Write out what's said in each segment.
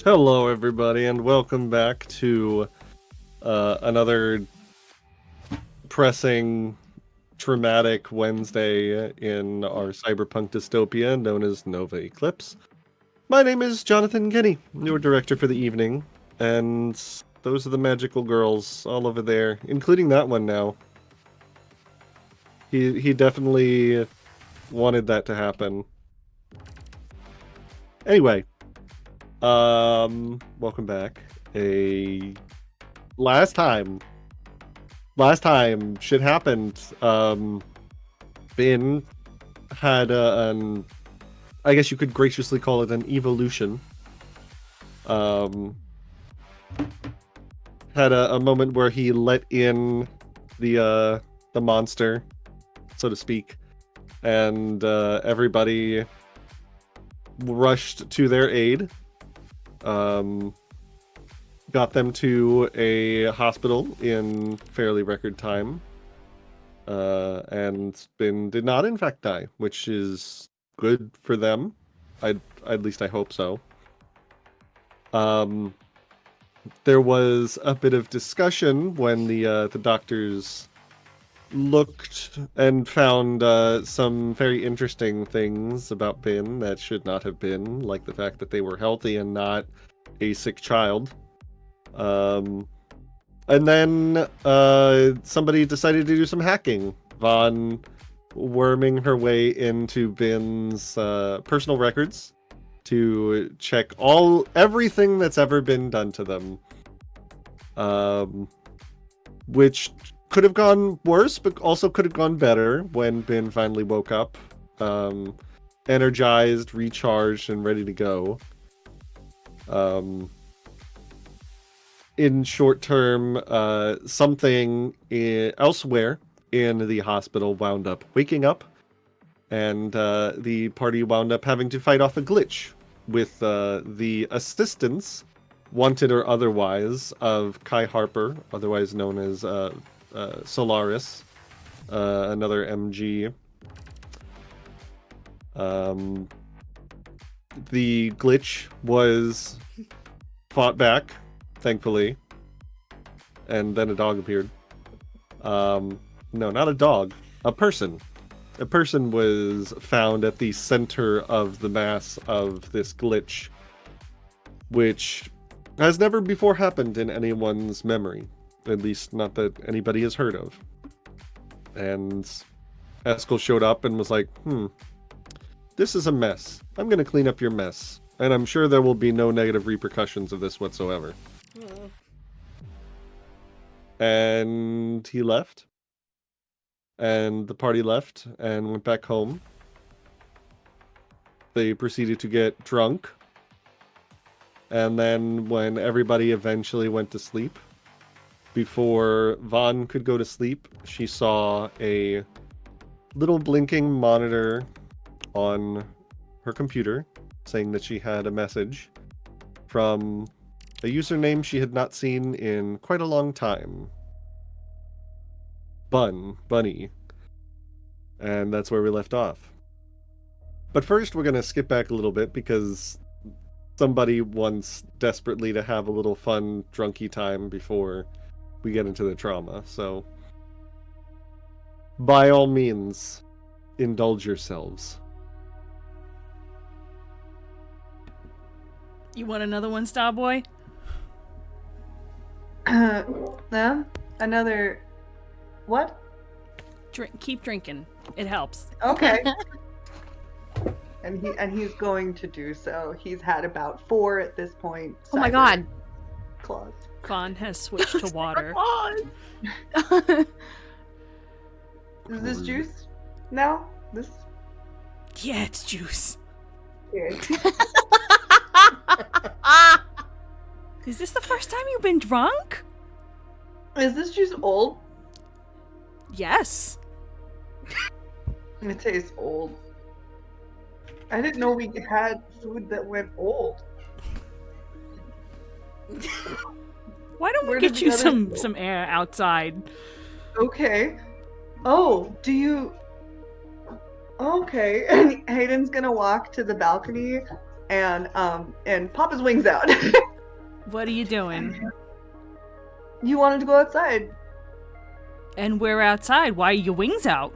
Hello, everybody, and welcome back to another pressing, traumatic Wednesday in our cyberpunk dystopia known as Nova Eclipse. My name is Jonathan Kinney, your director for the evening, and those are the magical girls all over there, including that one now. He definitely wanted that to happen. Anyway, welcome back. Last time shit happened. Bin had I guess you could graciously call it an evolution. Had a moment where he let in the monster, so to speak, and everybody rushed to their aid. Got them to a hospital in fairly record time. And Spin did not in fact die, which is good for them. At least I hope so. There was a bit of discussion when the doctors looked and found some very interesting things about Bin that should not have been, like the fact that they were healthy and not a sick child. And then somebody decided to do some hacking. Von worming her way into Bin's personal records to check everything that's ever been done to them. Which could have gone worse, but also could have gone better when Bin finally woke up, energized, recharged, and ready to go. In short term, something elsewhere in the hospital wound up waking up, and the party wound up having to fight off a glitch with the assistance, wanted or otherwise, of Kai Harper, otherwise known as Solaris, another MG. The glitch was fought back, thankfully, and then a dog appeared. No, not a dog, a person. A person was found at the center of the mass of this glitch, which has never before happened in anyone's memory, at least not that anybody has heard of. And Eskel showed up and was like, this is a mess. I'm going to clean up your mess. And I'm sure there will be no negative repercussions of this whatsoever. And he left. And the party left and went back home. They proceeded to get drunk. And then when everybody eventually went to sleep, before Vaughn could go to sleep, she saw a little blinking monitor on her computer saying that she had a message from a username she had not seen in quite a long time. Bunny. And that's where we left off. But first we're going to skip back a little bit because somebody wants desperately to have a little fun drunky time before we get into the trauma. So by all means, indulge yourselves. You want another one, Starboy? Another... What? Keep drinking. It helps. Okay. and he's going to do so. He's had about 4 at this point. Oh my god. Claws. Vaughn has switched to water. Is this juice? No? This... Yeah, it's juice. Okay. Is this the first time you've been drunk? Is this juice old? Yes. It tastes old. I didn't know we had food that went old. Why don't Where we did get the you others go? some air outside? Okay. Oh, do you... Okay. And Hayden's gonna walk to the balcony and pop his wings out. What are you doing? You wanted to go outside. And we're outside. Why are your wings out?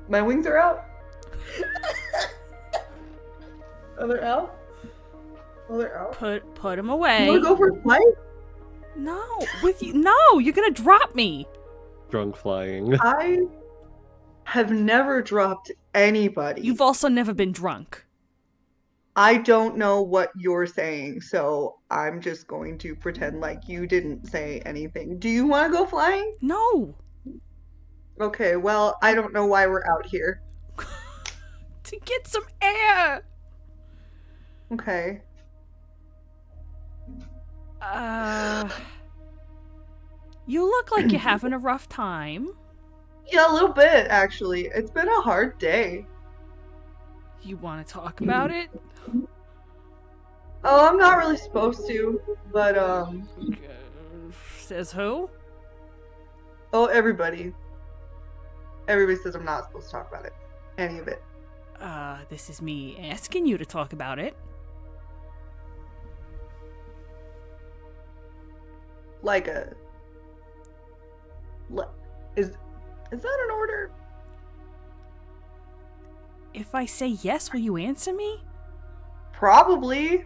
My wings are out. Are they out? Oh, they're out. Put them You away. want to go for a flight? No, with you. No, you're gonna drop me. Drunk flying. I have never dropped anybody. You've also never been drunk. I don't know what you're saying, so I'm just going to pretend like you didn't say anything. Do you want to go flying? No. Okay, well, I don't know why we're out here. To get some air. Okay. You look like you're having a rough time. Yeah, a little bit, actually. It's been a hard day. You want to talk about it? Oh, I'm not really supposed to, but, Says who? oh, everybody. Everybody says I'm not supposed to talk about it. Any of it. This is me asking you to talk about it. Like a... Is that an order? If I say yes, will you answer me? Probably.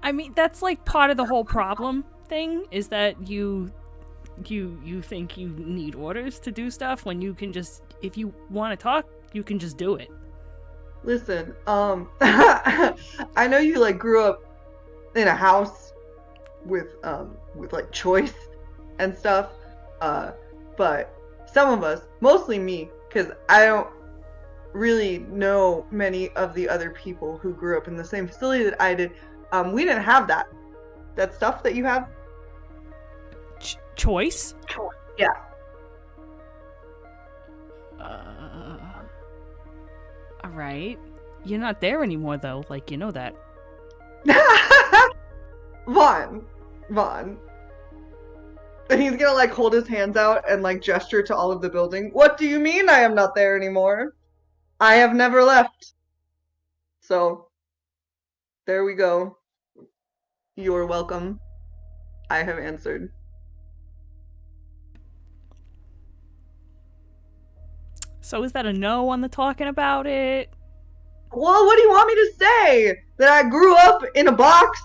I mean, that's like part of the whole problem thing, is that you think you need orders to do stuff when you can just, if you want to talk, you can just do it. Listen, I know you like grew up in a house with like choice and stuff, but some of us, mostly me, because I don't really know many of the other people who grew up in the same facility that I did. We didn't have that stuff that you have. Choice? Yeah. Alright. You're not there anymore, though. Like, you know that. Vaughn. And he's gonna like hold his hands out and like gesture to all of the building. What do you mean I am not there anymore? I have never left. So, there we go. You're welcome. I have answered. So is that a no on the talking about it? Well, what do you want me to say? That I grew up in a box,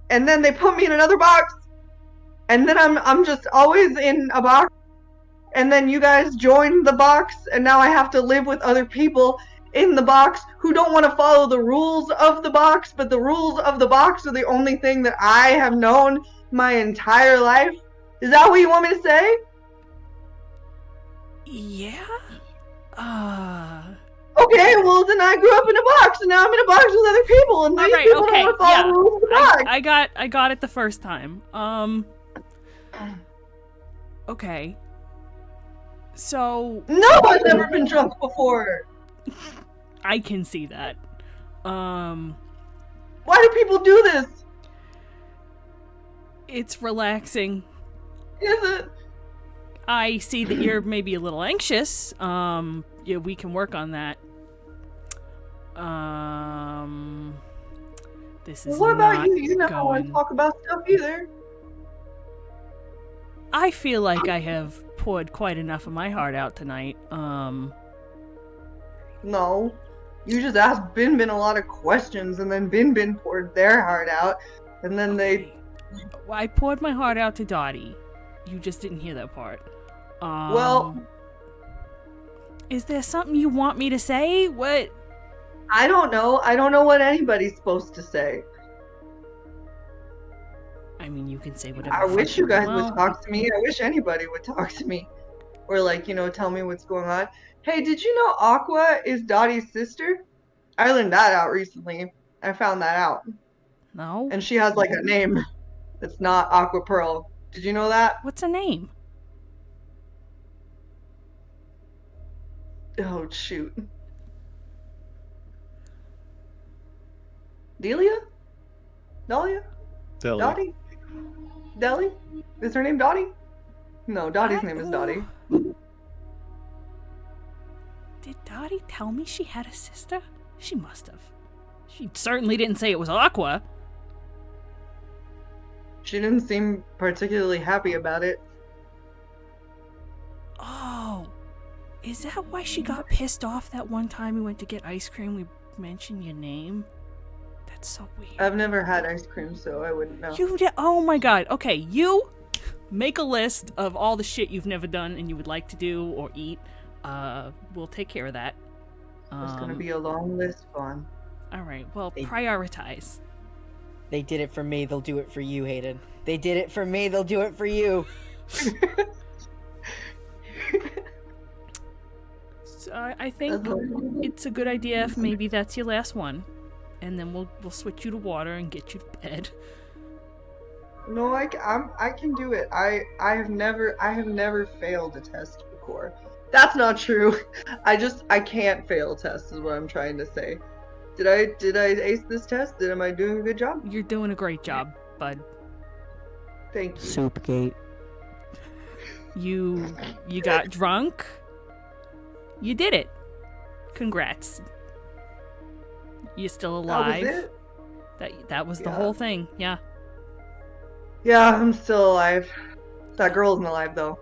and then they put me in another box, and then I'm just always in a box, and then you guys joined the box, and now I have to live with other people in the box who don't want to follow the rules of the box, but the rules of the box are the only thing that I have known my entire life? Is that what you want me to say? Yeah? Okay, well then I grew up in a box, and now I'm in a box with other people, and these people don't want to follow the rules of the box. I got it the first time. Okay. So... No, I've never been drunk before. I can see that. Why do people do this? It's relaxing. Is it? I see that you're maybe a little anxious. Yeah, we can work on that. This is What about not you? You never want to going... talk about stuff either. I feel like I have poured quite enough of my heart out tonight. No. You just asked Bin a lot of questions, and then Bin poured their heart out, and then Okay. Well, I poured my heart out to Dottie. You just didn't hear that part. Well... Is there something you want me to say? What? I don't know. I don't know what anybody's supposed to say. I mean, you can say whatever. I wish you guys well, would talk to me. I wish anybody would talk to me. Or like, tell me what's going on. Hey, did you know Aqua is Dottie's sister? I learned that out recently. I found that out. No. And she has like a name that's not Aqua Pearl. Did you know that? What's her name? Oh, shoot. Delia? Dahlia? Deli. Dottie? Deli? Is her name Dottie? No, Dottie's name is Dottie. Dottie tell me she had a sister? She must have. She certainly didn't say it was Aqua. She didn't seem particularly happy about it. Oh, is that why she got pissed off that one time we went to get ice cream? We mentioned your name. That's so weird. I've never had ice cream, so I wouldn't know. Oh my god. Okay, you make a list of all the shit you've never done and you would like to do or eat. We'll take care of that. There's gonna be a long list, Vaughn. All right. Well, prioritize. They did it for me, they'll do it for you, Hayden. They did it for me, they'll do it for you. So I think it's a good idea if maybe that's your last one, and then we'll switch you to water and get you to bed. No, I can do it. I have never failed a test before. That's not true. I can't fail tests is what I'm trying to say. Did I ace this test? Am I doing a good job? You're doing a great job, bud. Thank you. Supergate. You got drunk. You did it. Congrats. You're still alive. That was it? That was the Yeah. whole thing. Yeah. Yeah, I'm still alive. That girl isn't alive though.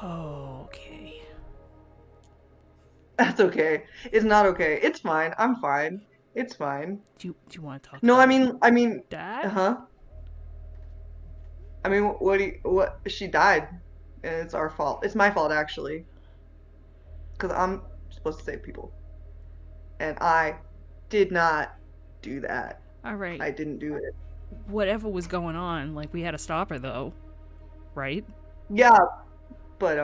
Okay. That's okay. It's not okay. It's fine. I'm fine. It's fine. Do you want to talk? No, about I mean, Dad? uh-huh. I mean, she died, and it's our fault. It's my fault, actually. Because I'm supposed to save people. And I did not do that. All right. I didn't do it. Whatever was going on, like, we had to stop her, though. Right? Yeah, but,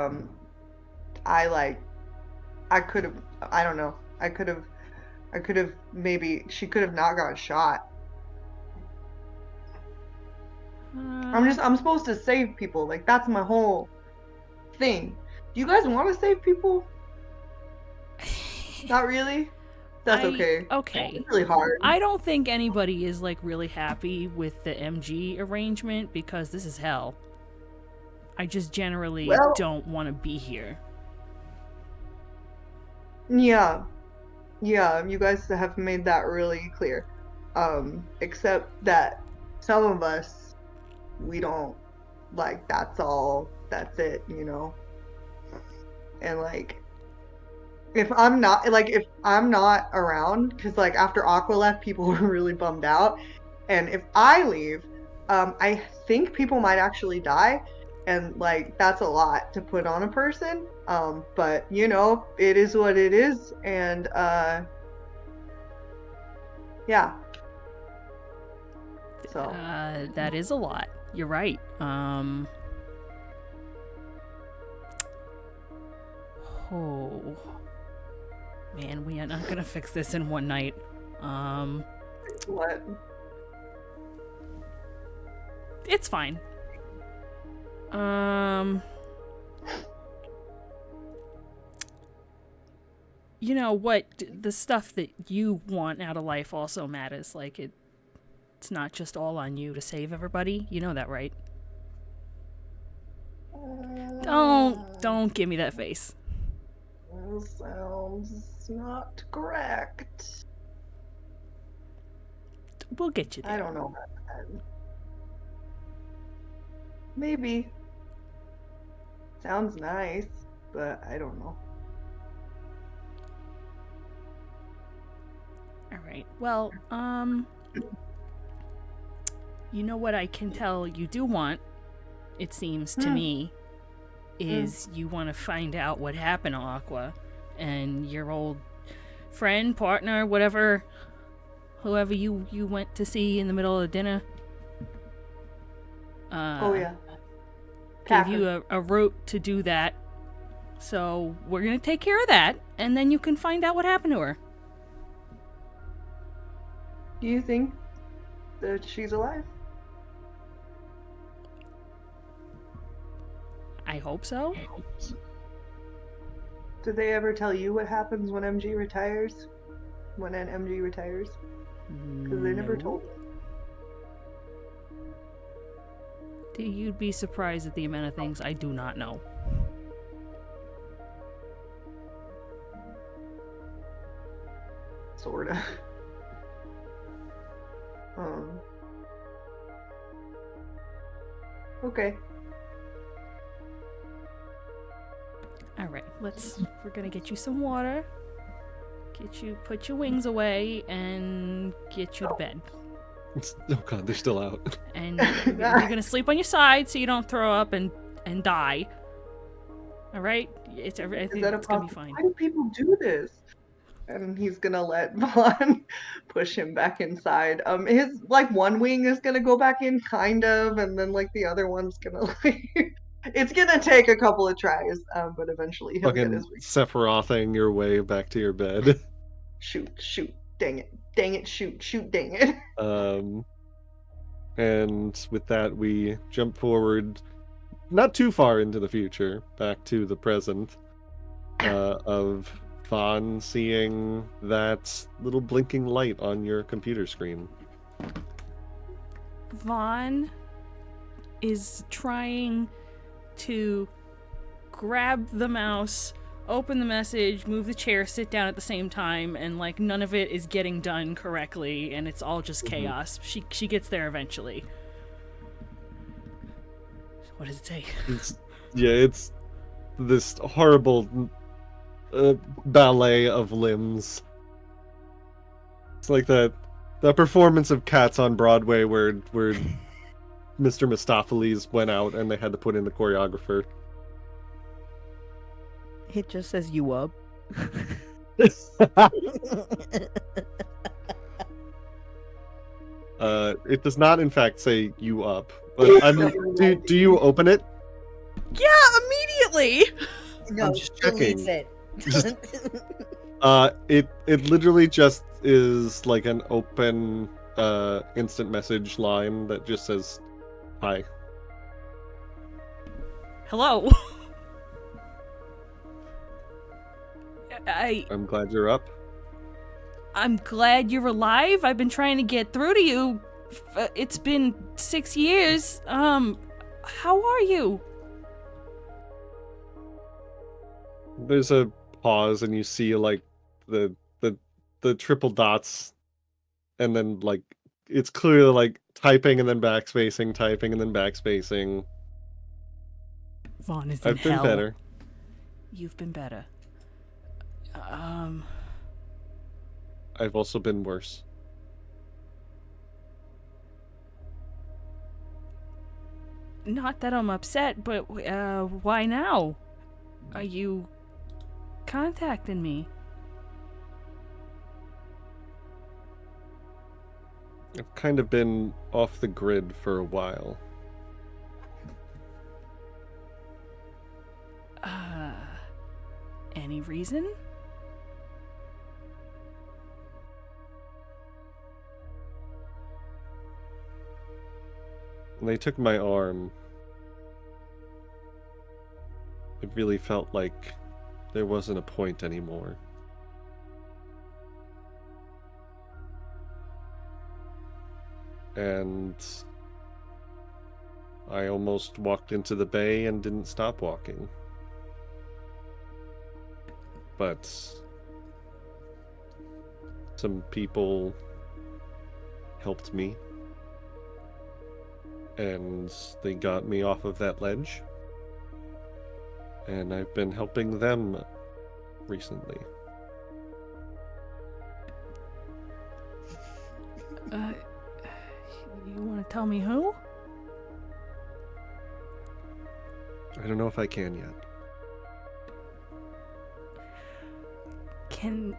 I could have, I don't know. I could have, maybe, she could have not gotten shot. I'm supposed to save people. Like, that's my whole thing. Do you guys want to save people? Not really? That's okay. Okay. It's really hard. I don't think anybody is, like, really happy with the MG arrangement because this is hell. I just generally don't want to be here. Yeah. Yeah, you guys have made that really clear. Except that some of us, we don't, like, that's it, you know? And, like, if I'm not around, because, like, after Aqua left, people were really bummed out. And if I leave, I think people might actually die. And, like, that's a lot to put on a person. But, you know, it is what it is. And, yeah. So. That is a lot. You're right. Oh. Man, we are not gonna fix this in one night. What? It's fine. You know what? The stuff that you want out of life also matters. Like, it's not just all on you to save everybody. You know that, right? Don't give me that face. That sounds not correct. We'll get you there. I don't know about that. Maybe. Sounds nice, but I don't know. All right. Well, you know what I can tell you do want, it seems to me, is you want to find out what happened to Aqua and your old friend, partner, whatever, whoever you went to see in the middle of dinner. Oh yeah. Gave you a route to do that. So we're gonna take care of that, and then you can find out what happened to her. Do you think that she's alive? I hope so. Did they ever tell you what happens when MG retires? When an MG retires? Because they never told me. You'd be surprised at the amount of things I do not know. sorta. Okay. All right, we're gonna get you some water, put your wings away, and get you to bed. Oh god, they're still out. And you're gonna sleep on your side so you don't throw up and die. All right, I think it's gonna be fine. Why do people do this? And he's gonna let Vaughn push him back inside. His like one wing is gonna go back in, kind of, and then like the other one's gonna like. It's gonna take a couple of tries, but eventually he'll get his Fucking wing. Sephirothing your way back to your bed. Shoot, dang it, shoot, dang it. And with that, we jump forward, not too far into the future, back to the present, of Vaughn seeing that little blinking light on your computer screen. Vaughn is trying to grab the mouse, open the message, move the chair, sit down at the same time, and like none of it is getting done correctly, and it's all just chaos. She gets there eventually. What does it take? It's this horrible ballet of limbs. It's like that performance of Cats on Broadway where Mr. Mistopheles went out and they had to put in the choreographer. It just says you up. It does not, in fact, say you up. But do you open it? Yeah, immediately. No, I'm just checking. deletes it. It literally just is like an open instant message line that just says hi. Hello. I'm glad you're up. I'm glad you're alive. I've been trying to get through to you. It's been 6 years. How are you? There's a pause and you see like the triple dots, and then like it's clearly like typing and then backspacing, typing and then backspacing. Vaughn is in I've been hell. better. You've been better. I've also been worse. Not that I'm upset, but why now? Are you contacting me? I've kind of been off the grid for a while. Any reason? When they took my arm, it really felt like there wasn't a point anymore. And I almost walked into the bay and didn't stop walking. But some people helped me, and they got me off of that ledge, and I've been helping them recently. You want to tell me who? I don't know if I can yet. Can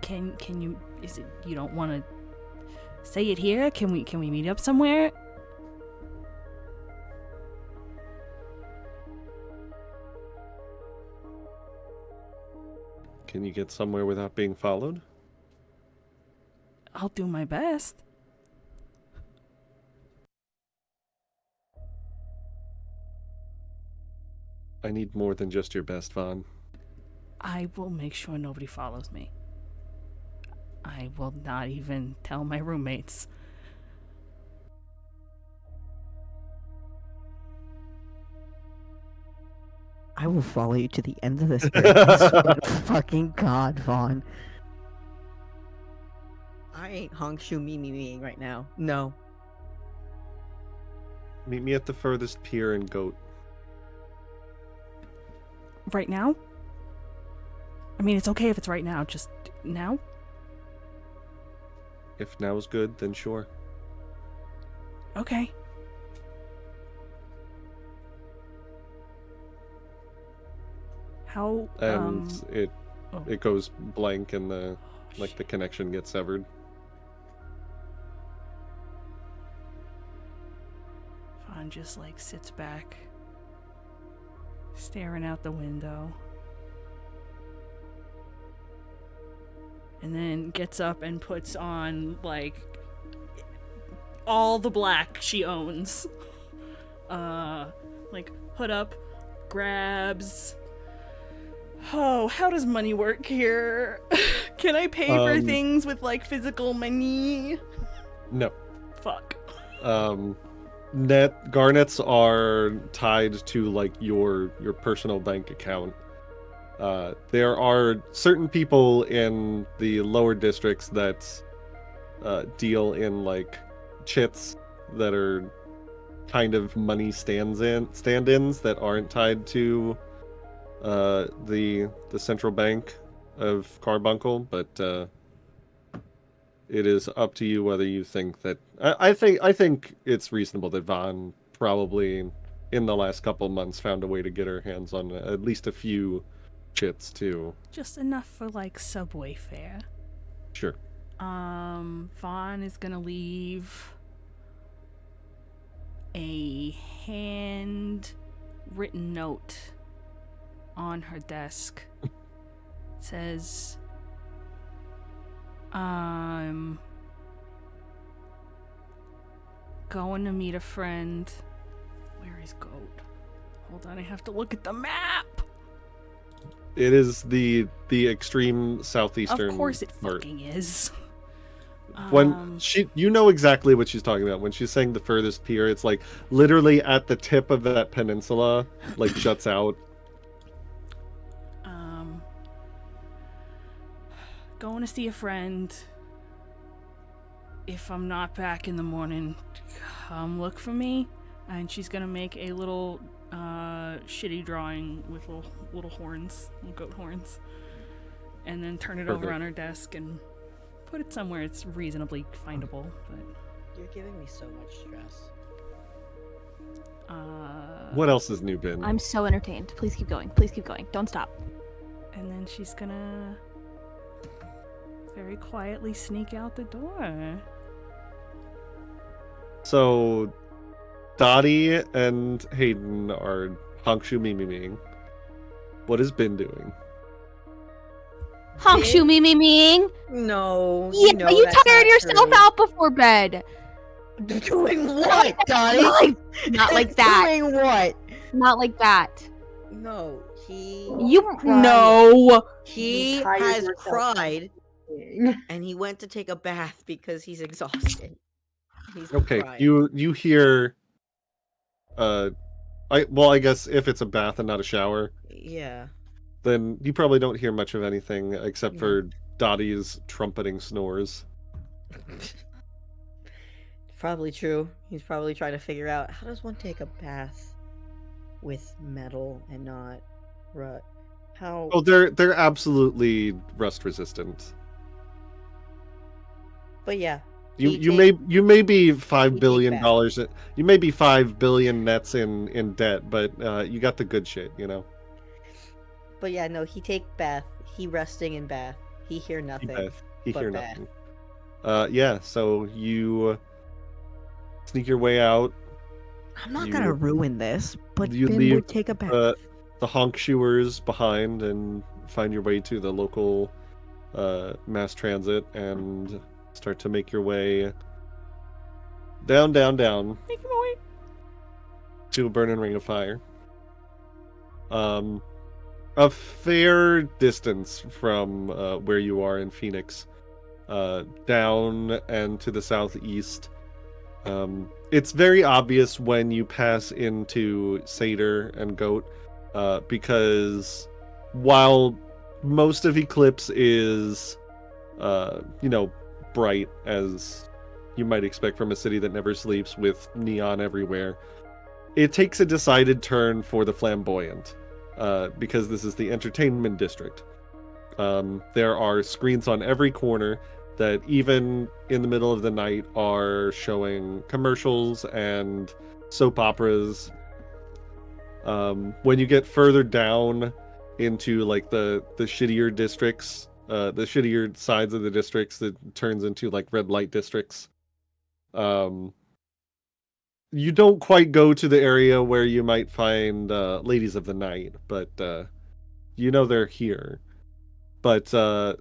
you? Is it you don't want to say it here? Can we meet up somewhere? Can you get somewhere without being followed? I'll do my best. I need more than just your best, Vaughn. I will make sure nobody follows me. I will not even tell my roommates. I will follow you to the end of this earth. I swear to fucking God, Vaughn. I ain't honk shoe me right now. No. Meet me at the furthest pier in Goat. Right now? I mean, it's okay if it's right now. Just now? If now's good, then sure. Okay. How, And oh. it goes blank and the connection gets severed. Fawn just like sits back, staring out the window. And then gets up and puts on like all the black she owns. Like hood up, grabs. Oh, how does money work here? Can I pay for things with like physical money? No. Fuck. Garnets are tied to like your personal bank account. There are certain people in the lower districts that deal in like chits that are kind of money stand-ins that aren't tied to the central bank of Carbuncle, but it is up to you whether you think that. I think it's reasonable that Vaughn probably in the last couple months found a way to get her hands on at least a few chits too. Just enough for like subway fare. Sure. Vaughn is gonna leave a hand-written note on her desk. It says, going to meet a friend. Where is Goat? Hold on, I have to look at the map. It is the extreme southeastern. Of course it part. fucking is. When you know exactly what she's talking about. When she's saying the furthest pier, it's like literally at the tip of that peninsula, like juts out. Going to see a friend. If I'm not back in the morning, come look for me. And she's gonna make a little shitty drawing with little horns, little goat horns, and then turn it over on her desk and put it somewhere it's reasonably findable. But You're giving me so much stress. What else has new been? I'm so entertained. Please keep going. Please keep going. Don't stop. And then she's gonna very quietly sneak out the door. So, Dottie and Hayden are Honkshu Mimi. What has Ben doing? Honk shoe me meing. No. Yeah, know you that's tired not yourself true. out before bed. Doing what, Dottie? Not like that. Doing what? Not like that. No, he No. he You tired has yourself. cried and he went to take a bath because he's exhausted. He's Okay, crying. you hear. I guess if it's a bath and not a shower, Yeah. then you probably don't hear much of anything except No. for Dottie's trumpeting snores. Probably true. He's probably trying to figure out how does one take a bath with metal and not rut. How? Oh, they're absolutely rust resistant. But yeah. You may be $5 take billion bath. dollars. You may be 5 billion nets in debt, but you got the good shit, you know. But yeah, no. He take bath. He resting in bath. He hear nothing. He but hear bath. nothing. Yeah. So you sneak your way out. I'm not You- gonna ruin this, but you Ben leave, would take a bath. The honk shoers behind and find your way to the local mass transit and start to make your way down Make him away. to a burning ring of fire. A fair distance from where you are in Phoenix, down and to the southeast. It's very obvious when you pass into Satyr and Goat, because while most of Eclipse is, bright as you might expect from a city that never sleeps with neon everywhere. It takes a decided turn for the flamboyant, because this is the entertainment district. There are screens on every corner that even in the middle of the night are showing commercials and soap operas. When you get further down into like the shittier districts, the shittier sides of the districts that turns into like red light districts, you don't quite go to the area where you might find ladies of the night, but you know they're here. But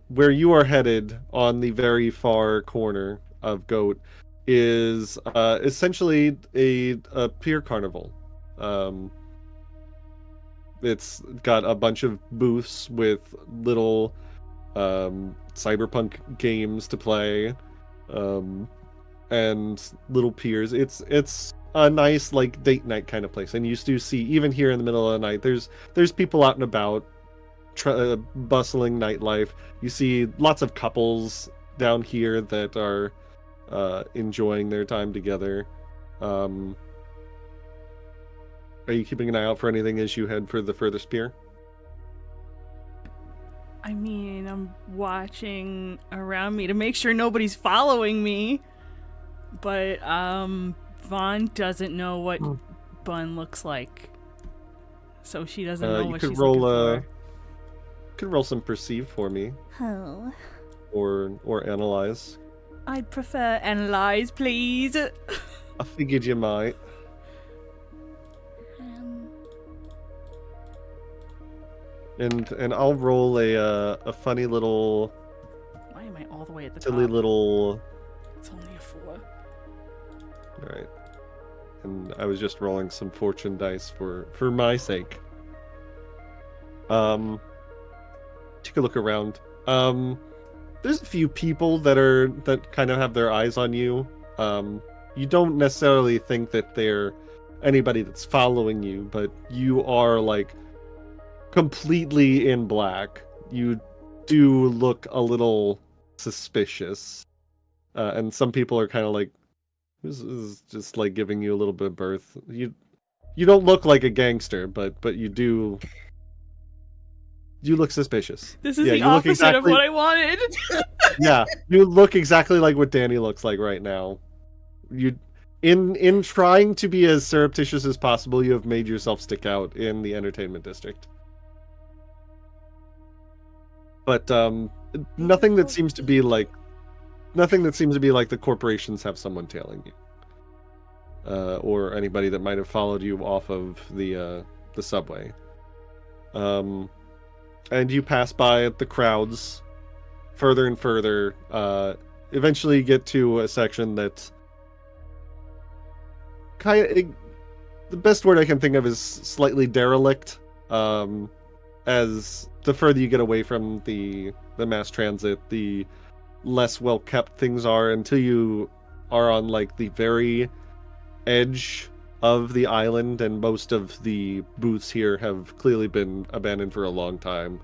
where you are headed on the very far corner of Goat is essentially a pier carnival. It's got a bunch of booths with little cyberpunk games to play, and little piers. It's a nice like date night kind of place. And you do see even here in the middle of the night, there's people out and about, bustling nightlife. You see lots of couples down here that are enjoying their time together. Are you keeping an eye out for anything as you head for the furthest pier? I mean, I'm watching around me to make sure nobody's following me. But Vaughn doesn't know what Bun looks like. So she doesn't know what she's looking for. You could roll some perceive for me. Oh. Or analyze. I'd prefer analyze, please. I figured you might. And I'll roll a funny little, Why am I all the way at the silly top? little. It's only a 4. All right. And I was just rolling some fortune dice for my sake. Take a look around. There's a few people that kind of have their eyes on you. You don't necessarily think that they're anybody that's following you, but you are like completely in black. You do look a little suspicious. And some people are kind of like, this is just like giving you a little bit of birth. You don't look like a gangster, but you look suspicious. This is Yeah, the you look opposite exactly, of what I wanted. yeah, you look exactly like what Danny looks like right now. You, in trying to be as surreptitious as possible, you have made yourself stick out in the entertainment district. But nothing that seems to be like the corporations have someone tailing you, or anybody that might have followed you off of the subway. And you pass by the crowds further and further. Eventually, you get to a section that's the best word I can think of is slightly derelict. As the further you get away from the mass transit, the less well kept things are, until you are on like the very edge of the island, and most of the booths here have clearly been abandoned for a long time.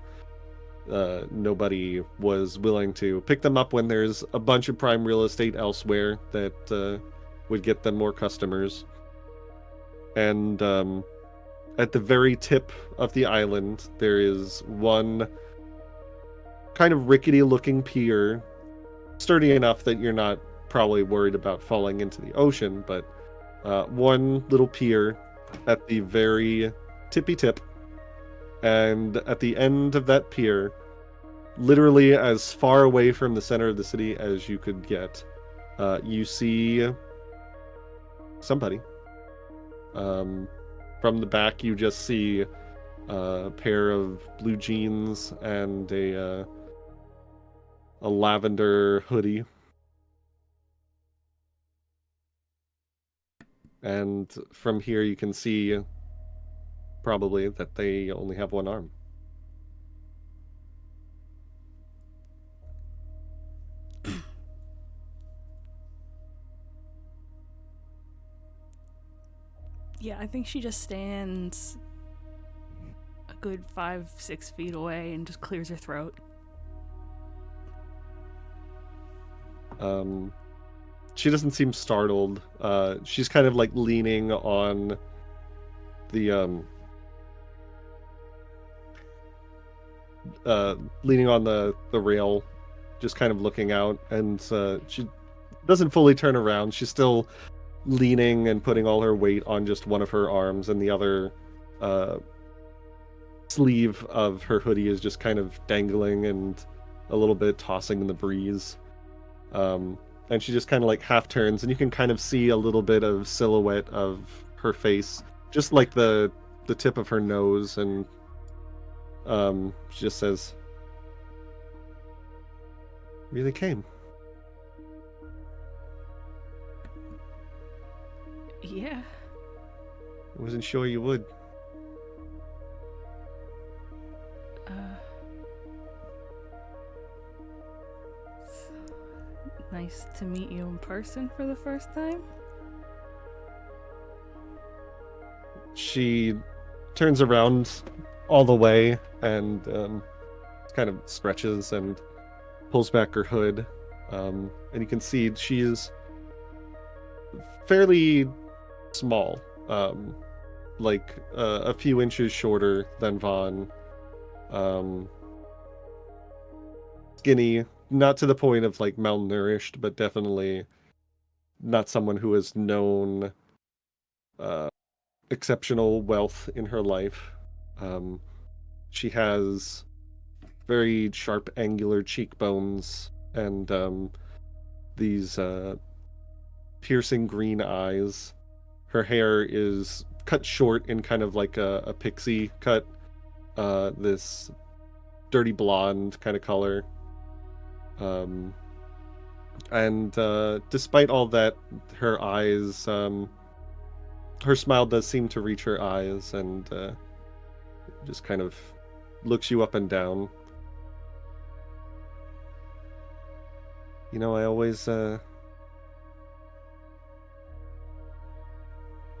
Nobody was willing to pick them up when there's a bunch of prime real estate elsewhere that would get them more customers. And at the very tip of the island, there is one kind of rickety looking pier, sturdy enough that you're not probably worried about falling into the ocean, but one little pier at the very tippy tip. And at the end of that pier, literally as far away from the center of the city as you could get, you see somebody. From the back, you just see a pair of blue jeans and a lavender hoodie. And from here, you can see probably that they only have one arm. Yeah, I think she just stands a good 5-6 feet away and just clears her throat. She doesn't seem startled. She's kind of like leaning on the rail, just kind of looking out, and she doesn't fully turn around. She's still leaning and putting all her weight on just one of her arms, and the other sleeve of her hoodie is just kind of dangling and a little bit tossing in the breeze. And she just kind of like half turns, and you can kind of see a little bit of silhouette of her face, just like the tip of her nose, and she just says, "Really came." Yeah. I wasn't sure you would. It's nice to meet you in person for the first time. She turns around all the way and kind of stretches and pulls back her hood. And you can see she is fairly small, like a few inches shorter than Vaughn. Skinny, not to the point of like malnourished, but definitely not someone who has known exceptional wealth in her life. She has very sharp, angular cheekbones and these piercing green eyes. Her hair is cut short in kind of like a pixie cut, this dirty blonde kind of color. And despite all that, her eyes, her smile does seem to reach her eyes, and just kind of looks you up and down. You know, I always, there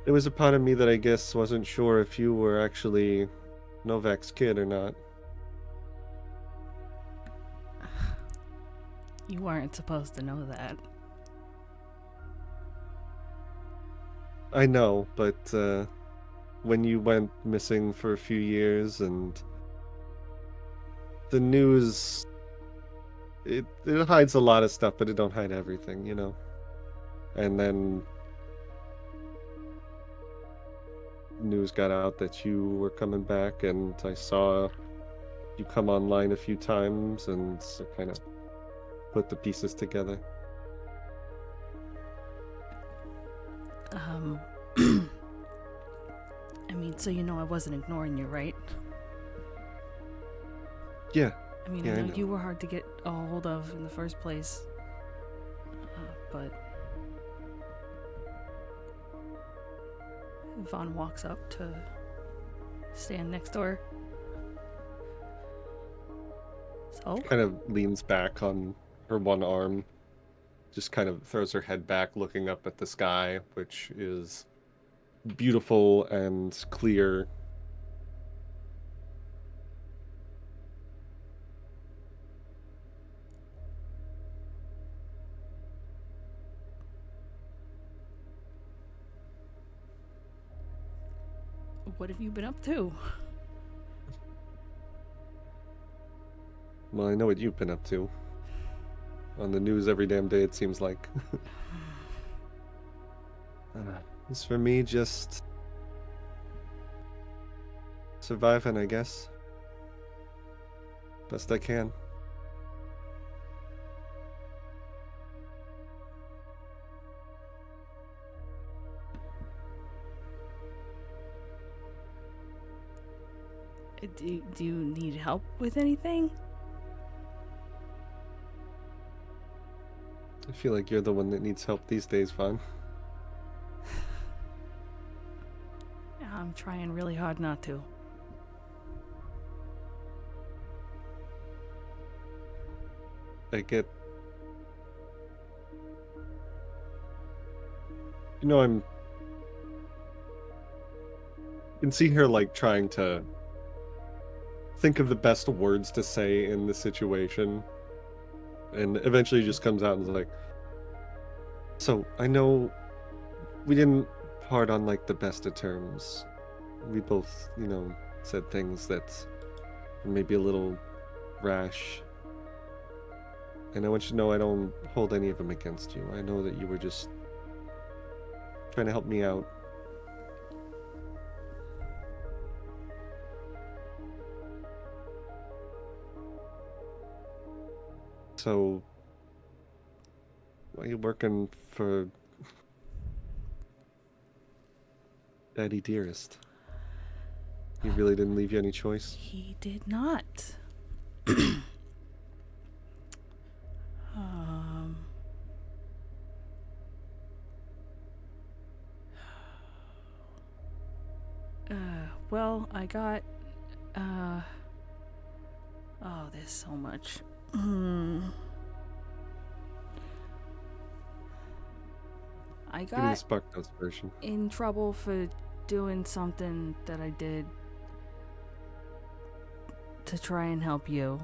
was a part of me that I guess wasn't sure if you were actually Novak's kid or not. You weren't supposed to know that. I know, but when you went missing for a few years and the news, it hides a lot of stuff, but it don't hide everything, you know? And then news got out that you were coming back, and I saw you come online a few times, and so kind of put the pieces together. I mean, so you know I wasn't ignoring you, right? Yeah. I mean, Yeah, I I know. know you were hard to get a hold of in the first place. But Vaughn walks up to stand next to her. So? Kind of leans back on her one arm, just kind of throws her head back, looking up at the sky, which is beautiful and clear. What have you been up to? Well, I know what you've been up to. On the news every damn day, it seems like. It's for me just surviving, I guess. Best I can. Do you need help with anything? I feel like you're the one that needs help these days, Vaughn. I'm trying really hard not to. I get... You know, I can see her, like, trying to think of the best words to say in the situation. And eventually just comes out and is like, So, I know we didn't part on like the best of terms. We both, said things that were maybe a little rash. And I want you to know I don't hold any of them against you. I know that you were just trying to help me out. So, why are you working for Daddy Dearest? He really didn't leave you any choice? He did not. um. Well, I got, oh, there's so much. I Give me the got Spark Notes version. in trouble for doing something that I did to try and help you.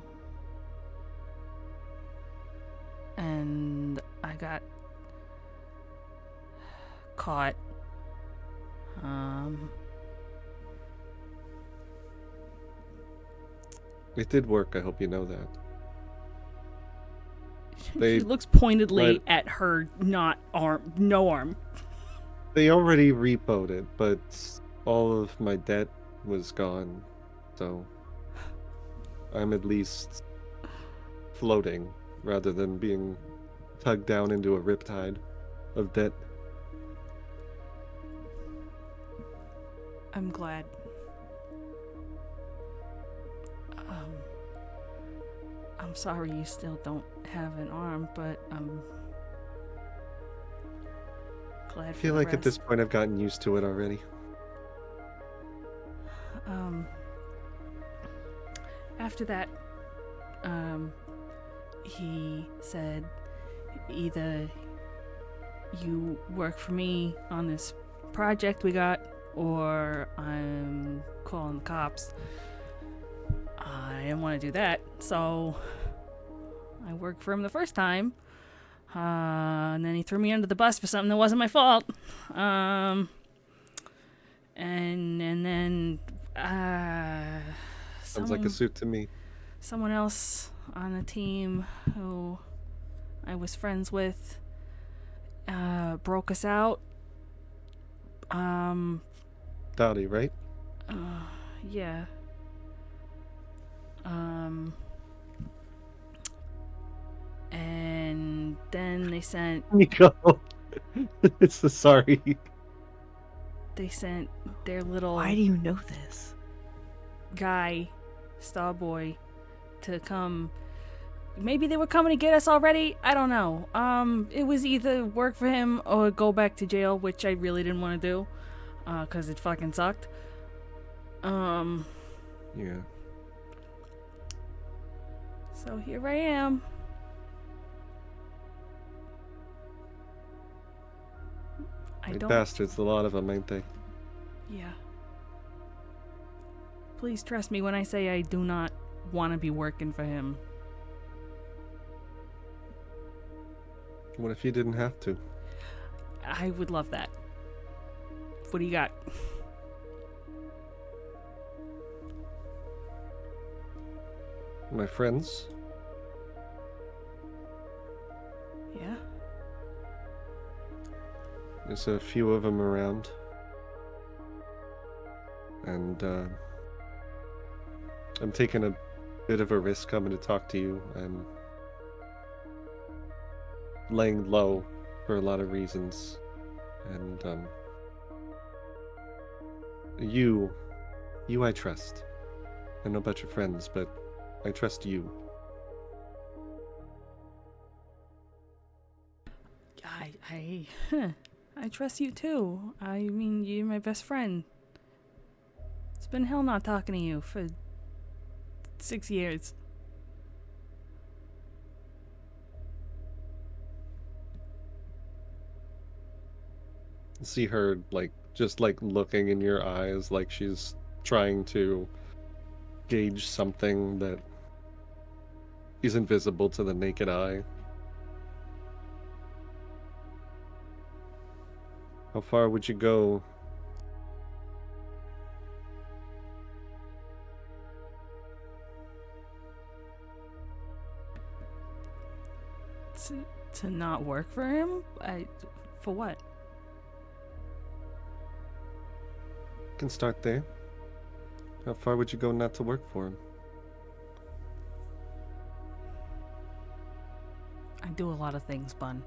And I got caught. It did work, I hope you know that. She looks pointedly right- at her no arm. They already repoed it, but all of my debt was gone, so I'm at least floating rather than being tugged down into a riptide of debt. I'm glad. I'm sorry you still don't have an arm, but I'm glad I for feel the like rest. at this point I've gotten used to it already. After that, he said, either you work for me on this project we got, or I'm calling the cops. I didn't want to do that, so I worked for him the first time, and then he threw me under the bus for something that wasn't my fault. And then Sounds like a suit to me. someone else on the team who I was friends with broke us out. Dottie, right? Yeah. And then they sent Nico. It's so sorry. their little Why do you know this? guy, Starboy, to come. Maybe they were coming to get us already. I don't know. It was either work for him or go back to jail, which I really didn't want to do, cause it fucking sucked. Yeah. So here I am. I They don't. bastards, a lot of them, ain't they? Yeah. Please trust me when I say I do not want to be working for him. What if you didn't have to? I would love that. What do you got? My friends? Yeah? There's a few of them around. And, I'm taking a bit of a risk coming to talk to you. I'm laying low for a lot of reasons. And, you I trust. I know about your friends, but I trust you. I trust you too. I mean, you're my best friend. It's been hell not talking to you for 6 years. See her just looking in your eyes like she's trying to gauge something that isn't visible to the naked eye. How far would you go? To not work for him? For what? Can start there. How far would you go not to work for him? I do a lot of things, Bun.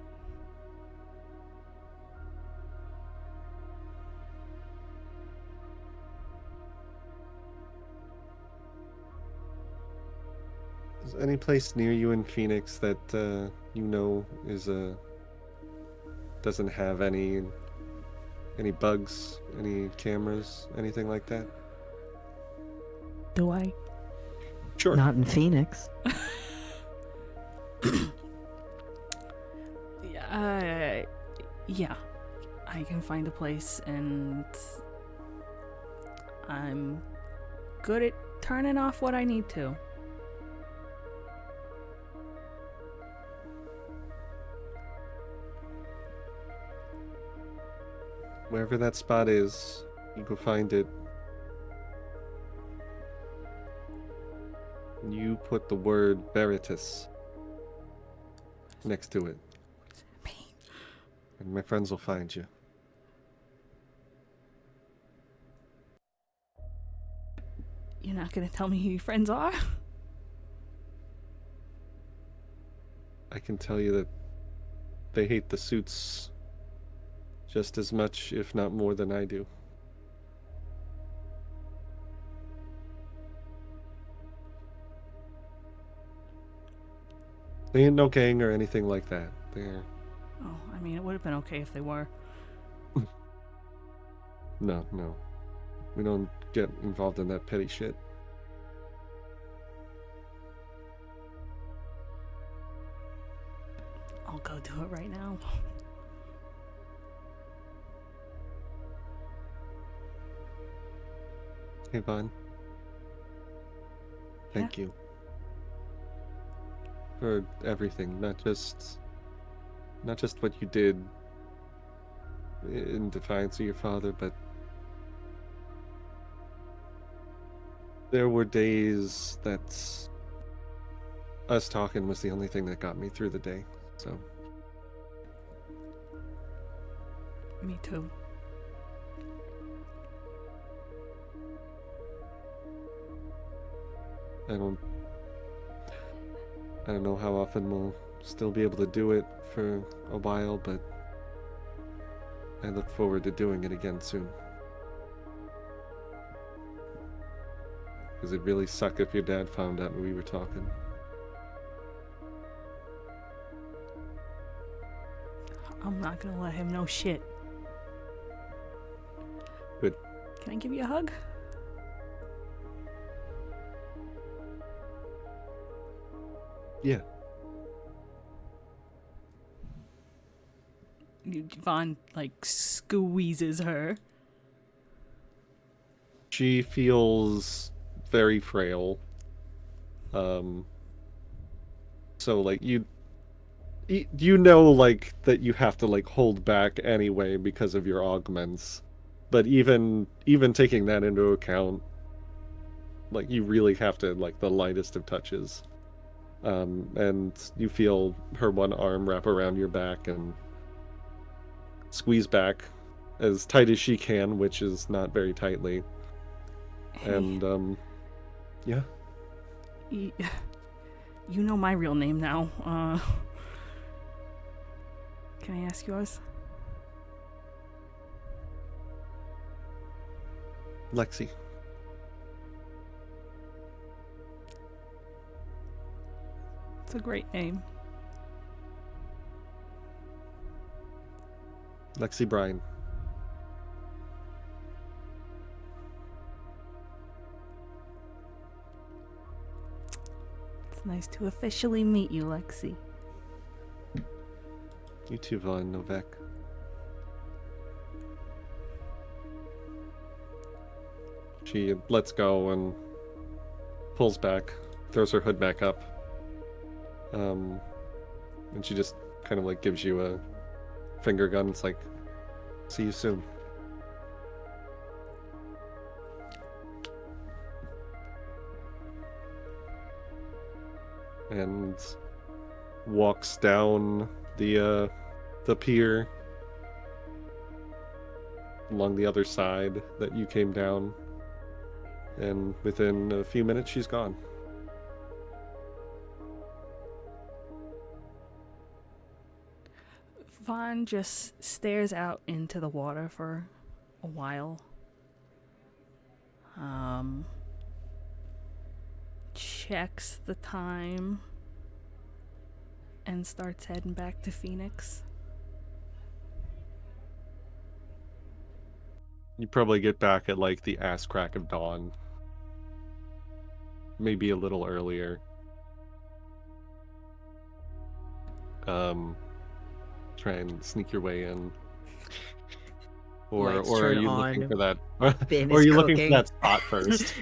Is any place near you in Phoenix that you know is doesn't have any bugs, any cameras, anything like that? Do I? Sure. Not in Phoenix. Yeah. I can find a place, and I'm good at turning off what I need to. Wherever that spot is, you go find it. And you put the word Veritas next to it. And my friends will find you. You're not gonna tell me who your friends are? I can tell you that they hate the suits just as much, if not more, than I do. They ain't no gang or anything like that. They're... Oh, I mean, it would have been okay if they were. No. We don't get involved in that petty shit. I'll go do it right now. Hey, Vaughn. Thank you. For everything, not just what you did in defiance of your father, but there were days that us talking was the only thing that got me through the day, so. Me too. I don't know how often we'll still be able to do it for a while, but I look forward to doing it again soon. Because it'd really suck if your dad found out we were talking. I'm not gonna let him know shit. Good. Can I give you a hug? Yeah. Vaughn, squeezes her. She feels very frail. So, you know, that you have to, hold back anyway because of your augments. But even taking that into account, you really have to, the lightest of touches. And you feel her one arm wrap around your back and squeeze back as tight as she can, which is not very tightly. Hey, And, yeah. you know my real name now. Can I ask yours? Lexi. It's a great name. Lexi Bryan. It's nice to officially meet you, Lexi. You too, Vaughn Novak. She lets go and pulls back, throws her hood back up. And she just kind of gives you a finger gun. It's See you soon. And walks down the pier along the other side that you came down, and within a few minutes she's gone. Vaughn just stares out into the water for a while. Checks the time and starts heading back to Phoenix. You probably get back at like the ass crack of dawn. Maybe a little earlier. Try and sneak your way in. Or Lights are turn you on, looking for that? Ben Or are is you looking for cooking. that spot first?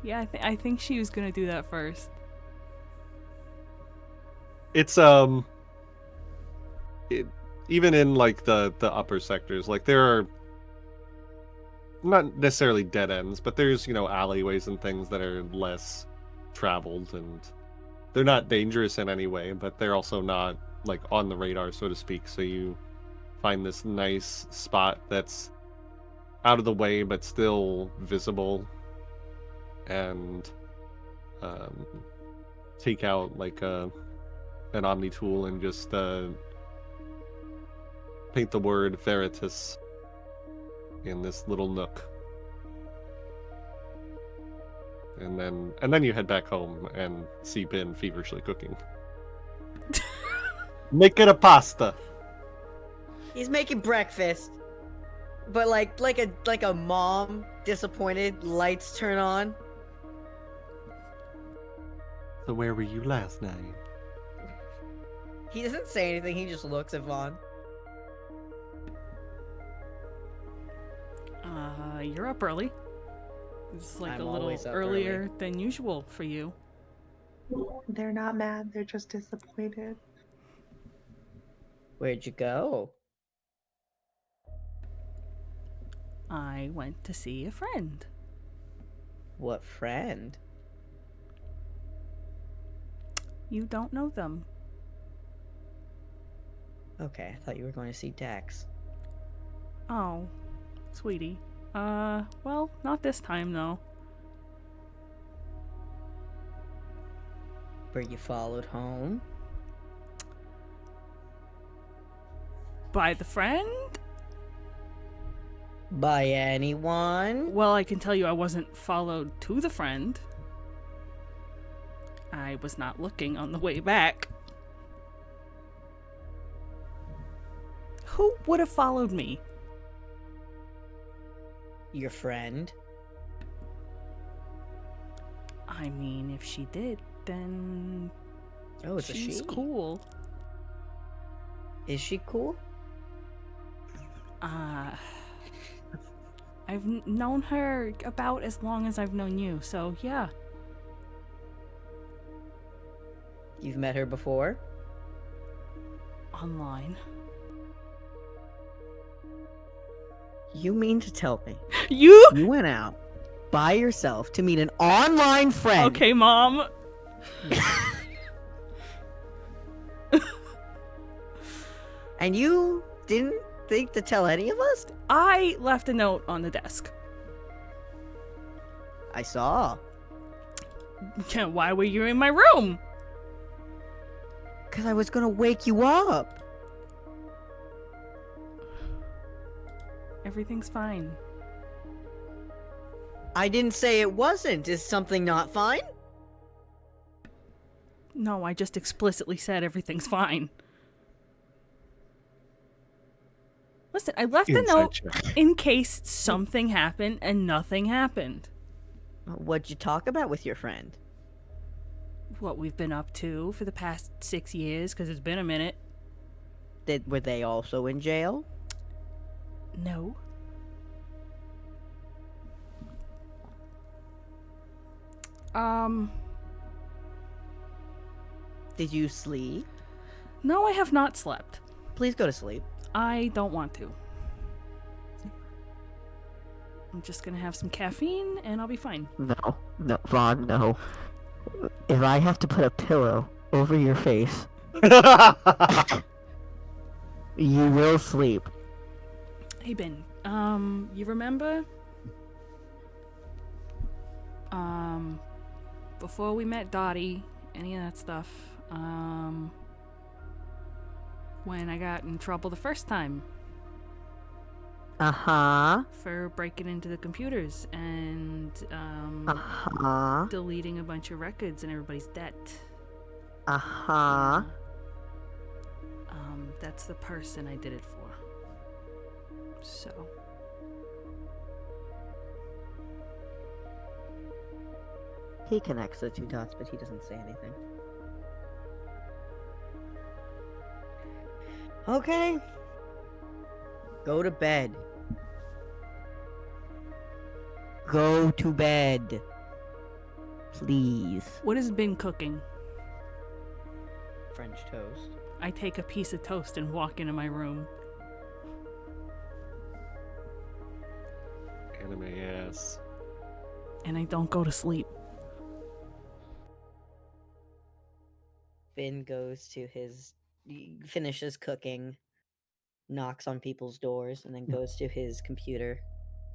Yeah, I think she was gonna do that first. It's even in like the upper sectors, like there are not necessarily dead ends, but there's, you know, alleyways and things that are less traveled, and they're not dangerous in any way, but they're also not like on the radar, so to speak. So you find this nice spot that's out of the way but still visible, and take out like an Omni tool and just paint the word Veritas in this little nook. And then you head back home and see Ben feverishly cooking. Making a pasta. He's making breakfast, but like a mom disappointed. Lights turn on. So where were you last night? He doesn't say anything. He just looks at Vaughn. You're up early. It's like I'm a little always up earlier than usual for you. They're not mad, they're just disappointed. Where'd you go? I went to see a friend. What friend? You don't know them. Okay, I thought you were going to see Dex. Oh, sweetie. Well, not this time though. Were you followed home? By the friend? By anyone? Well, I can tell you I wasn't followed to the friend. I was not looking on the way back. Who would have followed me? Your friend? I mean, if she did, then Oh, it's she's a she. cool. Is she cool? I've known her about as long as I've known you, so yeah. You've met her before? Online. You mean to tell me You? you went out by yourself to meet an online friend? Okay, Mom. And you didn't think to tell any of us? I left a note on the desk. I saw. Why were you in my room? Because I was going to wake you up. Everything's fine. I didn't say it wasn't. Is something not fine? No, I just explicitly said everything's fine. Listen, I left a Inside note check. in case something happened and nothing happened. What'd you talk about with your friend? What we've been up to for the past 6 years, because it's been a minute. Were they also in jail? No. Did you sleep? No, I have not slept. Please go to sleep. I don't want to. I'm just gonna have some caffeine and I'll be fine. No, Vaughn, no. If I have to put a pillow over your face, you will sleep. Hey Ben, you remember? Before we met Dottie, any of that stuff, when I got in trouble the first time Uh-huh. for breaking into the computers and, Uh-huh. deleting a bunch of records and everybody's debt. Uh-huh. That's the person I did it for. So. He connects the two dots, but he doesn't say anything. Okay. Go to bed. Go to bed. Please. What has been cooking? French toast. I take a piece of toast and walk into my room. Anime ass. And I don't go to sleep. Finn goes to finishes cooking, knocks on people's doors, and then goes to his computer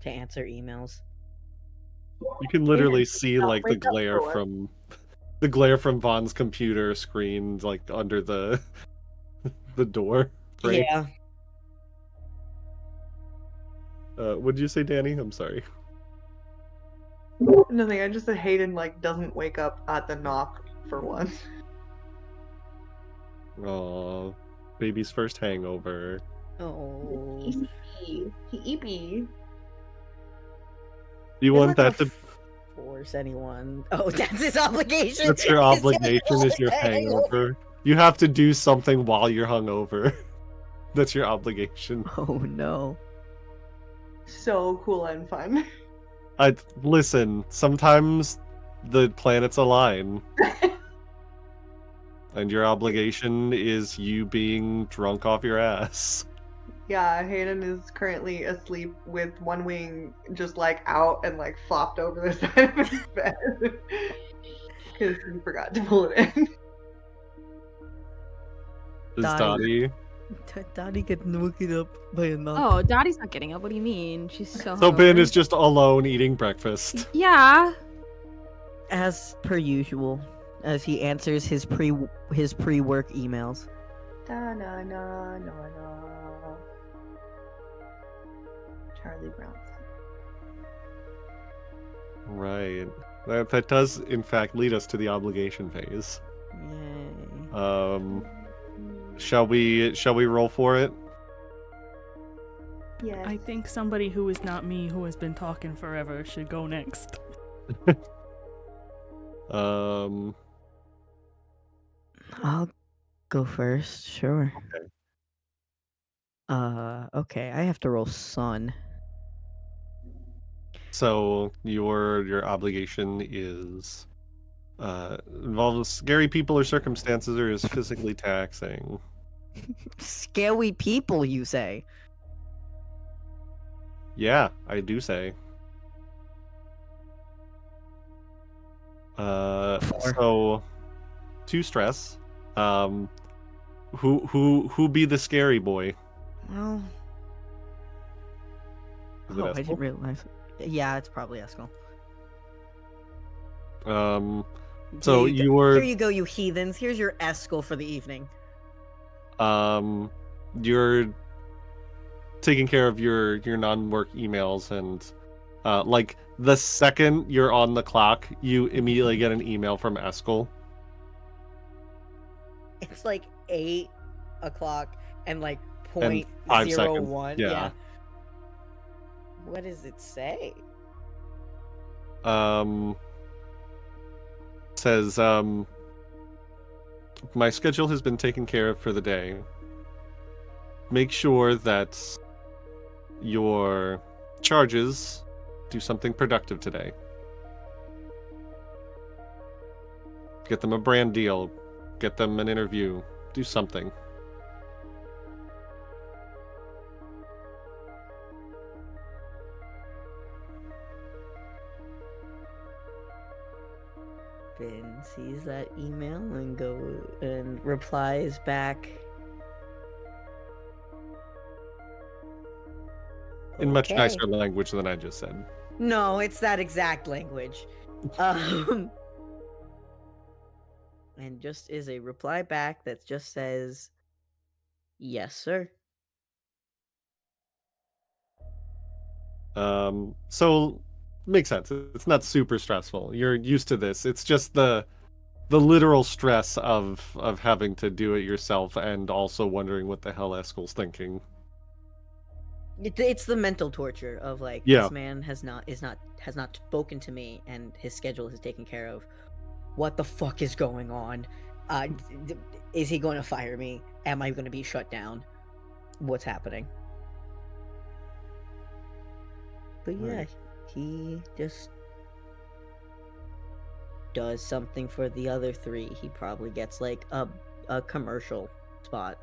to answer emails. You can literally see like the wake up glare for from the glare from Vaughn's computer screen, like under the the door. Frame. Yeah. What'd you say, Danny? I'm sorry. Nothing. I just said Hayden like doesn't wake up at the knock for once. Aw, baby's first hangover. Oh. He eepy. You He's want not that gonna to? force anyone. Oh, that's his obligation. That's your He's gonna obligation. Is your go to hangover? You have to do something while you're hungover. That's your obligation. Oh no. So cool and fun. Listen. Sometimes the planets align. And your obligation is you being drunk off your ass. Yeah, Hayden is currently asleep with one wing just like out and like flopped over the side of his bed. Because he forgot to pull it in. Is Dottie. Dottie? Dottie getting woken up by a knock. Oh, Dottie's not getting up. What do you mean? She's so. So Ben hungover. is just alone eating breakfast. Yeah. As per usual, as he answers his pre-work emails. Da na na na na. Charlie Brown. Right. That does, in fact, lead us to the obligation phase. Yay. Shall we roll for it? Yes. I think somebody who is not me, who has been talking forever, should go next. Um. I'll go first, sure. Okay. Okay, I have to roll sun. So your obligation is involves scary people or circumstances, or is physically taxing. Scary people, you say? Yeah, I do say. Four. So 2 stress. Who be the scary boy? Well, Is it I Eskel? didn't realize. Yeah, it's probably Eskel. So Here you were Here you go, you heathens. Here's your Eskel for the evening. you're taking care of your non-work emails, and like the second you're on the clock, you immediately get an email from Eskel. It's like 8 o'clock and like And 5 seconds, 0.01. yeah. What does it say? Says my schedule has been taken care of for the day. Make sure that your charges do something productive today. Get them a brand deal. Get them an interview. Do something. Ben sees that email and replies back. In much "Okay." nicer language than I just said. No, it's that exact language. And just is a reply back that just says, "Yes, sir." So makes sense. It's not super stressful. You're used to this. It's just the literal stress of having to do it yourself and also wondering what the hell Eskel's thinking. It's the mental torture of like, Yeah. this man has not spoken to me and his schedule is taken care of. What the fuck is going on? Is he going to fire me? Am I going to be shut down? What's happening? But yeah, Right. he just does something for the other three. He probably gets like a commercial spot.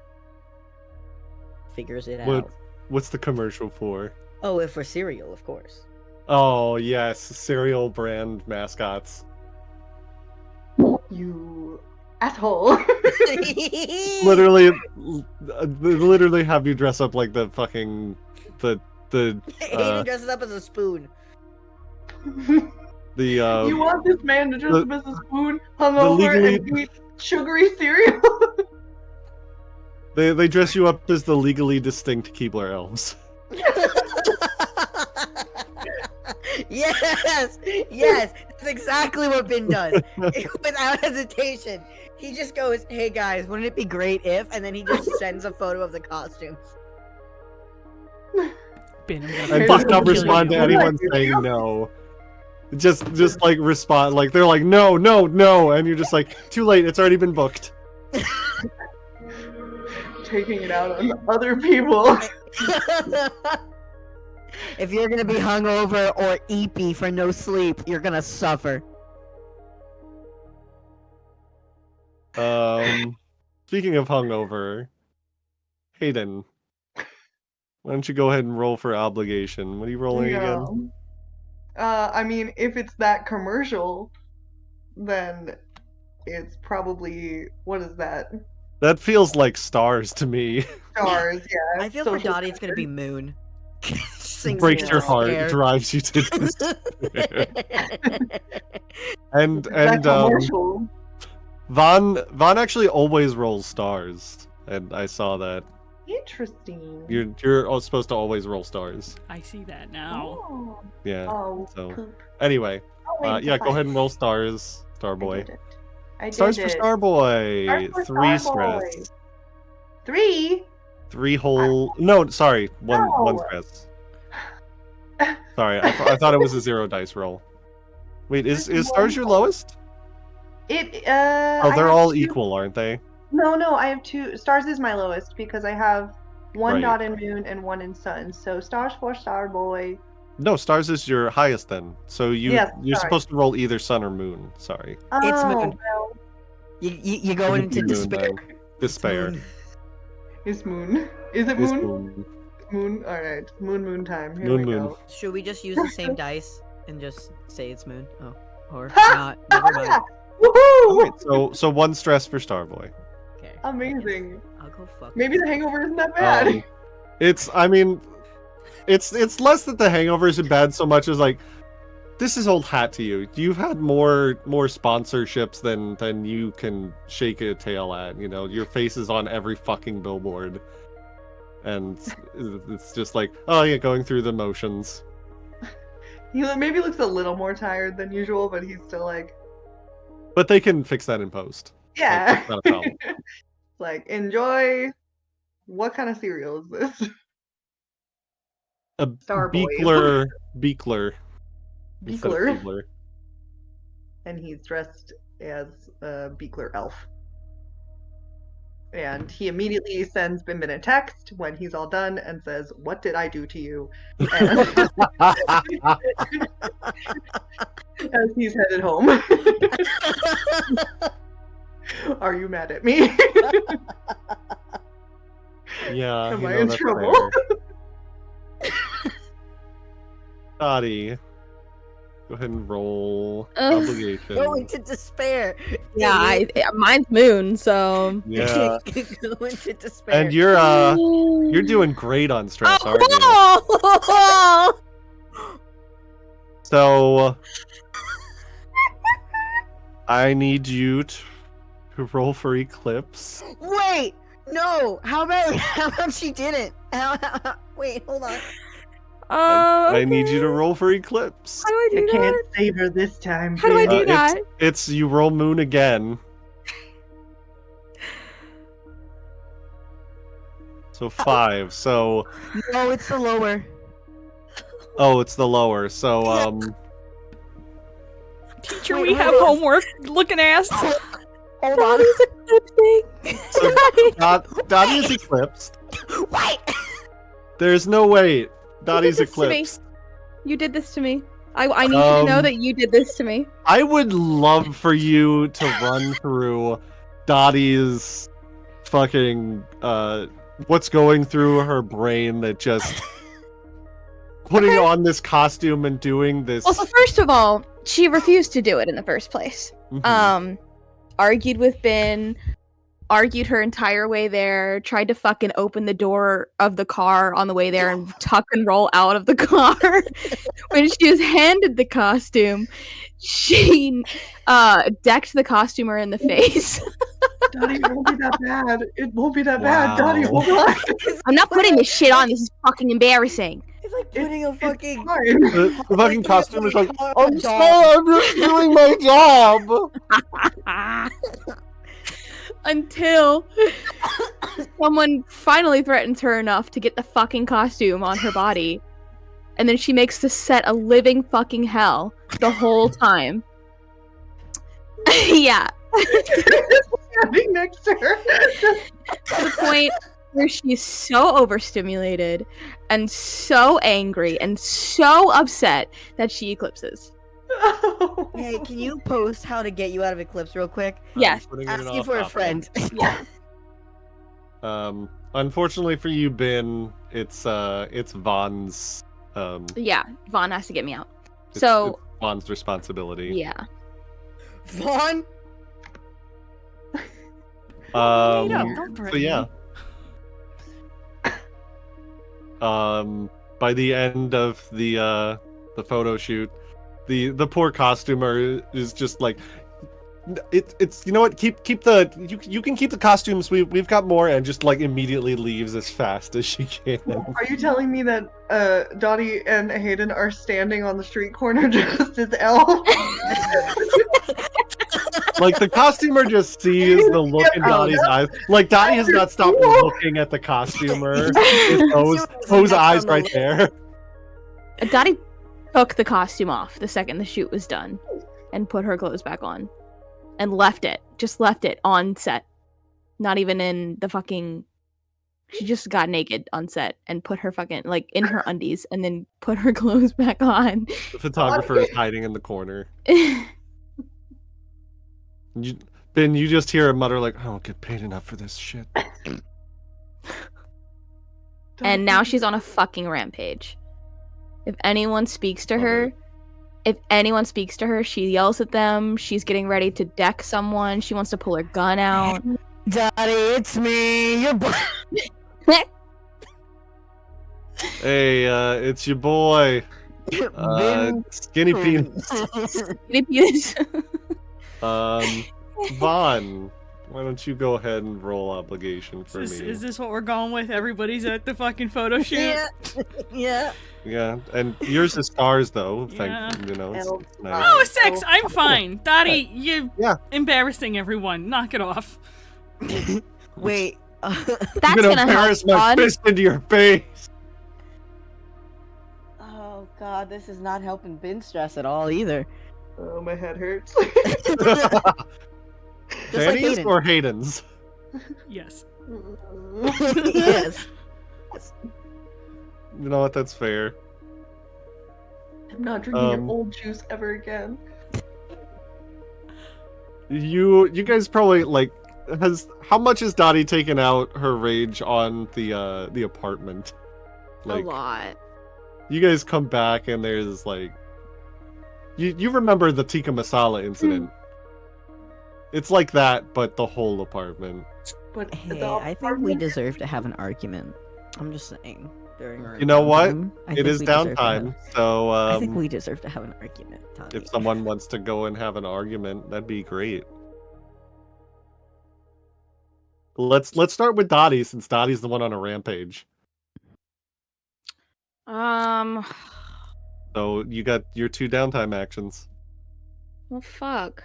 Figures it out. What's the commercial for? Oh, if for cereal, of course. Oh yes, cereal brand mascots. You asshole. Literally have you dress up like the fucking the Aiden dresses up as a spoon. You want this man to dress up as a spoon, hungover, legally- and eat sugary cereal? they dress you up as the legally distinct Keebler elves. Yes, that's exactly what Ben does. Without hesitation, he just goes, "Hey guys, wouldn't it be great if?" And then he just sends a photo of the costumes. Ben, I'm gonna And Hey, just fucking not kill respond to you. anyone saying no. Just like respond, like they're like no, and you're just like too late. It's already been booked. Taking it out on other people. If you're gonna be hungover or eepy for no sleep, you're gonna suffer. Speaking of hungover, Hayden, why don't you go ahead and roll for obligation? What are you rolling again? I mean, if it's that commercial, then it's probably, what is that? That feels like stars to me. Stars, yeah. I feel for social Dottie it's gonna be Moon. Sings Breaks me your to heart, despair. drives you to despair. and that commercial. Vaughn actually always rolls stars, and I saw that. Interesting. You're supposed to always roll stars. I see that now. Oh. Yeah. Oh, So poop. anyway, Oh, wait, it's a yeah, go five. ahead and roll stars, I Starboy. did it. I did Stars for it. Starboy. Stars for 3 Starboy. stress. 3? 3 whole. No, sorry, one No. stress. Sorry, I thought it was a 0 dice roll. Wait, is stars your lowest? Oh, Oh, they're all equal, aren't they? No, I have 2. Stars is my lowest because I have 1 Right. dot in moon and 1 in sun. So stars for Starboy. No, stars is your highest then. So Yes, you're sorry. supposed to roll either sun or moon. Sorry. It's Oh, moon. You go into Moon, despair. then. Despair. Moon. It's moon. Is it It's moon? moon. Moon. All right. Moon time. Here Moon, we moon. go. Should we just use the same dice and just say it's Moon? Oh, or not? Never mind. Woohoo! Alright, so 1 stress for Starboy. Okay. Amazing. I'll go fuck. Maybe the hangover isn't that bad. I mean, it's less that the hangover isn't bad so much as like this is old hat to you. You've had more sponsorships than you can shake a tail at. You know, your face is on every fucking billboard, and it's just like, oh yeah, going through the motions. He maybe looks a little more tired than usual, but he's still like, But they can fix that in post. yeah. That's not a problem. Like, enjoy. What kind of cereal is this? A Starboy. Beekler. instead of Beekler. Keebler. And he's dressed as a Beekler elf. And he immediately sends Bimbin a text when he's all done and says, "What did I do to you?" And as he's headed home. Are you mad at me? Yeah, Am you I know in that's trouble? fair. Dottie, go ahead and roll Ugh. obligation. Go into despair. Yeah, mine's Moon, so. Yeah, Go into despair. and you're doing great on stress, aren't you? Oh, So I need you to roll for eclipse. Wait, no. How about she didn't? Wait, hold on. I need you to roll for eclipse. How do I I do can't that? save her this time. How do I do baby. that? It's you roll moon again. So 5. So No, it's the lower. oh, it's the lower. So Teacher, Wait, we have hold on. homework. Looking ass. Hold on. so Dottie is eclipsed. Wait. There's no way. Dottie's this to me. eclipsed. You did this to me. I need you to know Um, that you did this to me. I would love for you to run through Dottie's fucking what's going through her brain that just putting Okay. on this costume and doing this. Well, so first of all, she refused to do it in the first place. Mhm. Argued with Ben, argued her entire way there, tried to fucking open the door of the car on the way there and tuck and roll out of the car. When she was handed the costume, she decked the costumer in the face. Dottie, it won't be that bad. It won't be that bad. Dottie, Wow. hold on. I'm not putting this shit on. This is fucking embarrassing. It's like putting a It's fucking. fine. The fucking costume is like, I'm I'm sorry, I'm just doing my job. Until someone finally threatens her enough to get the fucking costume on her body. And then she makes the set a living fucking hell the whole time. Yeah. Standing next to her. To the point where she's so overstimulated and so angry and so upset that she eclipses. Oh. Hey, can you post how to get you out of Eclipse real quick? Yes. I'm putting it in Asking off for a topic. friend. Yeah. Unfortunately for you, Ben, it's Vaughn's Yeah. Vaughn has to get me out. it's So, Vaughn's responsibility. yeah. Vaughn. Made up, don't So threaten yeah. By the end of the photo shoot, the poor costumer is just like, it's you know what, keep the you can keep the costumes, we've got more, and just like immediately leaves as fast as she can. Are you telling me that Dottie and Hayden are standing on the street corner just as Elle? Like the costumer just sees the look in Dottie's eyes. Like Dottie has not stopped looking at the costumer. It's those eyes right there. Dottie took the costume off the second the shoot was done and put her clothes back on and left it on set. Not even in the fucking. She just got naked on set and put her fucking, like, in her undies and then put her clothes back on. The photographer is hiding in the corner. Ben, you just hear her mutter like, I don't get paid enough for this shit. And now she's on a fucking rampage. If anyone speaks to her, she yells at them. She's getting ready to deck someone. She wants to pull her gun out. Daddy, it's me. Your boy. Hey, it's your boy, Skinny Penis. Penis. Vaughn, why don't you go ahead and roll obligation for Is me? this what we're going with? Everybody's at the fucking photo shoot. Yeah. Yeah. Yeah, and yours is stars though. Yeah. You know, it's Oh. nice. Oh, 6. I'm fine. Dottie, you Yeah. embarrassing everyone. Knock it off. Wait. That's I'm gonna gonna help. embarrass my Vaughn. fist into your face. Oh God, this is not helping bin stress at all either. Oh, my head hurts. Just like Danny's Hayden. or Hayden's? Yes. Yes. You know what? That's fair. I'm not drinking your Um, old juice ever again. You guys probably like how much has Dottie taken out her rage on the apartment? A lot. You guys come back and there's like you remember the tikka masala incident. It's like that, but the whole apartment. But Hey, the I think we apartment- deserve to have an argument. I'm just saying. During our You know what? downtime, I It think is we deserve to have- downtime, so I think we deserve to have an argument, Tommy. if someone wants to go and have an argument, that'd be great. Let's start with Dottie since Dottie's the one on a rampage. So you got your 2 downtime actions. Well, fuck.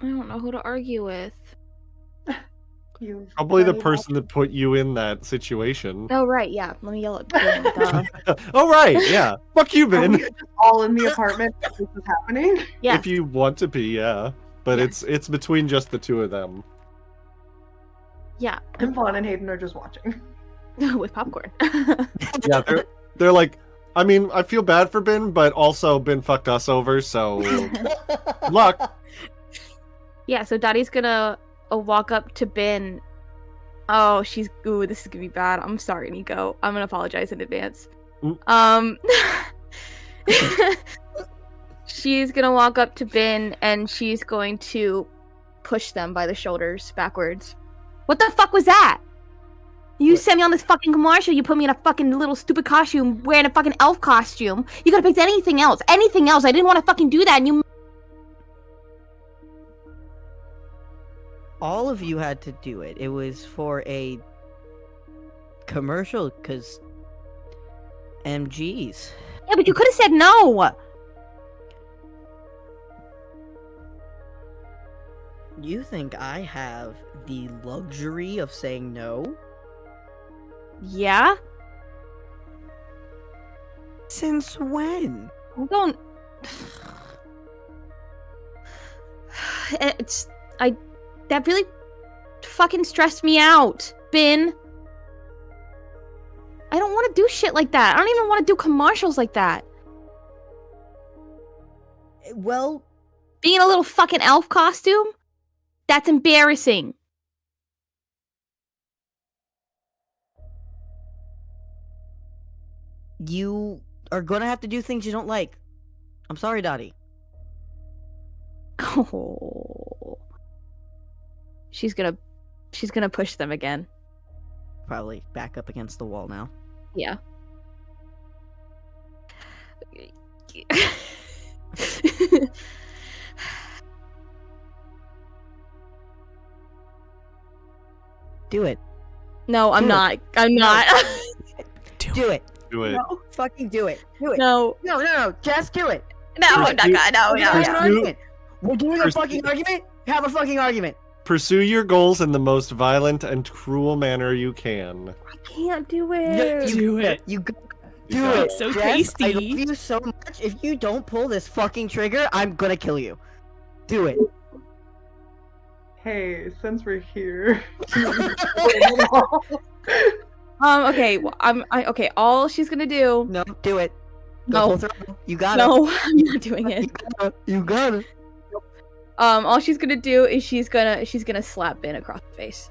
I don't know who to argue with. you Probably the funny person that put you in that situation. Oh, right, yeah. Let me yell at Ben. Duh. Oh right, yeah. Fuck you, Are we Ben. just all in the apartment as this is happening? Yes. If you want to be, yeah. But Yeah. it's between just the 2 of them. Yeah. And Vaughn and Hayden are just watching. With popcorn. Yeah, they're like, I mean, I feel bad for Ben, but also Ben fucked us over, so good luck. Yeah, so Dottie's gonna walk up to Ben. Oh, ooh, this is gonna be bad. I'm sorry, Nico. I'm gonna apologize in advance. Mm. She's gonna walk up to Ben and she's going to push them by the shoulders backwards. What the fuck was that? You sent me on this fucking commercial. You put me in a fucking little stupid costume, wearing a fucking elf costume. You could have picked anything else. Anything else. I didn't want to fucking do that, and you. All of you had to do it. It was for a commercial, because MGs. Yeah, but you could have said no. You think I have the luxury of saying no? Yeah. Since when? I don't. That really fucking stressed me out, Ben. I don't want to do shit like that. I don't even want to do commercials like that. Well, Being in a little fucking elf costume? That's embarrassing. you are gonna have to do things you don't like. I'm sorry, Dottie. Oh. She's gonna push them again. Probably back up against the wall now. Yeah. Do it. No, I'm Do it. not. I'm not. Do it. Do it. No, fucking do it. Do it. No. No. Just do it. No, I'm not gonna. No, We're no, doing no. an argument. We're doing a Pursue- fucking argument. Have a fucking argument. Pursue your goals in the most violent and cruel manner you can. I can't do it. Do it. You go. You Do got it. it. So Jess, I tasty. love you so much. If you don't pull this fucking trigger, I'm gonna kill you. Do it. Hey, since we're here. Okay. Well, okay. All she's gonna do. No, do it. Go No. full throttle. You got No, I'm not doing it. it. You got it. All she's gonna do is she's gonna slap Ben across the face.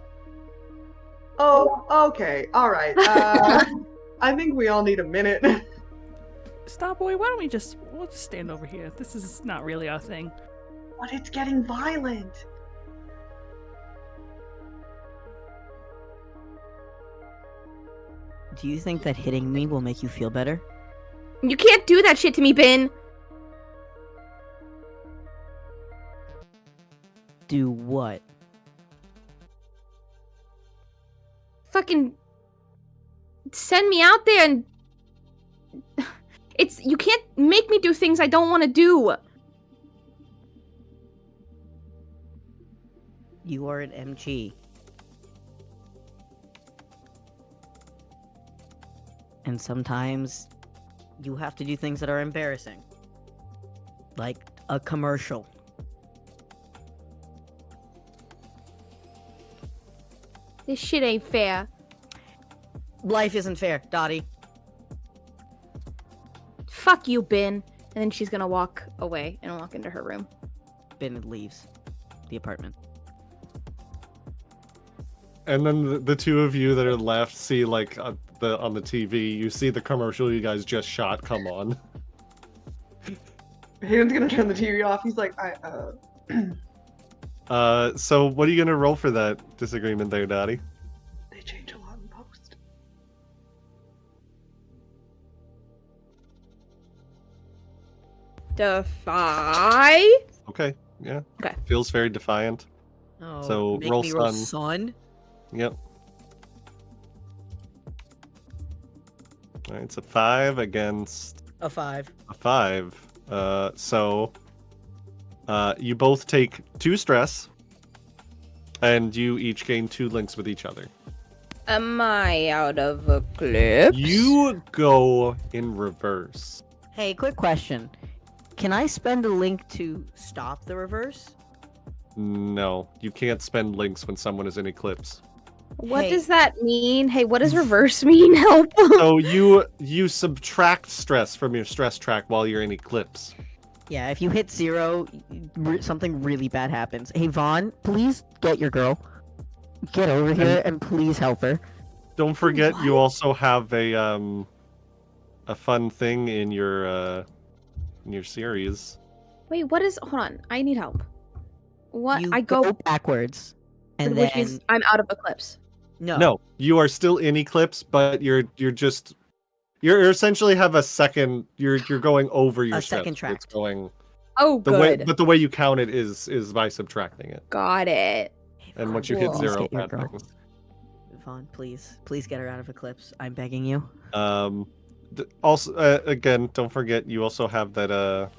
Oh, okay. All right. I think we all need a minute. Starboy, why don't we'll just stand over here? This is not really our thing. But it's getting violent. Do you think that hitting me will make you feel better? You can't do that shit to me, Ben. Do what? Fucking send me out there and you can't make me do things I don't want to do. You are an MG. And sometimes you have to do things that are embarrassing. Like a commercial. This shit ain't fair. Life isn't fair, Dottie. Fuck you, Ben. And then she's gonna walk away and walk into her room. Ben leaves the apartment. And then the two of you that are left see like on the TV, you see the commercial you guys just shot come on. Hayden's gonna turn the TV off. He's like, So what are you gonna roll for that disagreement there, Dottie? They change a lot in post. Defy. Okay, yeah. Okay. Feels very defiant. Oh, So, make roll me roll stun. sun. Yep. Alright, it's a 5 against A 5. a 5. So you both take 2 stress, and you each gain 2 links with each other. Am I out of eclipse? You go in reverse. Hey, quick question. Can I spend a link to stop the reverse? No, you can't spend links when someone is in eclipse. What Hey. does that mean? Hey, what does reverse mean? Help. So you subtract stress from your stress track while you're in eclipse. Yeah, if you hit 0, something really bad happens. Hey, Vaughn, please get your girl. Get over here and please help her. Don't forget, you also have a fun thing in your series. Wait, what is? Hold on, I need help. What? You I go, backwards, and which then means I'm out of eclipse. No, you are still in eclipse, but you're essentially have a second. You're going over your A second stress. It's track. going Oh, the way, good. but the way you count it is by subtracting it. Got it. And once you hit Cool. 0, Get your bad girl. things. Vaughn, please get her out of eclipse. I'm begging you. Also, again, don't forget you also have that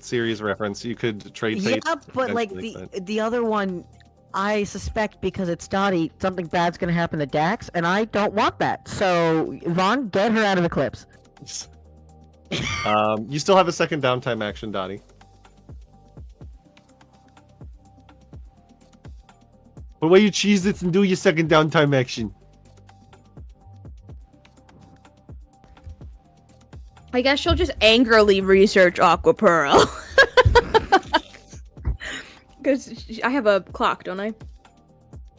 series reference. You could trade Yeah, fates. but like the other one, I suspect because it's Dottie, something bad's gonna happen to Dax, and I don't want that. So Vaughn, get her out of eclipse. You still have a second downtime action, Dottie. But why you cheese it and do your second downtime action? I guess she'll just angrily research Aqua Pearl. Because I have a clock, don't I?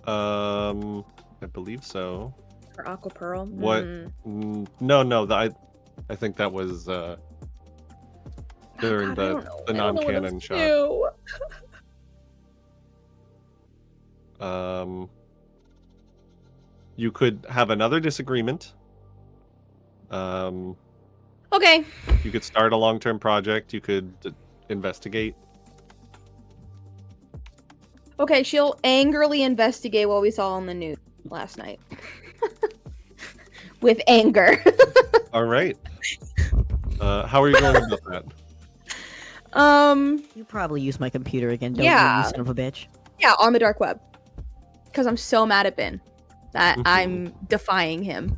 I believe so. For Aqua Pearl. What? No. I think that was during God, the non-canon shot. You could have another disagreement. Okay. You could start a long-term project. You could investigate. Okay, she'll angrily investigate what we saw on the news last night. With anger. All right. How are you going about that? You probably use my computer again, don't Yeah. you son of a bitch? Yeah, on the dark web. Because I'm so mad at Ben that Mhm. I'm defying him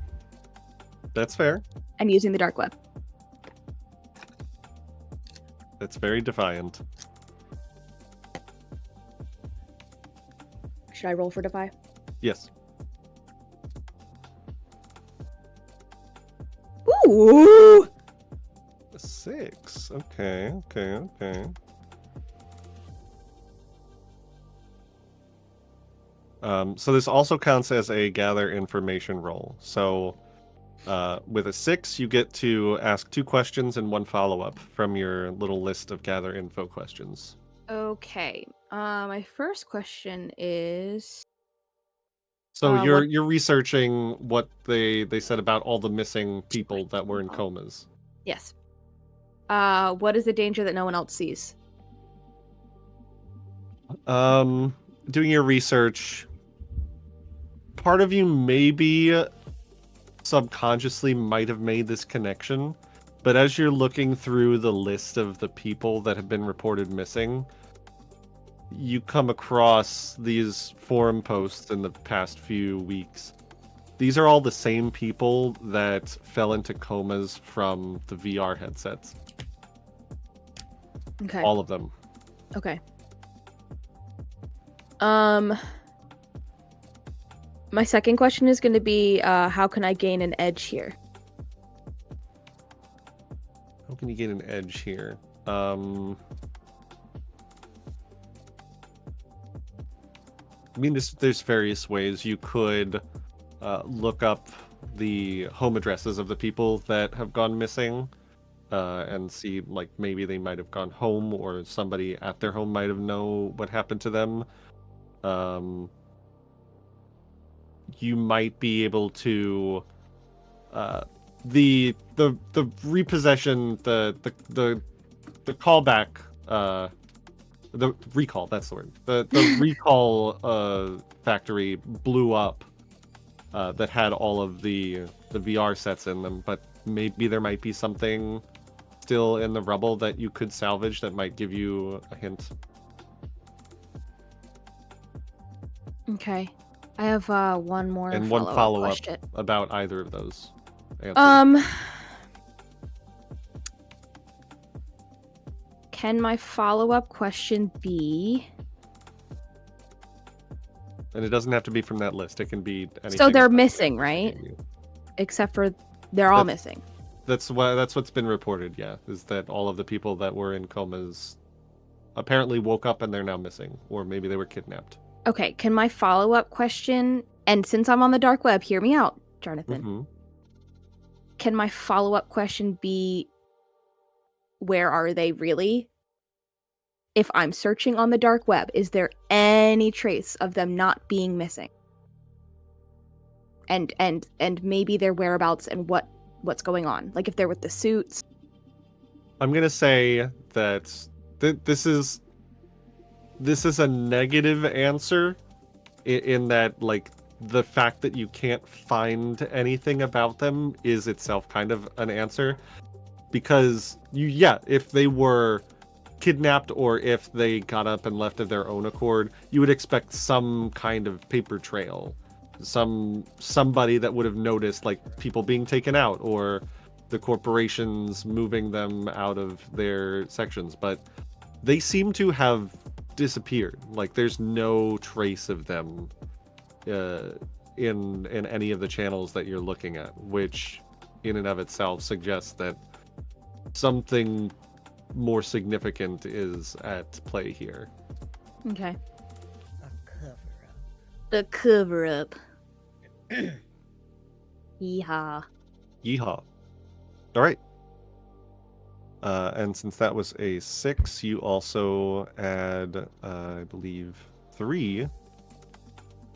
That's fair. and using the dark web. That's very defiant. Should I roll for defy? Yes. Ooh! 6. Okay. So this also counts as a gather information roll. So with a 6, you get to ask 2 questions and 1 follow-up from your little list of gather info questions. Okay. My first question is... So what- you're researching what they said about all the missing people that were in comas. Yes. What is the danger that no one else sees? Doing your research, part of you maybe subconsciously might have made this connection, but as you're looking through the list of the people that have been reported missing, you come across these forum posts in the past few weeks. These are all the same people that fell into comas from the VR headsets. Okay. All of them. Okay. My second question is going to be, how can I gain an edge here? can you gain an edge here? I mean, there's various ways you could look up the home addresses of the people that have gone missing, and see, like, maybe they might have gone home, or somebody at their home might have known what happened to them. You might be able to the repossession, the callback, the recall, that's the word. The recall factory blew up, that had all of the VR sets in them, but maybe there might be something still in the rubble that you could salvage that might give you a hint. Okay. I have one more And one follow-up follow-up question. about either of those answers. Can my follow-up question be... And it doesn't have to be from that list. It can be anything. So they're about missing, that right? you. Except for they're all missing. That's what's been reported, yeah, is that all of the people that were in comas apparently woke up and they're now missing, or maybe they were kidnapped. Okay, can my follow-up question, and since I'm on the dark web, hear me out, Jonathan. Mm-hmm. Can my follow-up question be, where are they really? If I'm searching on the dark web, is there any trace of them not being missing? And maybe their whereabouts and what's going on? Like if they're with the suits. I'm gonna say that this is a negative answer, in that, like, the fact that you can't find anything about them is itself kind of an answer, because if they were kidnapped or if they got up and left of their own accord, you would expect some kind of paper trail, somebody that would have noticed, like, people being taken out or the corporations moving them out of their sections, but they seem to have disappeared. Like, there's no trace of them in any of the channels that you're looking at, which in and of itself suggests that something more significant is at play here. Okay. A cover-up. The cover-up. Yeehaw. Yeehaw. All right. And since that was a 6, you also add, I believe, 3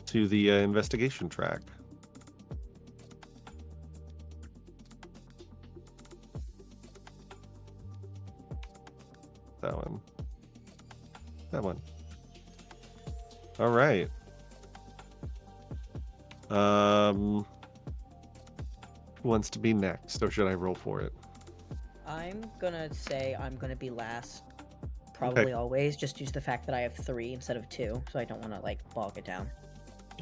to the investigation track. That one. That one. All right. Who wants to be next, or should I roll for it? I'm gonna say I'm gonna be last. Probably always. Just use the fact that I have 3 instead of 2, so I don't want to, like, bog it down.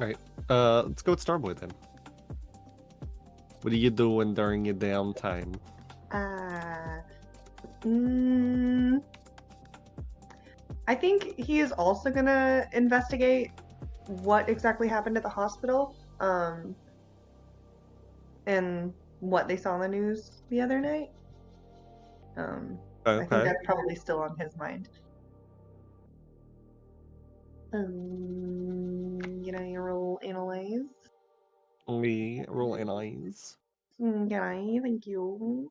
All right. Let's go with Starboy then. What are you doing during your downtime? I think he is also gonna investigate what exactly happened at the hospital, and what they saw on the news the other night. I think that's probably still on his mind. Can I roll analyze? We roll analyze. Okay, thank you.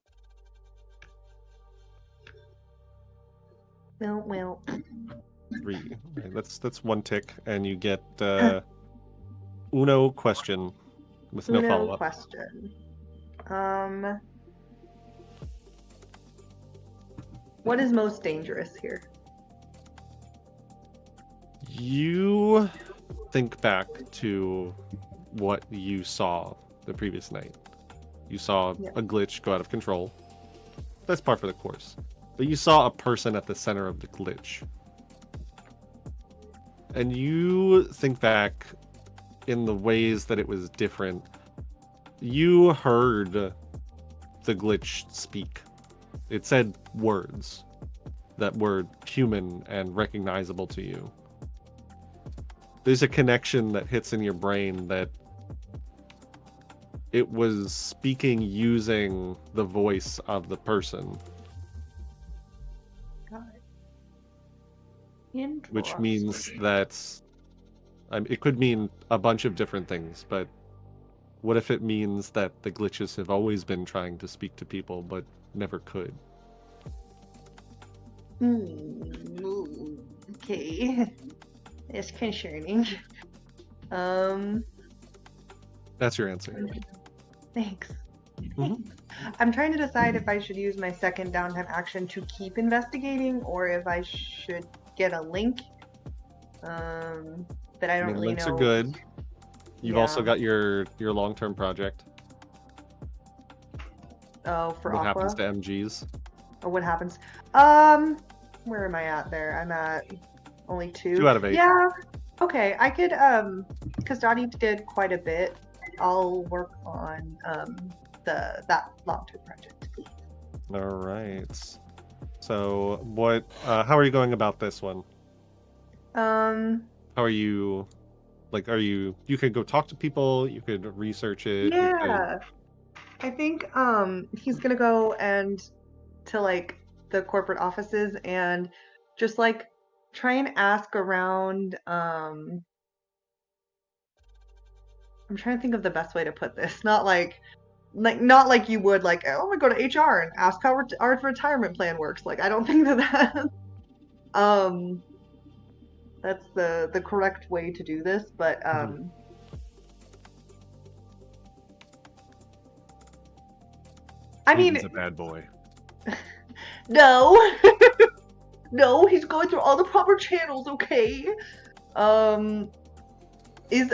Well. 3. Okay, that's 1 tick, and you get Uno question with no follow-up. Question. What is most dangerous here? You think back to what you saw the previous night. You saw a glitch go out of control. That's par for the course. But you saw a person at the center of the glitch. And you think back in the ways that it was different. You heard the glitch speak. It said words that were human and recognizable to you. There's a connection that hits in your brain that it was speaking using the voice of the person which means that it could mean a bunch of different things, but what if it means that the glitches have always been trying to speak to people but never could? Okay. It's concerning. That's your answer. Thanks. Mhm. I'm trying to decide if I should use my second downtime action to keep investigating or if I should get a link. But I I don't mean, really links know. are good. You've also Yeah. got your long-term project. Oh, for What Aqua? happens to MGs? Or what happens? Where am I at there? I'm at only 2. 2 out of 8. Yeah. Okay, I could because Dottie did quite a bit. I'll work on that long-term project. All right. So, what? How are you going about this one? Um, How are you? Like, are you? You could go talk to people. You could research it. You could, yeah. I think he's gonna go and to like the corporate offices and just like try and ask around. I'm trying to think of the best way to put this. Not like you would like, oh, I'm gonna go to HR and ask how our retirement plan works. Like I don't think that um that's the correct way to do this, but I mean, he's a bad boy. no. No, he's going through all the proper channels, okay? Is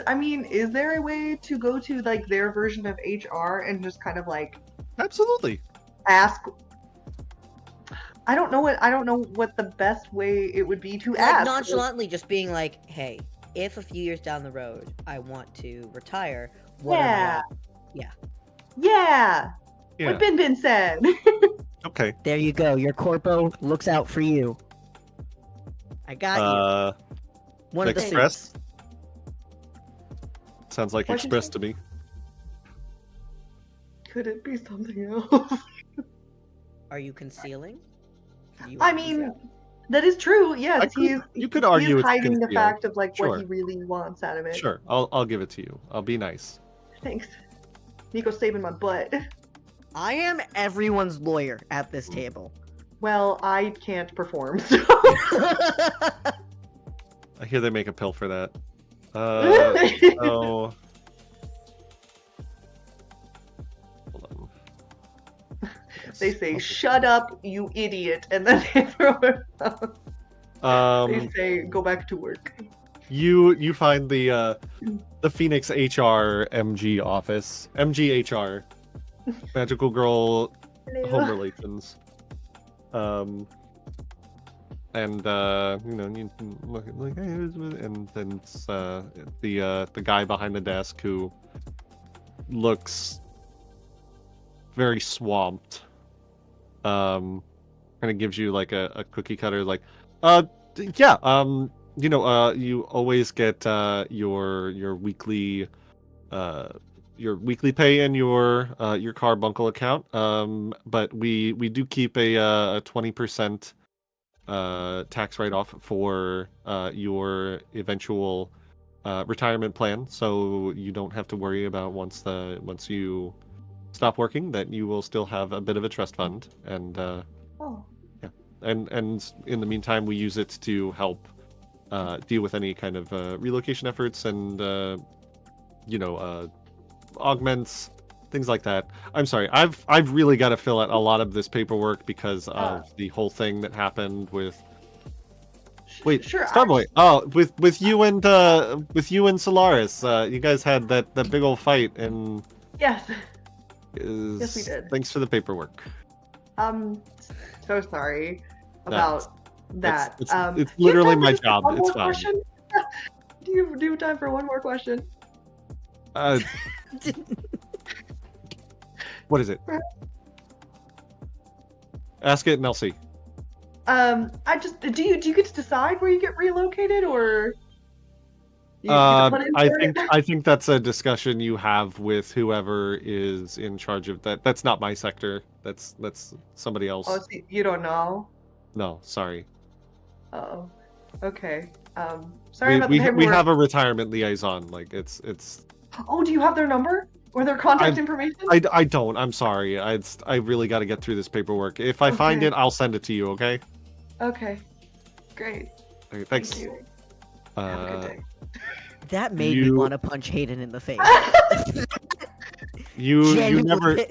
there a way to go to like their version of HR and just kind of like Absolutely. ask? I don't know what the best way it would be to Like ask. nonchalantly just being like, hey, if a few years down the road I want to retire, what are my Yeah. options? Yeah. Yeah. What Bin said. Okay. There you go. Your corpo looks out for you. I got you. One of the Express? suits. Sounds like Washington? Express to me. Could it be something else? Are you concealing? Do you I want these mean, out? that is true. Yes, You could argue he's it's hiding the concealed. fact of like Sure. what he really wants out of it. Sure, I'll give it to you. I'll be nice. Thanks. Nico's saving my butt. I am everyone's lawyer at this table. Well, I can't perform, so. I hear they make a pill for that. So... Hold on. They say, "Shut up, you idiot," and then they throw it out. They say, "Go back to work." You find the Phoenix HR MG office. MG HR. Magical Girl Home Relations. And you know, you look at like, hey, and then it's the guy behind the desk who looks very swamped. Kind of gives you like a cookie cutter, like, yeah, you know, you always get your weekly pay in your carbuncle account. But we do keep a 20% tax write-off for your eventual retirement plan, so you don't have to worry about once you stop working that you will still have a bit of a trust fund, and Oh. yeah, and in the meantime we use it to help deal with any kind of relocation efforts and you know, augments, things like that. I'm sorry, I've really got to fill out a lot of this paperwork because of the whole thing that happened with. Wait, sure. Starboy. Oh, with you and Solaris. You guys had that big old fight, and Yes. Yes, we did. Thanks for the paperwork. So sorry about that. It's do you have literally time for my just job. one It's more fine. question? Do you have time for one more question? What is it? Ask it and I'll see. I just do you get to decide where you get relocated, or you get to put in for it? I think that's a discussion you have with whoever is in charge of that. That's not my sector. That's somebody else. Oh, so you don't know. No, sorry. Oh, Okay. Sorry about the we paperwork. have a retirement liaison. Like it's. Oh, do you have their number or their contact information? I don't. I'm sorry. I really got to get through this paperwork. If I find Okay. it, I'll send it to you. Okay. Okay. Great. Okay, thanks. Thank you. Have a good day. That made me You- want to punch Hayden in the face. You Genuinely.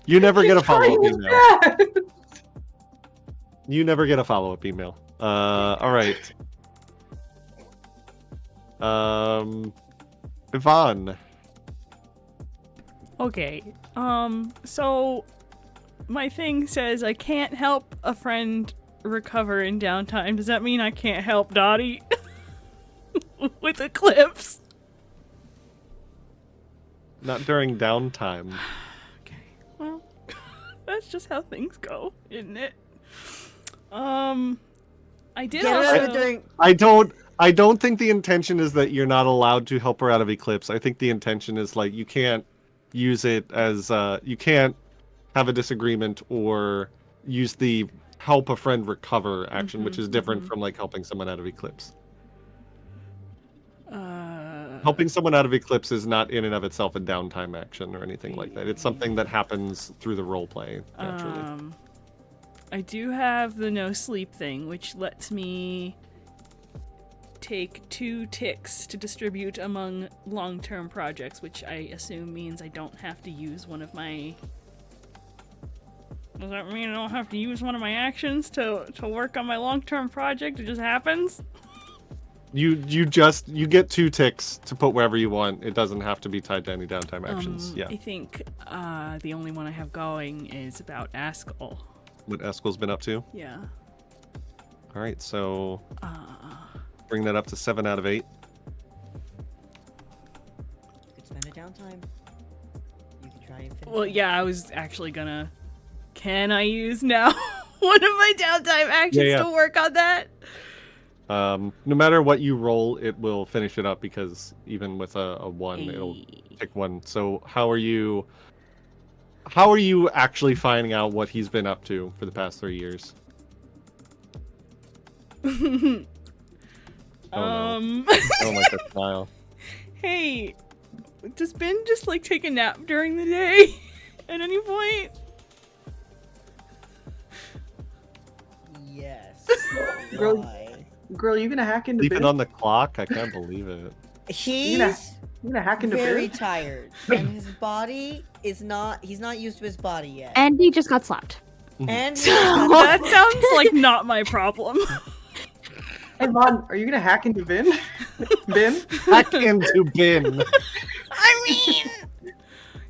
never get a He's trying follow-up his email. best. You never get a follow-up email. All right. Yvonne. Okay. So my thing says I can't help a friend recover in downtime. Does that mean I can't help Dottie with Eclipse? Not during downtime. Okay. Well, that's just how things go, isn't it? I did Get her also out during. I don't think the intention is that you're not allowed to help her out of Eclipse. I think the intention is like you can't use it as you can't have a disagreement or use the help a friend recover action, which is different from like helping someone out of Eclipse. Helping someone out of Eclipse is not in and of itself a downtime action or anything like that. It's something that happens through the role play naturally. I do have the no sleep thing, which lets me take 2 ticks to distribute among long-term projects, which I assume means I don't have to use one of my... Does that mean I don't have to use one of my actions to work on my long-term project? It just happens? You get 2 ticks to put wherever you want. It doesn't have to be tied to any downtime actions. Yeah. I think the only one I have going is about Askel. What Eskel's been up to. Yeah. All right, so bring that up to 7 out of 8. Could spend a downtime. You can try and finish. Well, yeah, I was actually gonna... Can I use now one of my downtime actions Yeah. to work on that? No matter what you roll, it will finish it up because even with a 1, it'll take 1. So how are you actually finding out what he's been up to for the past 3 years? I I don't like that style. Hey, does Ben just like take a nap during the day at any point? Yes. Girl- Why? Girl, you gonna hack into Sleeping Ben? on the clock? I can't believe it. He's You gonna hack into very Ben? tired, and his body is not. He's not used to his body yet. And he just got slapped. And he's That got- sounds like not my problem. Hey, Vaughn, are you gonna hack into Ben? Ben? Hack into bin. I mean,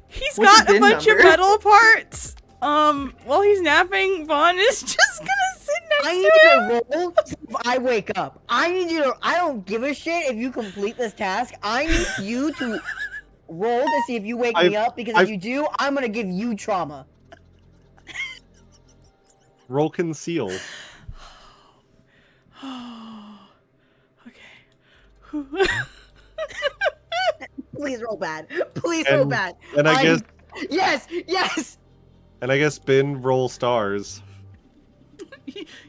he's What's got his a VIN bunch of number? metal parts. While he's napping, Vaughn is just gonna sit next I to need him. you to roll if I wake up. I need you to. I don't give a shit if you complete this task. I need you to roll to see if you wake me up, because if you do, I'm gonna give you trauma. Roll conceal. Okay. Please roll bad. Please roll And- bad. And I guess Yes. bin roll stars.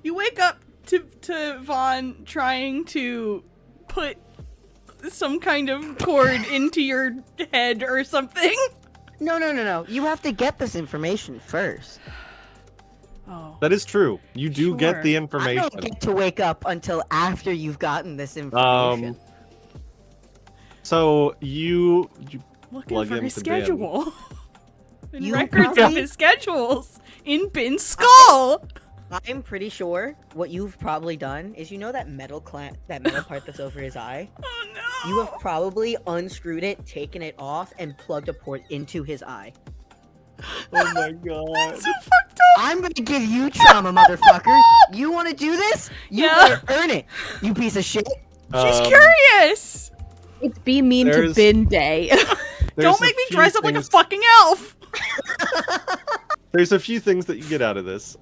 You wake up to Vaughn trying to put some kind of cord into your head or something. No. You have to get this information first. Oh. That is true. You do Sure. get the I information. don't get to wake up until after you've gotten this information. So you Looking plug for his into Ben. schedule. And You records of probably- his schedules in Ben's skull. I'm pretty sure what you've probably done is, you know, that metal part that's over his eye? Oh no. You have probably unscrewed it, taken it off, and plugged a port into his eye. Oh my god. so fucked up. I'm gonna give you trauma, motherfucker. You wanna do this? You Yeah. better earn it, you piece of shit. She's curious. It's be mean to There's- bin day. Don't make me dress up like a fucking elf. There's a few things that you get out of this,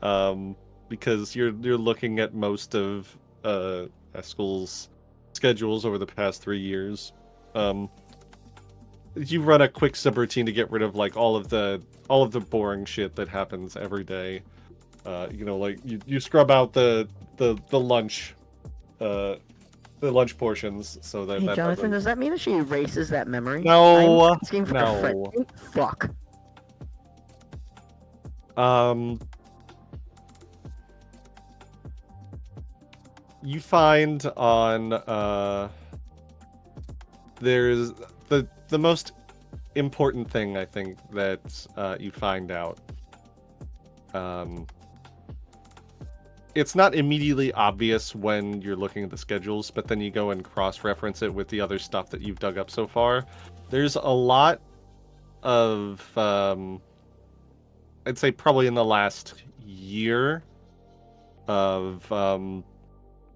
because you're looking at most of Eskel's schedules over the past 3 years. You run a quick subroutine to get rid of like all of the boring shit that happens every day. Like you scrub out the lunch the lunch portions, so that Hey, that Jonathan, doesn't. does that mean that she erases that memory? No, I'm asking for no. a friend. Fuck. You find on there's the most important thing I think that you find out. It's not immediately obvious when you're looking at the schedules, but then you go and cross-reference it with the other stuff that you've dug up so far. There's a lot of, I'd say probably in the last year, of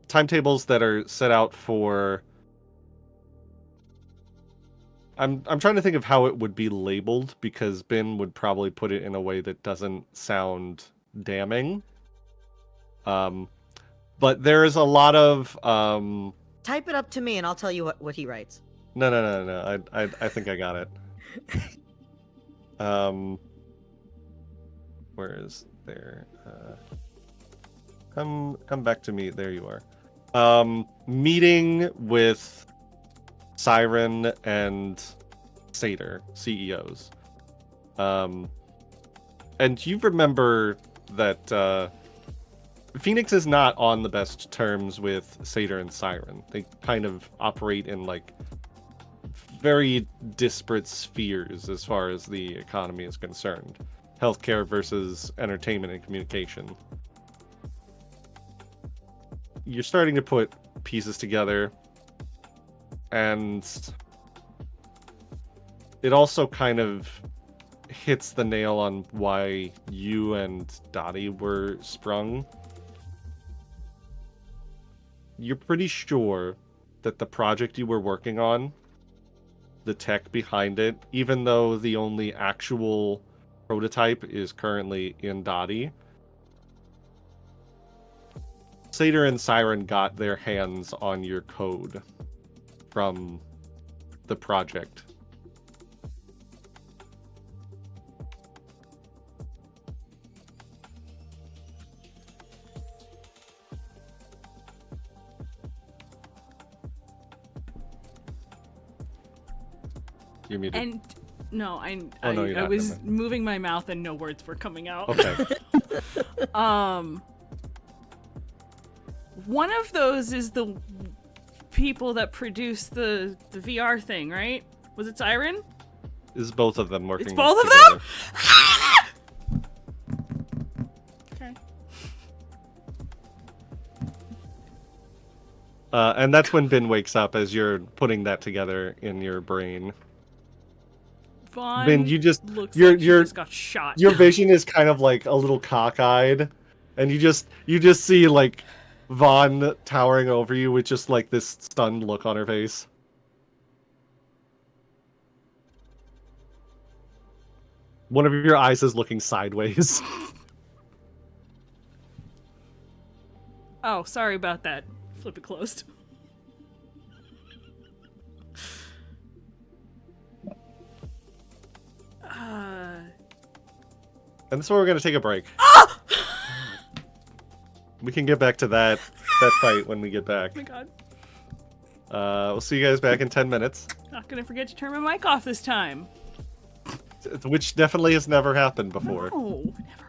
timetables that are set out for... I'm trying to think of how it would be labeled, because Ben would probably put it in a way that doesn't sound damning. But there is a lot of Type it up to me and I'll tell you what he writes. no. I think I got it. Where is there? Come back to me. There you are. Meeting with Siren and Satyr, CEOs. And you remember that Phoenix is not on the best terms with Satyr and Siren. They kind of operate in like very disparate spheres as far as the economy is concerned. Healthcare versus entertainment and communication. You're starting to put pieces together, and it also kind of hits the nail on why you and Dottie were sprung. You're pretty sure that the project you were working on, the tech behind it, even though the only actual prototype is currently in Dottie, Satyr and Siren got their hands on your code from the project. You're muted. And no, I no, you're I not, was never moving my mouth and no words were coming out. Okay. One of those is the people that produced the VR thing, right? Was it Siren? Is both of them working? It's both of together. them? Okay. And that's when Ben wakes up as you're putting that together in your brain. Vaughn Ben, you just looks your like she your just got shot. your vision is kind of like a little cockeyed, and you just see like Vaughn towering over you with just like this stunned look on her face. One of your eyes is looking sideways. Oh, sorry about that. Flip it closed. And that's where we're gonna take a break. We can get back to that fight when we get back. Oh my god. We'll see you guys back in 10 minutes. Not gonna forget to turn my mic off this time. Which definitely has never happened before. No, never.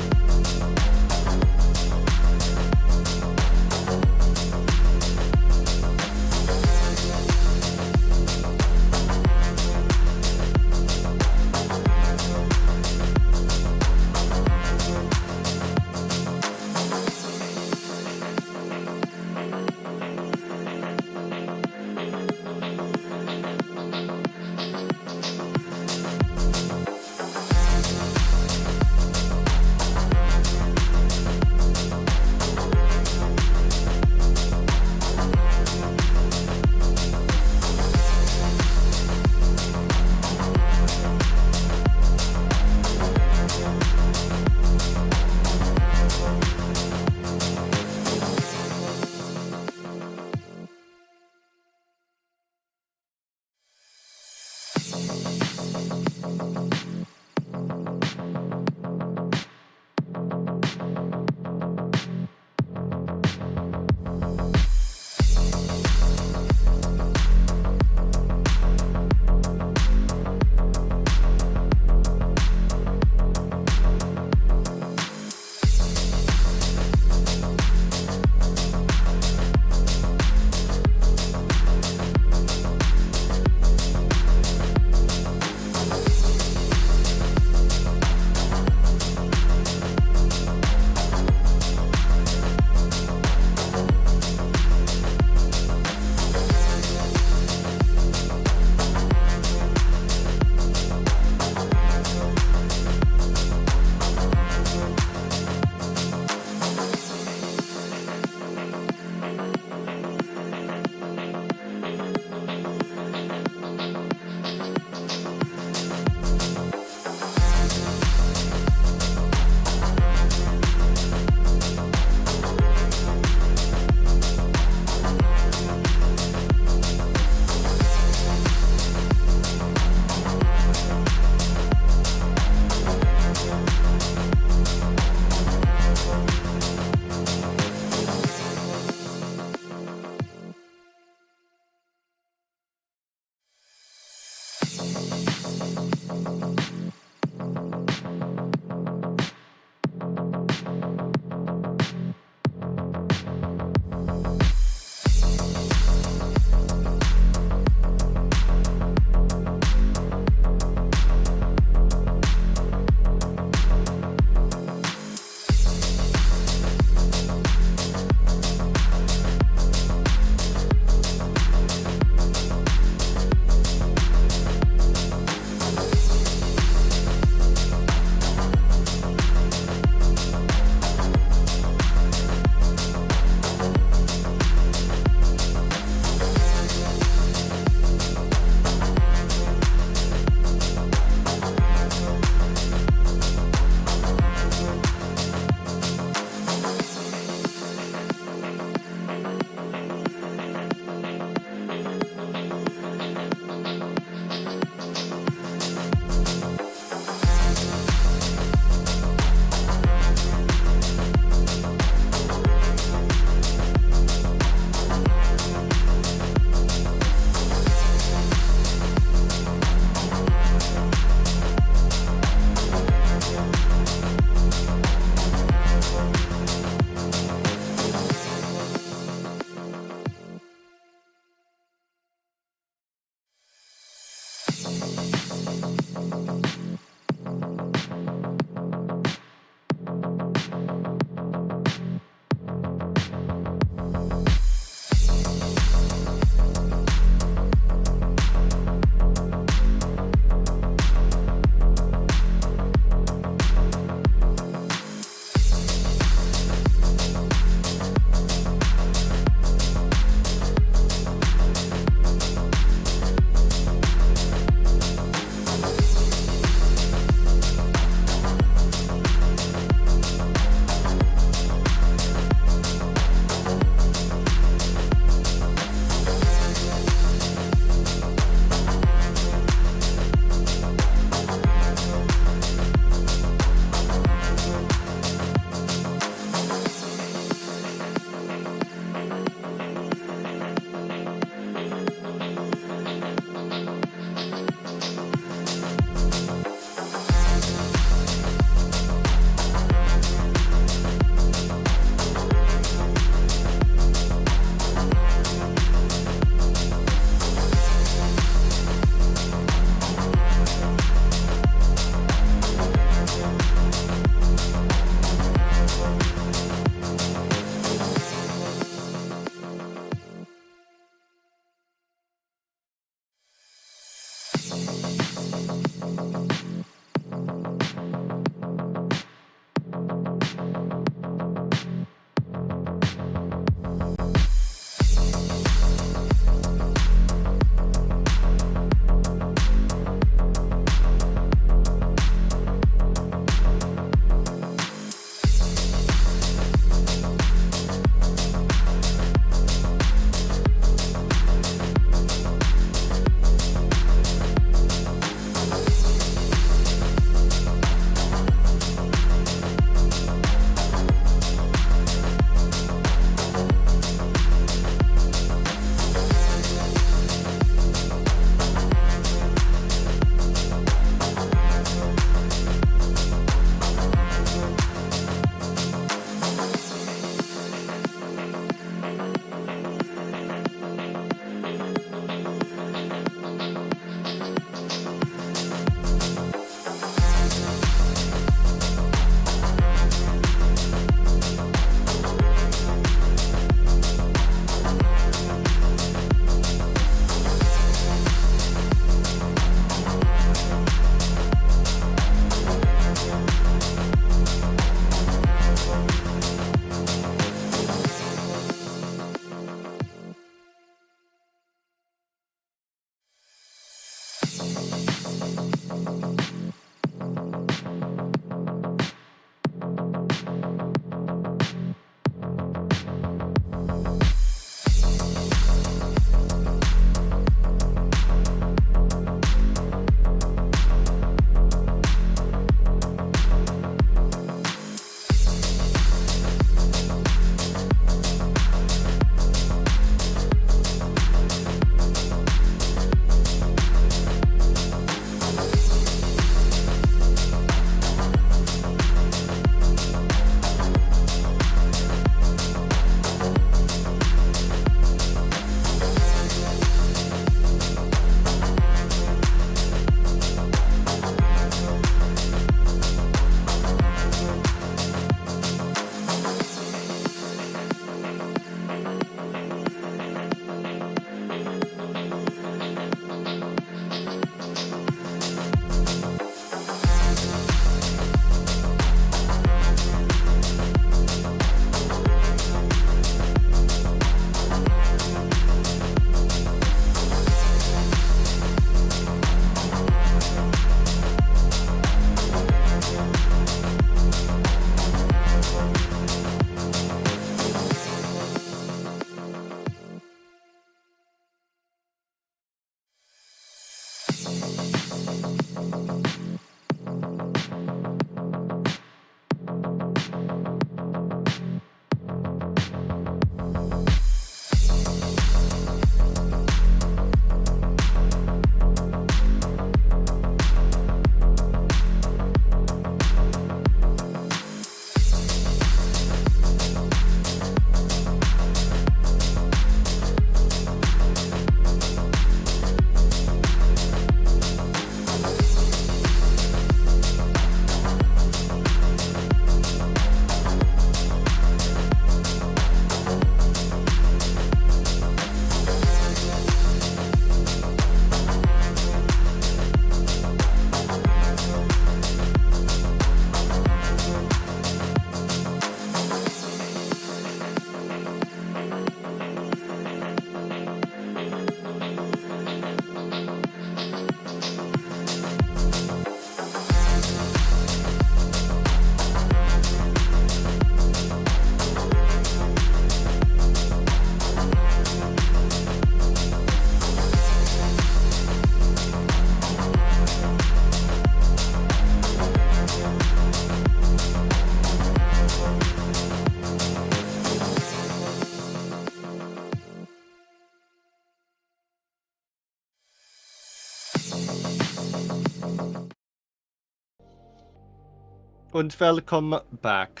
And welcome back.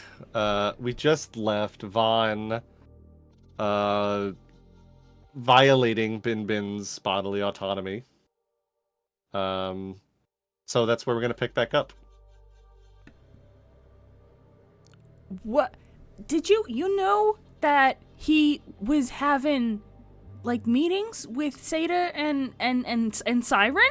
We just left Vaughn violating Bin Bin's bodily autonomy. So that's where we're gonna pick back up. What? Did you know that he was having like meetings with Seda and Siren?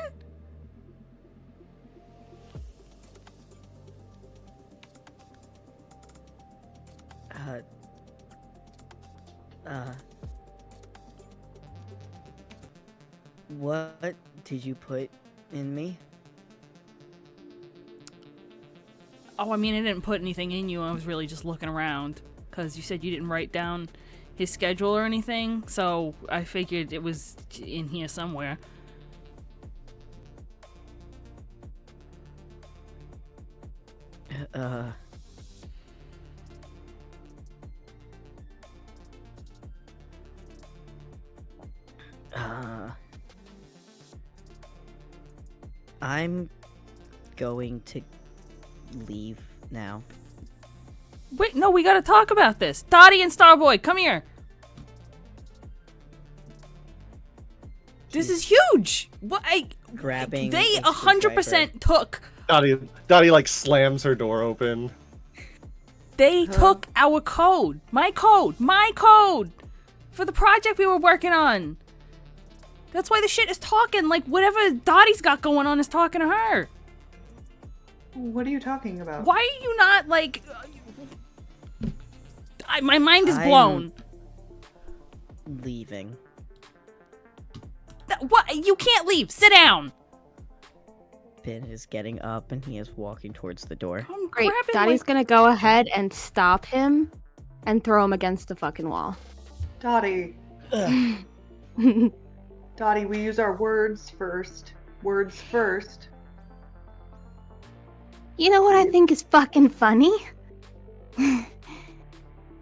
What did you put in me? Oh, I mean, I didn't put anything in you. I was really just looking around because you said you didn't write down his schedule or anything, so I figured it was in here somewhere. I'm going to leave now. Wait, no, we gotta talk about this. Dottie and Starboy, come here. This is huge. What? Grabbing They a 100% took. Dottie like slams her door open. They took our code. My code for the project we were working on. That's why the shit is talking. Like whatever Dottie's got going on is talking to her. What are you talking about? Why are you not like? My mind is blown. Leaving. What? You can't leave. Sit down. Ben is getting up and he is walking towards the door. I'm Great. grabbing, Dottie's like- gonna go ahead and stop him and throw him against the fucking wall. Dottie. Dottie, we use our words first. Words first. You know what I think is fucking funny?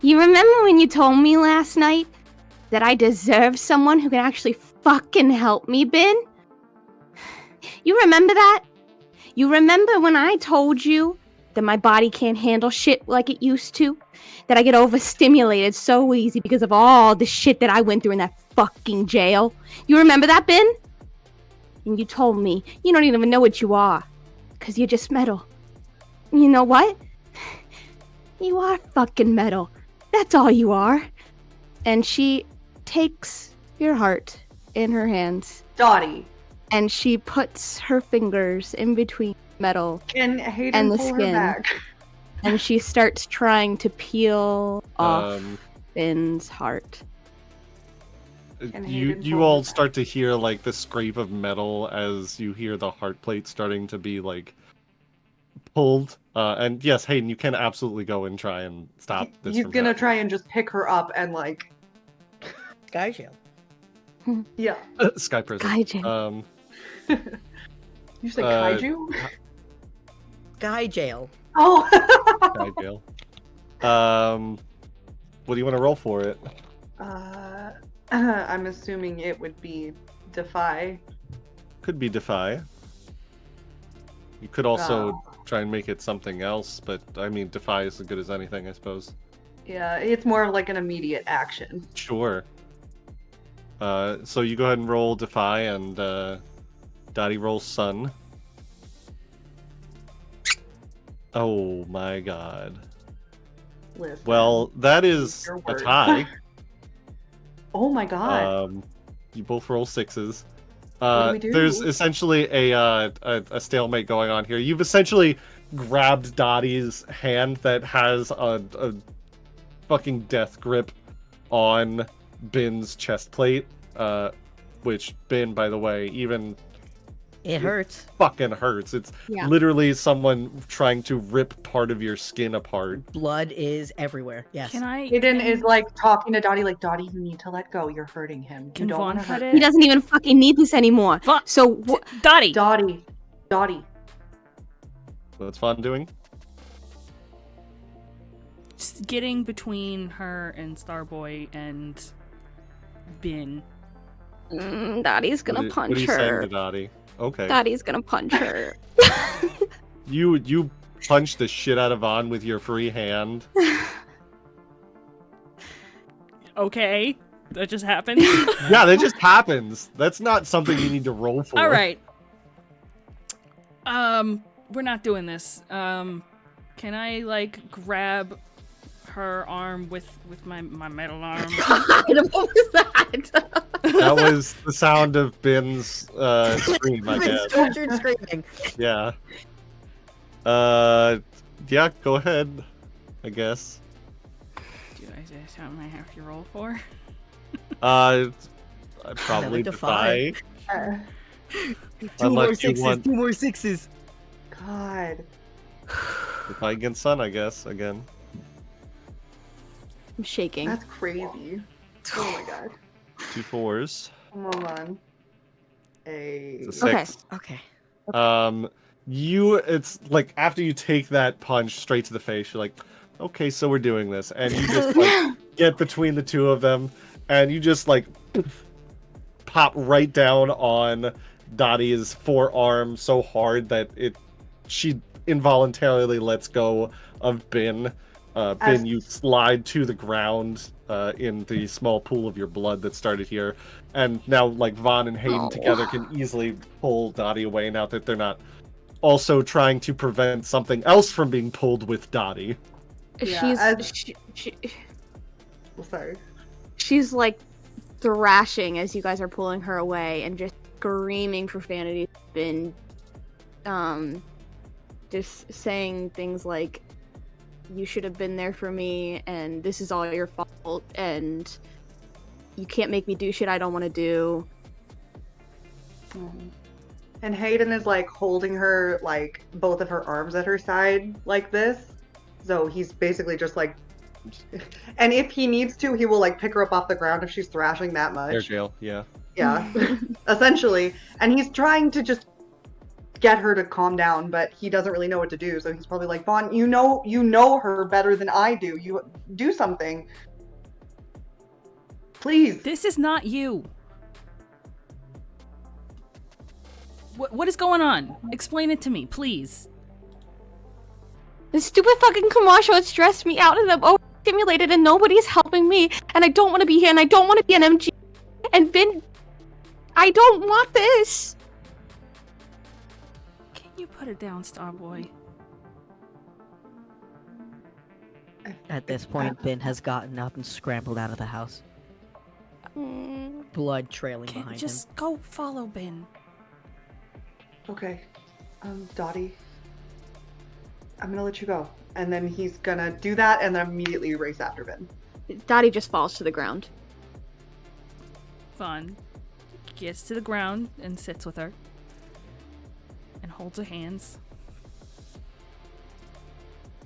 You remember when you told me last night that I deserve someone who can actually fucking help me, Ben? You remember that? You remember when I told you that my body can't handle shit like it used to? That I get overstimulated so easy because of all the shit that I went through in that fucking jail? You remember that, Ben? And you told me you don't even know what you are, because you're just metal. You know what? You are fucking metal. That's all you are. And she takes your heart in her hands. Dottie. And she puts her fingers in between metal Can Hayden and the pull skin. her back? And she starts trying to peel off Um, Ben's heart. And you Hayden you pulled all it back. start to hear like the scrape of metal as you hear the heart plate starting to be like pulled. And yes, Hayden, you can absolutely go and try and stop this. He's from gonna happening. try and just pick her up and like, Sky jail. yeah. Sky prison. Gaijin. You say Uh, kaiju? Sky jail. Oh. Sky jail. What do you want to roll for it? I'm assuming it would be defy. Could be defy. You could also Oh. try and make it something else, but I mean, defy is as good as anything, I suppose. Yeah, it's more like an immediate action. Sure. So you go ahead and roll defy, and Dottie rolls sun. Oh my god. Listen. Well, that is Your a word. tie. Oh my god. You both roll sixes. What do we do? There's essentially a stalemate going on here. You've essentially grabbed Dottie's hand that has a fucking death grip on Bin's chest plate, which Bin, by the way, even It hurts. fucking hurts. It's Yeah. literally someone trying to rip part of your skin apart. Blood is everywhere. Yes. Can I? Hayden can- is like talking to Dottie, like, Dottie, you need to let go. You're hurting him. You Can don't Vaughn want to cut hurt it? He doesn't even fucking need this anymore. Vaughn- So Dottie. Dottie. Dottie. What's Fawn doing? Just getting between her and Starboy and Bin. Dottie's gonna punch what are you saying her. to Dottie? Okay. Dottie's gonna punch her. You punch the shit out of Vaughn with your free hand. Okay, that just happened. Yeah, that just happens. That's not something you need to roll for. All right. We're not doing this. Can I like grab her arm with my metal arm? God, what was that? That was the sound of Ben's scream, I guess. Tortured screaming. Yeah. Yeah, go ahead, I guess. Do I say something I have to roll for? I probably defy. Uh, Unless you want 2 more sixes. God. defy against Sun, I guess, again. I'm shaking. That's crazy. Oh my god. 2 4s. Hold on. It's a Okay. 6. Okay. It's like after you take that punch straight to the face, you're like, okay, so we're doing this. And you just like get between the two of them, and you just like pop right down on Dottie's forearm so hard that she involuntarily lets go of Ben. Ben, you slide to the ground in the small pool of your blood that started here. And now, like, Vaughn and Hayden together can easily pull Dottie away now that they're not also trying to prevent something else from being pulled with Dottie. Yeah, She's like thrashing as you guys are pulling her away and just screaming profanity. Been just saying things like, you should have been there for me, and this is all your fault, and you can't make me do shit I don't want to do. And Hayden is like holding her, like both of her arms at her side like this. So he's basically just like, and if he needs to, he will like pick her up off the ground if she's thrashing that much. Air jail, yeah. Yeah, essentially. And he's trying to just get her to calm down, but he doesn't really know what to do. So he's probably like, Vaughn, you know her better than I do. You do something. Please. This is not you. What is going on? Explain it to me, please. This stupid fucking commercial has stressed me out, and I'm overstimulated, and nobody's helping me, and I don't want to be here, and I don't want to be an MG, and Ben, I don't want this. Can you put it down, Starboy? At this point, Ben has gotten up and scrambled out of the house. Blood trailing behind him. Just go follow Ben. Okay. Dottie, I'm gonna let you go. And then he's gonna do that and then immediately race after Ben. Dottie just falls to the ground. Vaughn gets to the ground and sits with her and holds her hands.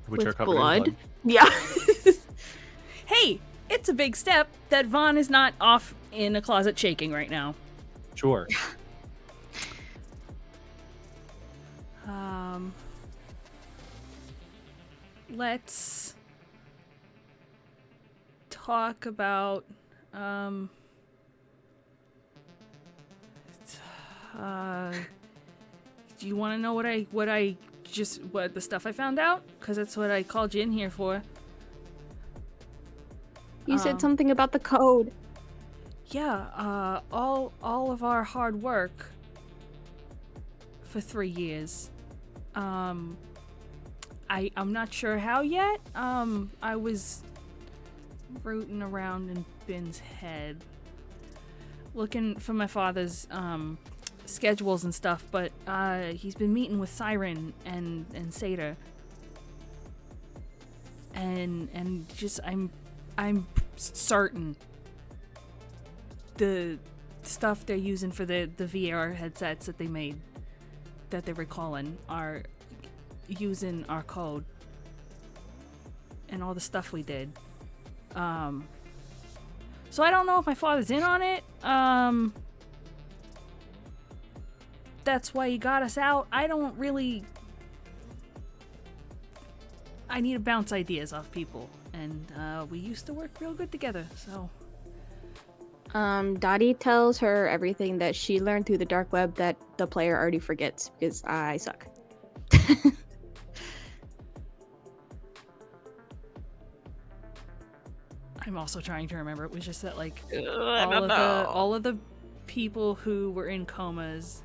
Which With are covered blood? in blood. Yeah. Hey, it's a big step that Vaughn is not off in a closet shaking right now. Sure. Let's talk about do you want to know what the stuff I found out? Because that's what I called you in here for. You said something about the code. Yeah, all of our hard work for 3 years. I'm not sure how yet. I was rooting around in Ben's head, looking for my father's schedules and stuff, but he's been meeting with Siren and Satyr. And just I'm certain the stuff they're using for the VR headsets that they made, that they're recalling, are using our code and all the stuff we did. So I don't know if my father's in on it. That's why he got us out. I need to bounce ideas off people, and we used to work real good together, so. Dottie tells her everything that she learned through the dark web that the player already forgets, because I suck. I'm also trying to remember. It was just that like I don't know. all of the people who were in comas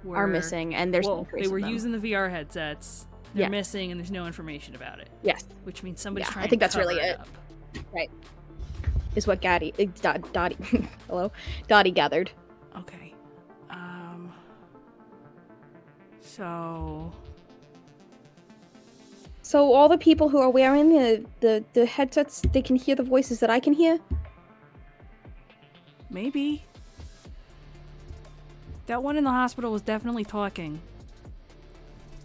Are missing, and there's no well, trace they of were them. using the VR headsets. They're Yeah. missing, and there's no information about it. Yes, Which means somebody's Yeah, I trying think to that's really cover it. up. is what Dottie hello, Dottie gathered. Okay. So So all the people who are wearing the headsets, they can hear the voices that I can hear. maybe that one in the hospital was definitely talking.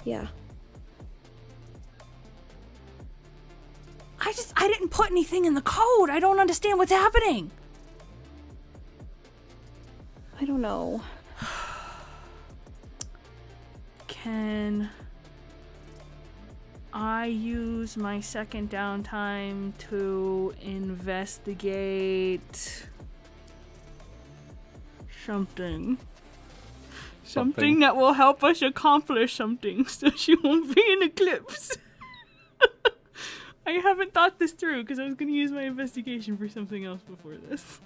Yeah. I didn't put anything in the code. I don't understand what's happening. I don't know. Can I use my second downtime to investigate something? Something that will help us accomplish something so she won't be in eclipse. I haven't thought this through because I was going to use my investigation for something else before this.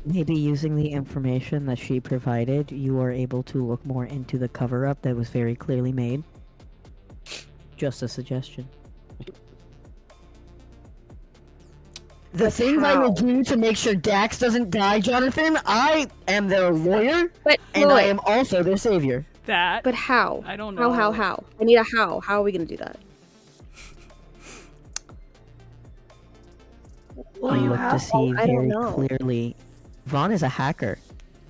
Maybe using the information that she provided, you are able to look more into the cover-up that was very clearly made. Just a suggestion. The But thing I how? will do to make sure Dax doesn't die, Jonathan, I am their lawyer, But and I wait, am also their savior. That. but how? I don't know. How? I need a how. How are we gonna do that? Well, I you look to have see I don't very know. clearly. Vaughn is a hacker.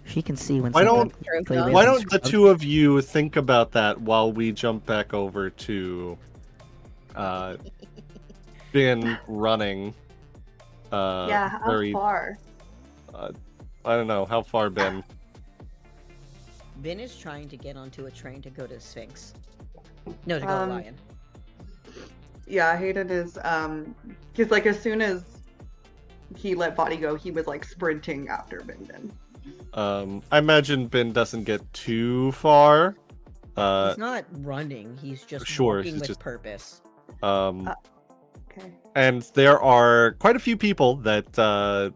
She can see when Why someone don't- clearly Why isn't don't the scrubbed. two of you think about that while we jump back over to Ben running? Yeah, how very, far? I don't know, how far, Ben? Ben is trying to get onto a train to go to Sphinx. No, to go to Um, Lion. Yeah, Hayden is because like as soon as he let Body go, he was like sprinting after Bindin. I imagine Ben doesn't get too far. He's not running. He's just sure, walking he's with just- purpose. Okay. And there are quite a few people that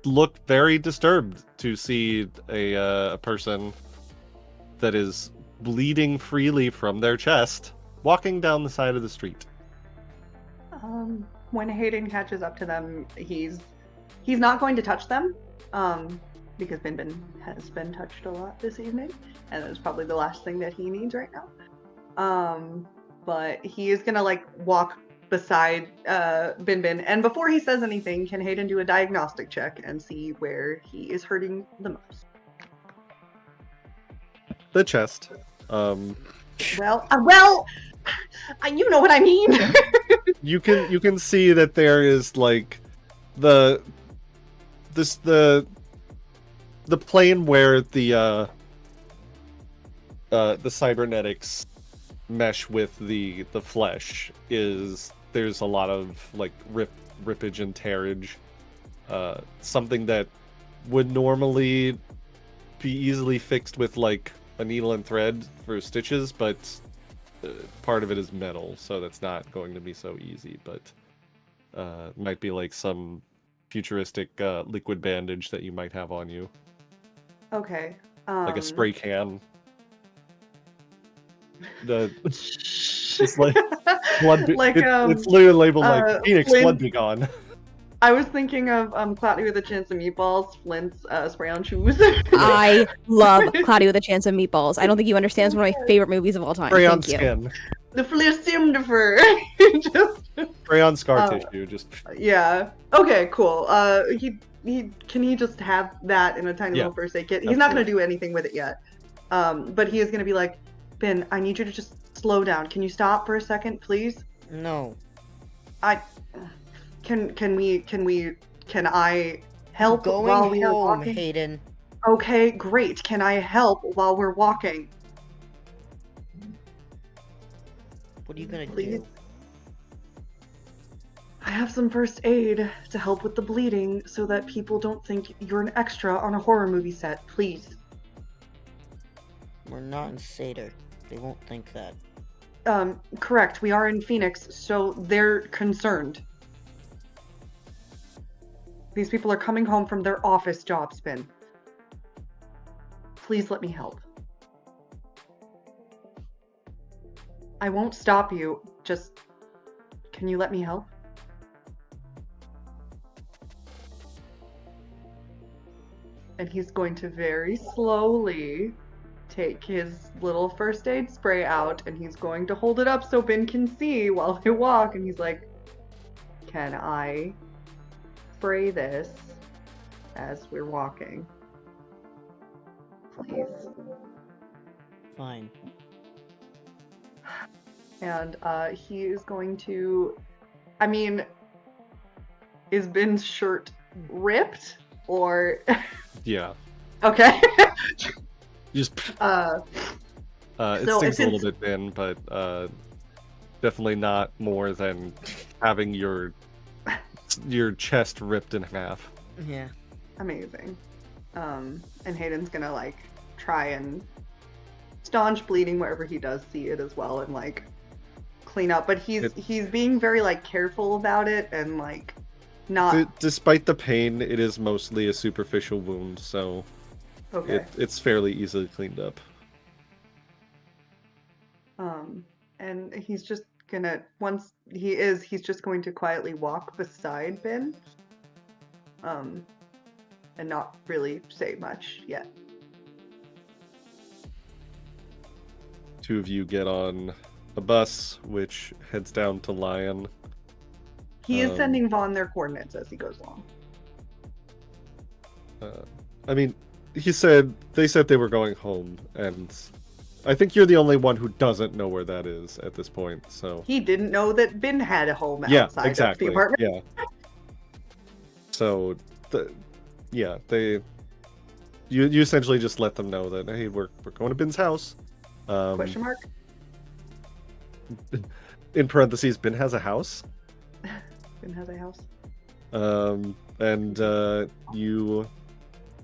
look very disturbed to see a person that is bleeding freely from their chest walking down the side of the street. When Hayden catches up to them, he's not going to touch them, because Bin has been touched a lot this evening, and it's probably the last thing that he needs right now. But he is gonna like walk beside Bin, and before he says anything, can Hayden do a diagnostic check and see where he is hurting the most? The chest. Well, you know what I mean. You can see that there is like the plane where the cybernetics mesh with the flesh is, there's a lot of like rippage and tearage. Something that would normally be easily fixed with like a needle and thread for stitches, but part of it is metal, so that's not going to be so easy. But might be like some futuristic liquid bandage that you might have on you, Okay. like a spray can. It's like blood. like it's literally labeled like Phoenix Flint- Blood Be Gone. I was thinking of Cloudy with a Chance of Meatballs, Flint's spray-on shoes. I love Cloudy with a Chance of Meatballs. I don't think you understand. It's one of my favorite movies of all time. Spray on Thank you. skin. The Fleersimdifer. Just Spray on scar Oh. tissue. Just yeah. Okay, cool. Can he just have that in a tiny Yeah, little first aid kit? He's not gonna do anything with it yet. But he is gonna be like, Ben, I need you to just slow down. Can you stop for a second, please? No. Can I help Going while we are home, walking? Hayden. Okay, great. Can I help while we're walking? What are you gonna Please? do? I have some first aid to help with the bleeding so that people don't think you're an extra on a horror movie set. Please. We're not in Seder. They won't think that. Correct. We are in Phoenix, so they're concerned. These people are coming home from their office job spin. Please let me help. I won't stop you. Just, can you let me help? And he's going to very slowly take his little first aid spray out, and he's going to hold it up so Ben can see while they walk, and he's like, can I spray this as we're walking? Please. Fine. And he is going to, I mean, is Ben's shirt ripped or Yeah. okay? Just So it if stings a little it's- bit, Ben, but definitely not more than having your chest ripped in half. Yeah. Amazing. And Hayden's gonna like try and staunch bleeding wherever he does see it as well, and like clean up. But he's being very like careful about it and like not. Despite the pain, it is mostly a superficial wound, so Okay. it's fairly easily cleaned up. And he's just gonna he's just going to quietly walk beside Ben. And not really say much yet. Two of you get on a bus, which heads down to Lion. He is sending Vaughn their coordinates as he goes along. I mean, they said they were going home, and I think you're the only one who doesn't know where that is at this point. So He didn't know that Ben had a home yeah, outside exactly. of the apartment. Yeah. So, you essentially just let them know that, hey, we're going to Ben's house. Question mark? In parentheses, Ben has a house. Ben has a house. And you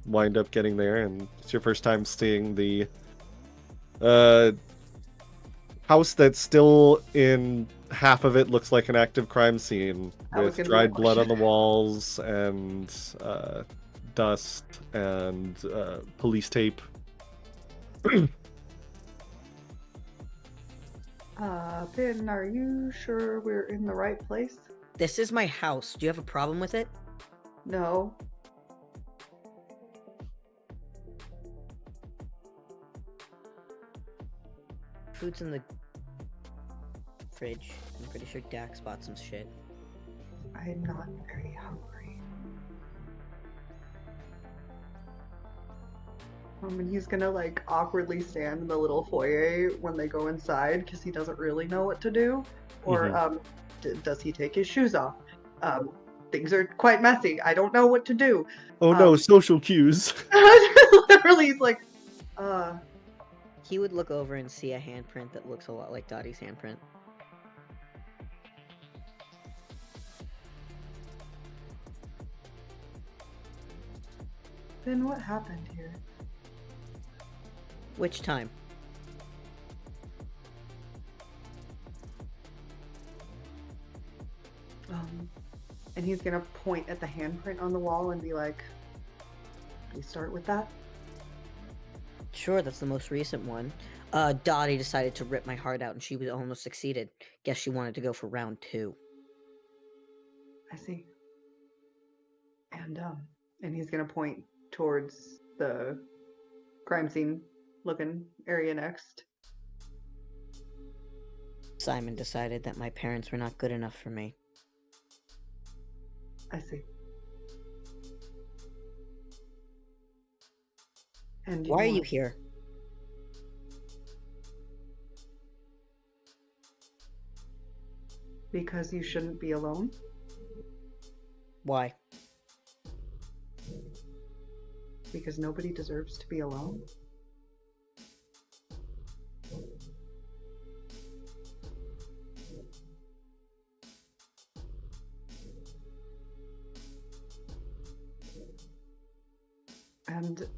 wind up getting there, and it's your first time seeing the house that's still in half of it looks like an active crime scene with dried blood on the walls and dust and police tape. Ben, are you sure we're in the right place? This is my house. Do you have a problem with it? No. Food's in the fridge. I'm pretty sure Dax bought some shit. I'm not very hungry. And he's gonna like awkwardly stand in the little foyer when they go inside because he doesn't really know what to do. Or does he take his shoes off? Things are quite messy. I don't know what to do. Oh no, social cues. Literally, he's like, He would look over and see a handprint that looks a lot like Dottie's handprint. Ben, what happened here? Which time? And he's gonna point at the handprint on the wall and be like, "We start with that." Sure, that's the most recent one. Dottie decided to rip my heart out and she was almost succeeded. Guess she wanted to go for round 2. I see. And he's gonna point towards the crime scene looking area next. Simon decided that my parents were not good enough for me. I see. And Why are you here? Because you shouldn't be alone. Why? Because nobody deserves to be alone. And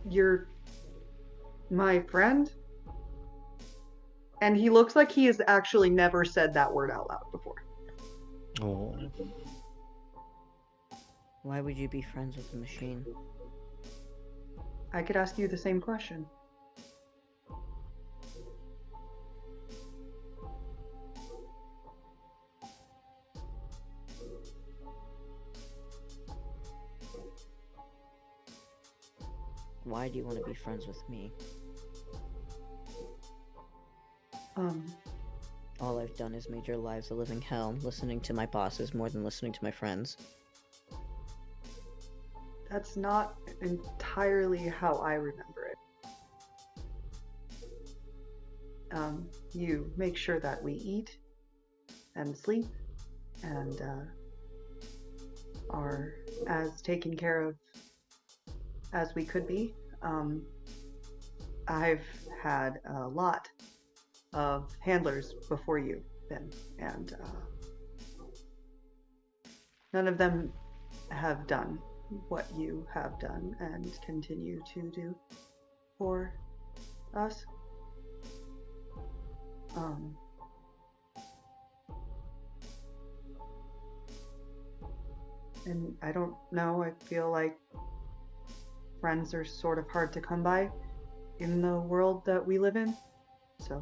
You're my friend? And he looks like he has actually never said that word out loud before. Oh. Why would you be friends with the machine? I could ask you the same question. Why do you want to be friends with me? All I've done is made your lives a living hell, listening to my bosses more than listening to my friends. That's not entirely how I remember it. You make sure that we eat and sleep and are as taken care of as we could be. I've had a lot of handlers before you, Ben, and none of them have done what you have done and continue to do for us. And I don't know, I feel like friends are sort of hard to come by in the world that we live in, so.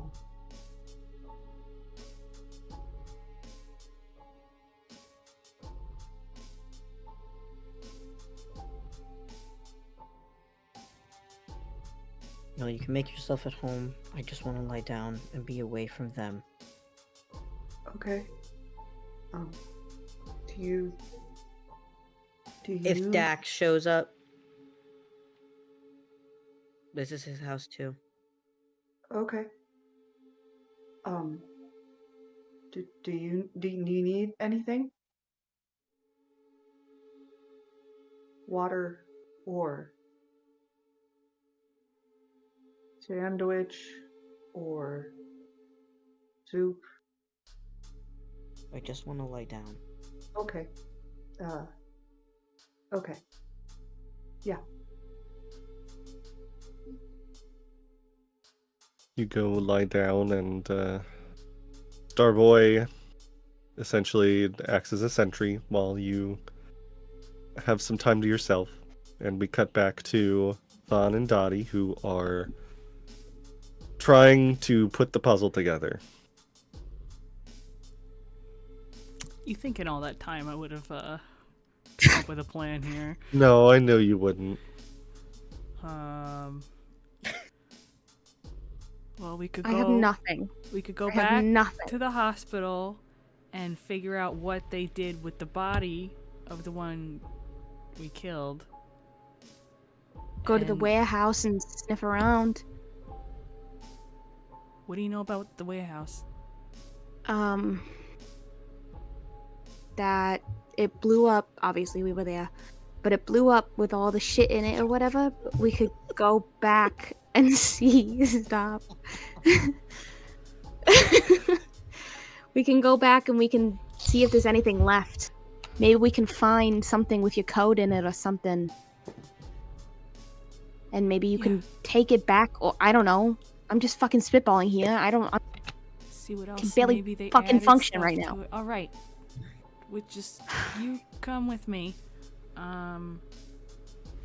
No, you can make yourself at home. I just want to lie down and be away from them. Okay. Do you... If Dax shows up, this is his house too. Okay. Do you need anything? Water or sandwich or soup? I just want to lie down. Okay. Okay. Yeah. You go lie down, and Starboy essentially acts as a sentry while you have some time to yourself. And we cut back to Thon and Dottie, who are trying to put the puzzle together. You think in all that time I would have come up with a plan here? No, I know you wouldn't. Well, we could I go. have nothing. We could go I have back nothing. to the hospital and figure out what they did with the body of the one we killed. Go to the And warehouse and sniff around. What do you know about the warehouse? That it blew up. Obviously, we were there, but it blew up with all the shit in it or whatever. But we could go back and see. Stop. We can go back and we can see if there's anything left. Maybe we can find something with your code in it or something. And maybe you can take it back, or I don't know. I'm just fucking spitballing here. I'm See what else? can barely Maybe they fucking added function stuff right to now. it. All right. You come with me. I'm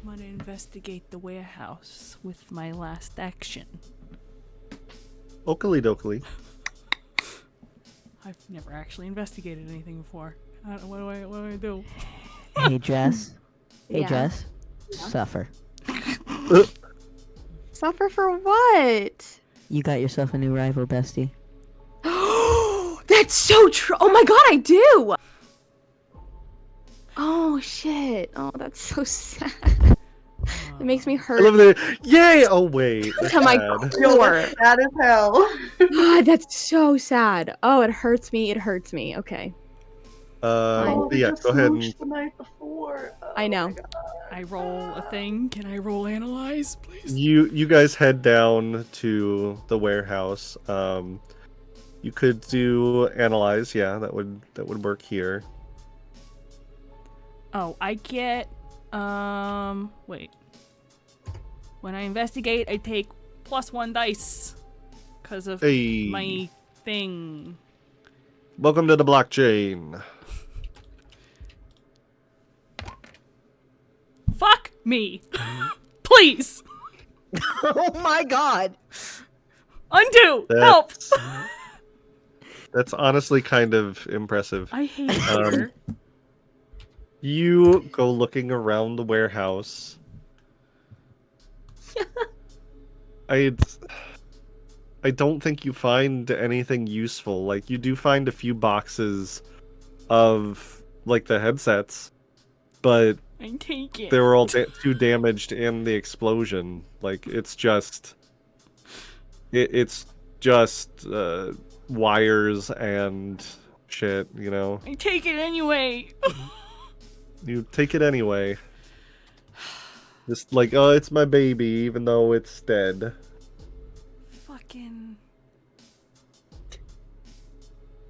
gonna investigate the warehouse with my last action. Oakley dokley. I've never actually investigated anything before. What do I do? Hey, Jess. Hey, Yeah. Jess. Suffer. Suffer for what? You got yourself a new rival, bestie. That's so true. Oh my god, I do. Oh shit. Oh, that's so sad. It makes me I hurt love the yay! Oh wait, to my sad. Yo, core. that's sad as hell. God, that's so sad. Oh, it hurts me. It hurts me. Okay. Oh, Yeah, just go ahead and smooched the night before. Oh I know. my God. I roll a thing. Can I roll analyze, please? you guys head down to the warehouse. You could do analyze, yeah, that would work here. Oh, I get wait. When I investigate, I take +1 dice because of Hey. my thing. Welcome to the blockchain. Fuck me. Please. Oh my god! Undo. Help. That's honestly kind of impressive. I hate her. You go looking around the warehouse. I don't think you find anything useful. Like, you do find a few boxes of, like, the headsets, but I take it. they were all too damaged in the explosion. Like, it's just... It's just wires and shit, you know? I take it anyway. You take it anyway. Just like, oh, it's my baby, even though it's dead. Fucking...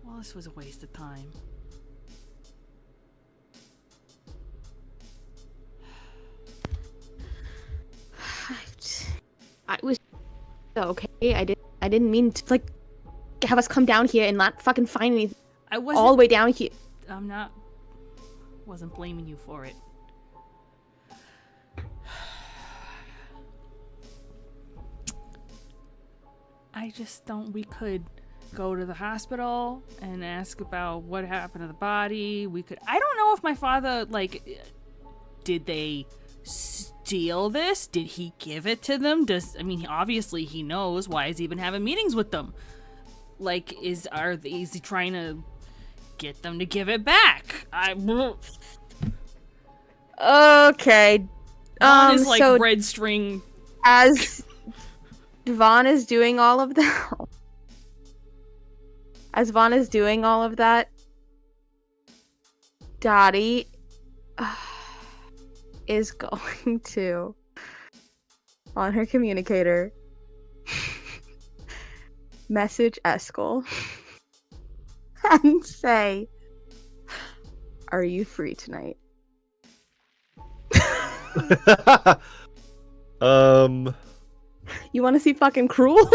Well, this was a waste of time. I was okay. I didn't mean to like have us come down here and not fucking find anything I wasn't... all the way down here. I'm not... Wasn't blaming you for it. I just don't... We could go to the hospital and ask about what happened to the body. We could... I don't know if my father, like... Did they steal this? Did he give it to them? I mean, obviously he knows. Why is he even having meetings with them? Like, is he trying to get them to give it back? Okay. Vaughn is like so red string. as Vaughn is doing all of that, Dottie is going to, on her communicator, message Eskel and say, "Are you free tonight?" You want to see fucking Cruel?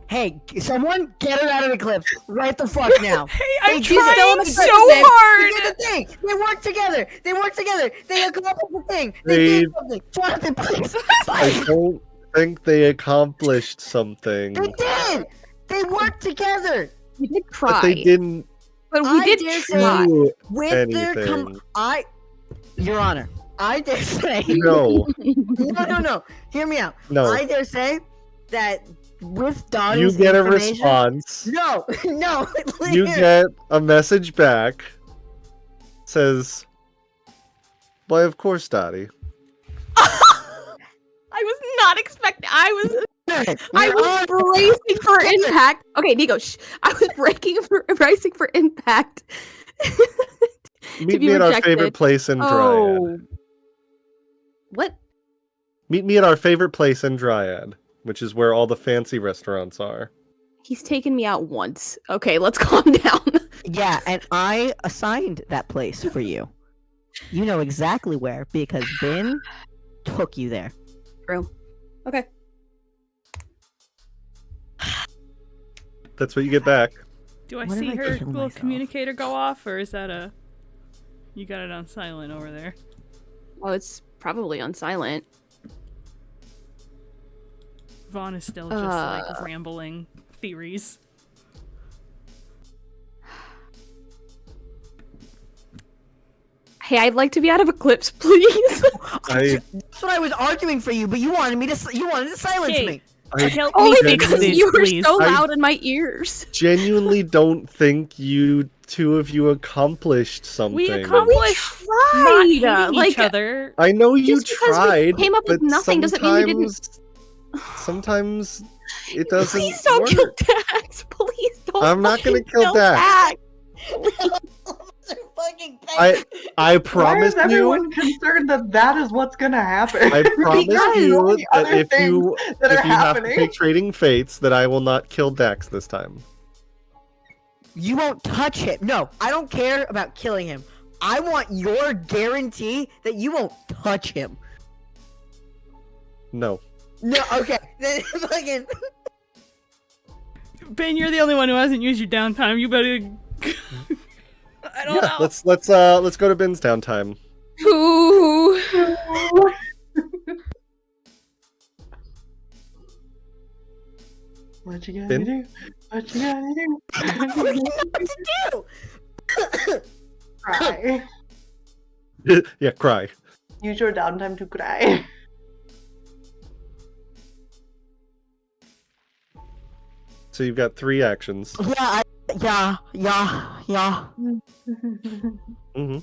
Hey, someone get her out of the cliff right the fuck now. Hey, I'm she's still trying in the so cliff, man. hard. They did the thing. They worked together. They accomplished the thing. They They- did something. Jonathan, please. I don't think they accomplished something. They did. They worked together. We did But try, they didn't but we I did dare try. do With their anything. Your Honor, I dare say. No, No. Hear me out. no. I dare say that with Dottie's You get a information- response. No. You get a message back. Says, "Why, of course, Dottie." I was not expecting. I was bracing for impact. Okay, Nico, shh. I was bracing for impact. Meet be me at our rejected. favorite place in Dryad. Oh. What? Meet me at our favorite place in Dryad, which is where all the fancy restaurants are. He's taken me out once. Okay, let's calm down. Yeah, and I assigned that place for you. You know exactly where because Ben took you there. True. Okay. That's what you get back. Do I What see if I her kill little myself? communicator go off, or is that a... You got it on silent over there. Oh, it's probably on silent. Vaughn is still just like rambling theories. Hey, I'd like to be out of Eclipse, please. That's what I was arguing for you, but you wanted to silence Okay. me. Help Only me fix because this, you were please. so I- loud in my ears. Genuinely don't think you two of you accomplished something. We accomplished not Tried, hating like, each other. I know you Just because we tried, came up with but nothing doesn't mean we didn't- Sometimes it doesn't Please don't work. kill Dax. Please don't. I'm not gonna fucking kill Dax. I Why promise is everyone you. concerned that that is what's gonna happen? I promise Because you all the that other if you things that are have to happening. pick trading fates, that I will not kill Dax this time. You won't touch him. No, I don't care about killing him. I want your guarantee that you won't touch him. No. No, okay. Then fucking. Ben, you're the only one who hasn't used your downtime. You better. I don't know. Let's go to Ben's downtime. Ooh. What you gonna Ben? do? What you gonna do? I don't know what to do. Cry. Yeah, cry. Use your downtime to cry. So you've got 3 actions. Yeah. Mm-hmm.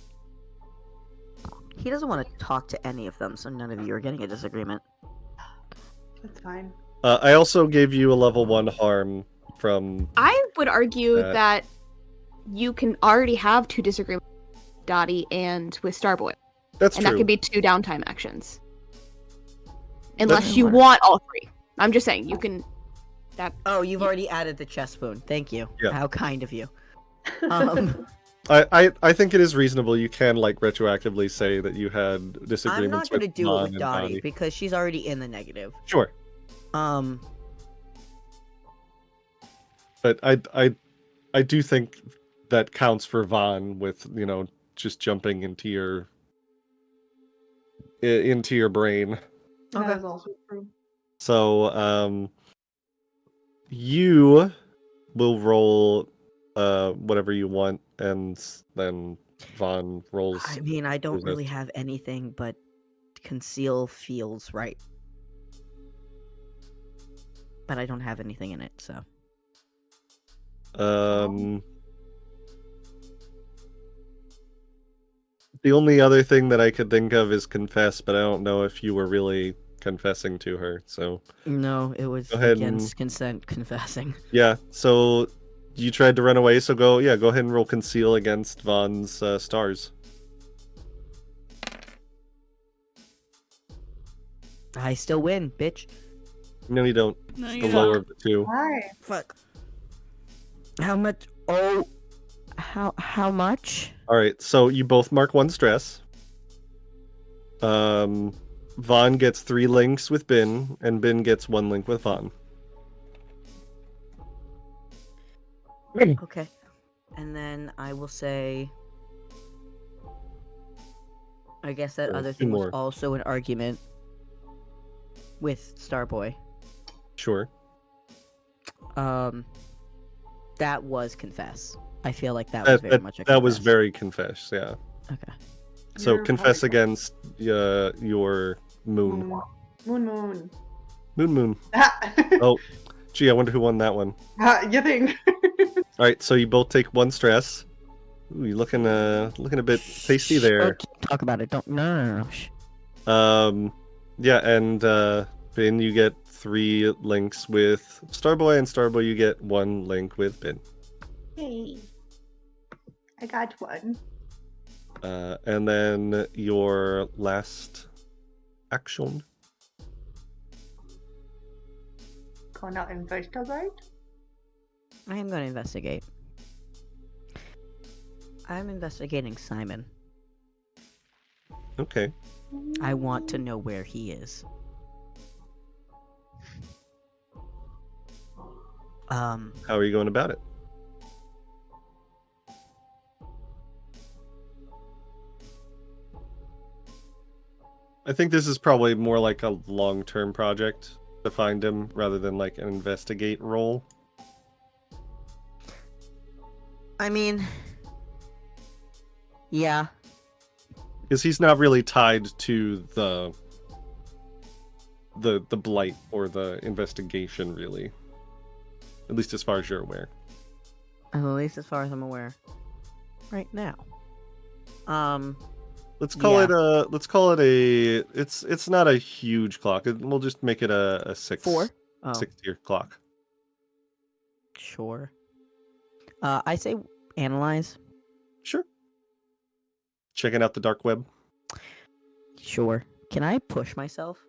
He doesn't want to talk to any of them, so none of you are getting a disagreement. That's fine. I also gave you a level 1 harm from. I would argue That- that you can already have 2 disagreements with Dottie and with Starboy. That's And true. that could be 2 downtime actions. Unless That's- you want all 3. I'm just saying, you can... Oh, you've already added the chest spoon. Thank you. Yeah. How kind of you. I think it is reasonable. You can like retroactively say that you had I'm not disagreements gonna with do Vaughn it with and Dottie because she's already in the negative. Sure, Um, but I do think that counts for Vaughn with just jumping into your brain. That Okay. is also true. So you will roll whatever you want, and then Vaughn rolls. I mean, I don't resist. really have anything, but conceal feels right. But I don't have anything in it, so. The only other thing that I could think of is confess, but I don't know if you were really confessing to her. So No, it was Go ahead against consent confessing. yeah, so you tried to run away, so go ahead and roll conceal against Vaughn's stars. I still win, bitch. No, you don't. No, It's you the don't. lower of the 2. Why? Fuck. How much? Oh, how much? All right, so you both mark 1 stress. Vaughn gets 3 links with Ben, and Ben gets 1 link with Vaughn. Okay. And then I will say. I guess that Oh, other 2 thing was more. also an argument with Starboy. Sure. That was confess. I feel like that was very much a that was confess. very confess, yeah. Okay. So You're confess probably- against your moon. Moon. Moon. Oh, gee, I wonder who won that one. You think? All right, so you both take 1 stress. Ooh, you're looking a bit tasty there. Don't talk about it. Don't. No. Shh. Yeah, and Ben, you get 3 links with Starboy, and Starboy, you get 1 link with Ben. Hey, I got one. And then your last action. Gonna investigate. I am going to investigate. I'm investigating Simon. Okay. I want to know where he is. How are you going about it? I think this is probably more like a long-term project to find him rather than like an investigate role. I mean, yeah. Because he's not really tied to the blight or the investigation, really. At least as far as you're aware. At least as far as I'm aware. Right now. Let's call Yeah. it's not a huge clock. We'll just make it a 4? Oh, 6-year clock. sure. I say analyze. Sure. Checking out the dark web. Sure. Can I push myself?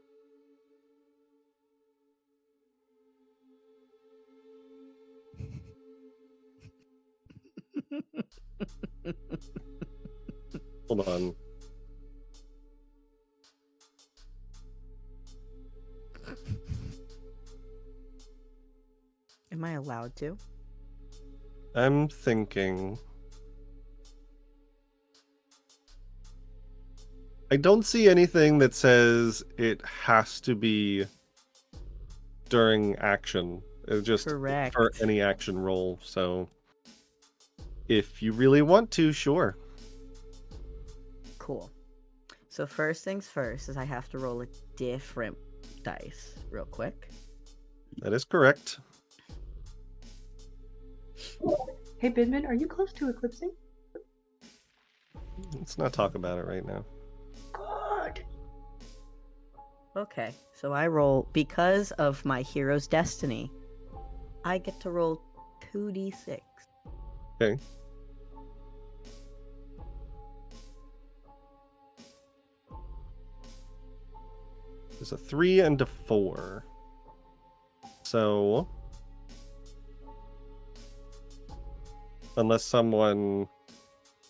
Hold on. I allowed to? I'm thinking. I don't see anything that says it has to be during action. It's just Correct. for any action roll. So if you really want to, sure. Cool. So first things first is I have to roll a different dice real quick. That is correct. Hey, Binman, are you close to eclipsing? Let's not talk about it right now. Good. Okay, so I roll, because of my hero's destiny, I get to roll 2d6. Okay. There's a 3 and a 4. So, unless someone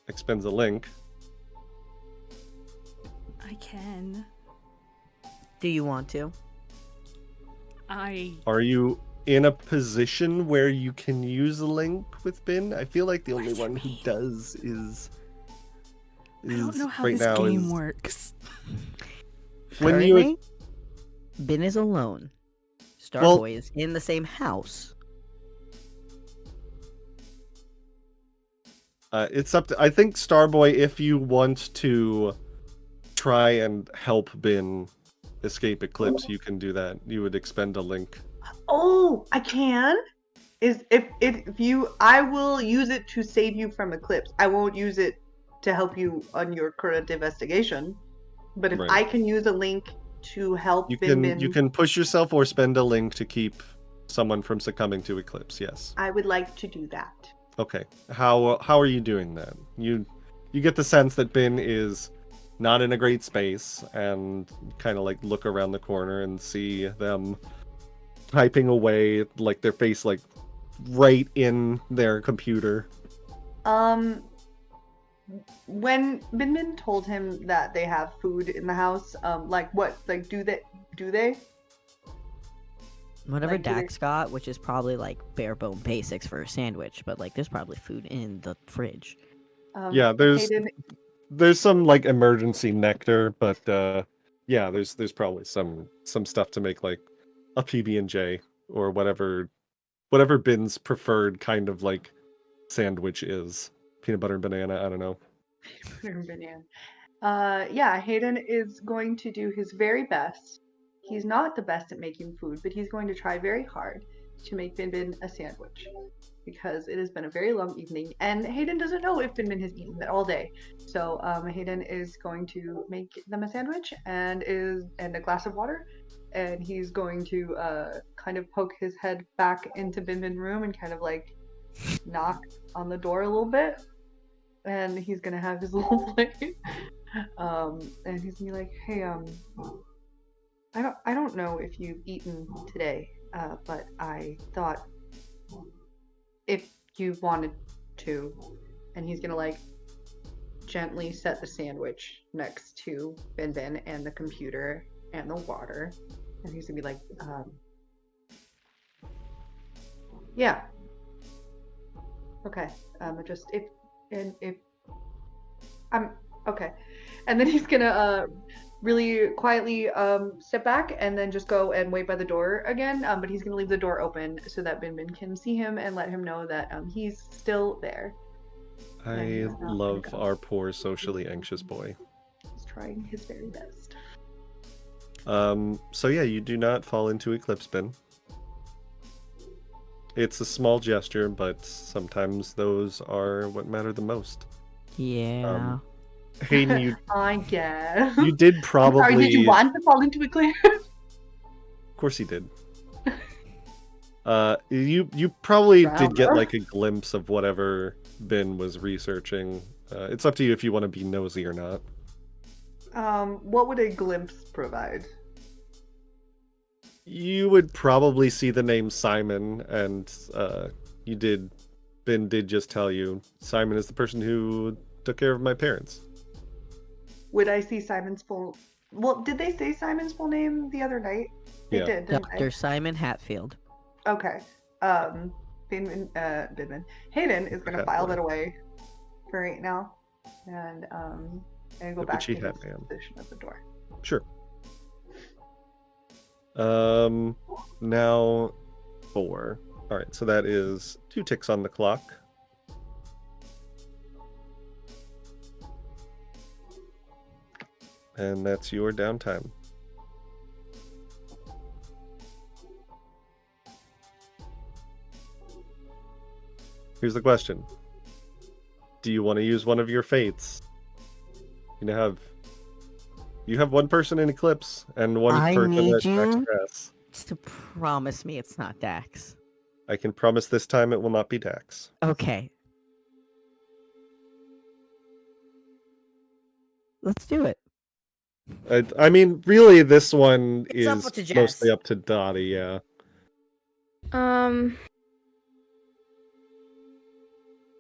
expends a link, I can. Do you want to? are you in a position where you can use a link with Bin? I feel like the What only does it one who mean? does is I don't know how right this now game is works. when you Currently, Bin is alone. Well- Starboy is in the same house. it's up to, I think, Starboy, if you want to try and help Bin escape Eclipse, you can do that. You would expend a link. Oh, I can. Is if you, I will use it to save you from eclipse. I won't use it to help you on your current investigation. But if Right. I can use a link to help You Bin can Bin, you can push yourself or spend a link to keep someone from succumbing to Eclipse. Yes. I would like to do that. Okay. How are you doing that? You get the sense that Bin is not in a great space, and kind of like look around the corner and see them typing away, like their face like right in their computer. When Bin Bin told him that they have food in the house, like what, like do they? Whatever Like, do they- Dax got, which is probably like bare bone basics for a sandwich, but like there's probably food in the fridge. Yeah, there's Hayden, some like emergency nectar, but yeah, there's probably some stuff to make like a PB&J or whatever Bin's preferred kind of like sandwich is. Peanut butter and banana, I don't know. Banana. Yeah, Hayden is going to do his very best. He's not the best at making food, but he's going to try very hard to make Bin Bin a sandwich because it has been a very long evening, and Hayden doesn't know if Bin Bin has eaten that all day. So Hayden is going to make them a sandwich and a glass of water, and he's going to kind of poke his head back into Bin Bin's room and kind of like knock on the door a little bit, and he's gonna have his little plate. And he's gonna be like, "Hey, I don't know if you've eaten today, but I thought if you wanted to," and he's gonna like gently set the sandwich next to Bin Bin and the computer and the water, and he's gonna be like, "Yeah, okay, just if I'm okay," and then he's gonna really quietly step back and then just go and wait by the door again. But he's gonna leave the door open so that Bin Bin can see him and let him know that he's still there. I he's not gonna love go. our poor socially anxious boy. He's trying his very best. So yeah, you do not fall into Eclipse, Bin. It's a small gesture, but sometimes those are what matter the most. Yeah. Hayden, you I guess. did I'm probably. sorry, did you want to fall into a cliff? Of course he did. You probably did get Drama. like a glimpse of whatever Bin was researching. It's up to you if you want to be nosy or not. What would a glimpse provide? You would probably see the name Simon, and Bin did just tell you Simon is the person who took care of my parents. Would I see Simon's full? Well, did they say Simon's full name the other night? They Yeah. did, didn't Dr. Simon Hatfield. they? Okay. Hayden is gonna Hat file boy. that away for right now, and go The back to Witchy his Hat Man. position at the door. Sure. Now 4. All right, so that is 2 ticks on the clock. And that's your downtime. Here's the question. Do you want to use one of your fates? You have one person in Eclipse and one I person need at Max you- Grass. To promise me it's not Dax. I can promise this time it will not be Dax. Okay. Let's do it. I mean, really, this one It's up is to Jess. mostly up to Dottie, yeah.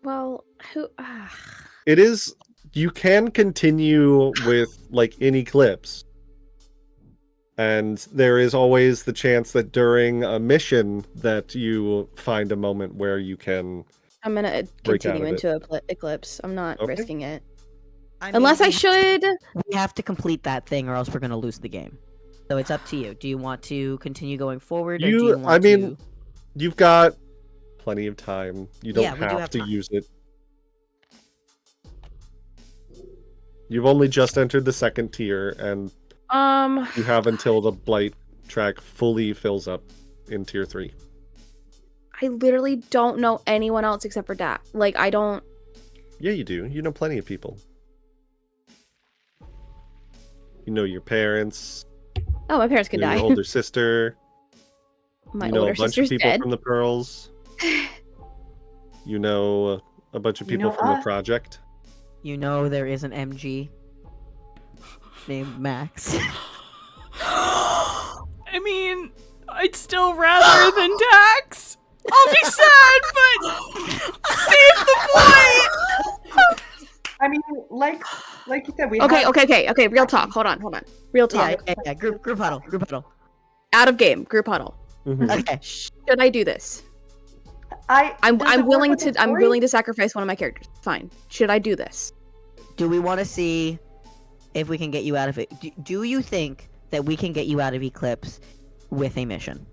Well, who? It is. You can continue with, like, in Eclipse. And there is always the chance that during a mission that you find a moment where you can... I'm gonna Break out continue of it. into Eclipse. I'm not Okay. risking it. I mean, Unless I we- should. We have to complete that thing, or else we're gonna lose the game. So it's up to you. Do you want to continue going forward, or do you want I mean, to? you've got plenty of time. You don't Yeah, we do have have to time. use it. You've only just entered the second tier, and you have until the Blight track fully fills up in tier 3. I literally don't know anyone else except for Dak. Like, I don't. Yeah, you do. You know plenty of people. You know your parents. Oh, my parents You could know die. your older sister. My You know older a bunch of sister's people dead. from the Pearls. You know a bunch of You people know from the us. project. You know, there is an MG named Max. I mean, I'd still rather than Dax. I'll be sad, but save the boy. I mean, like you said, we Okay, have... okay. Real talk. Hold on. Real talk. Yeah. Group huddle. Out of game. Group huddle. Mhm. Okay. Should I do this? I'm willing to sacrifice one of my characters. Fine. Should I do this? Do we want to see if we can get you out of it? Do you think that we can get you out of Eclipse with a mission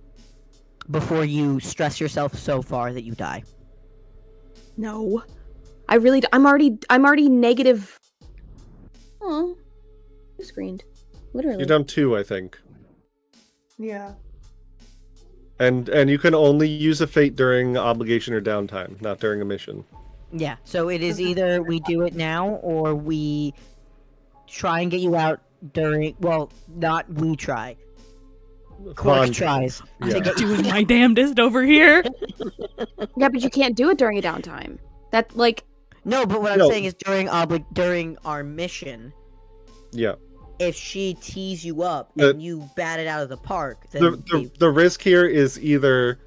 before you stress yourself so far that you die? No. I really. I'm already negative. Oh, you screened. Literally. You're down 2, I think. Yeah. And you can only use a fate during obligation or downtime, not during a mission. Yeah. So it is either we do it now or we try and get you out during. Well, not we try. Quark Vaughn- tries Yeah. to get you. Doing my damnedest over here. Yeah, but you can't do it during a downtime. That like. No, but what I'm No. saying is during our mission, Yeah. if she tees you up The- and you bat it out of the park, then The risk here is either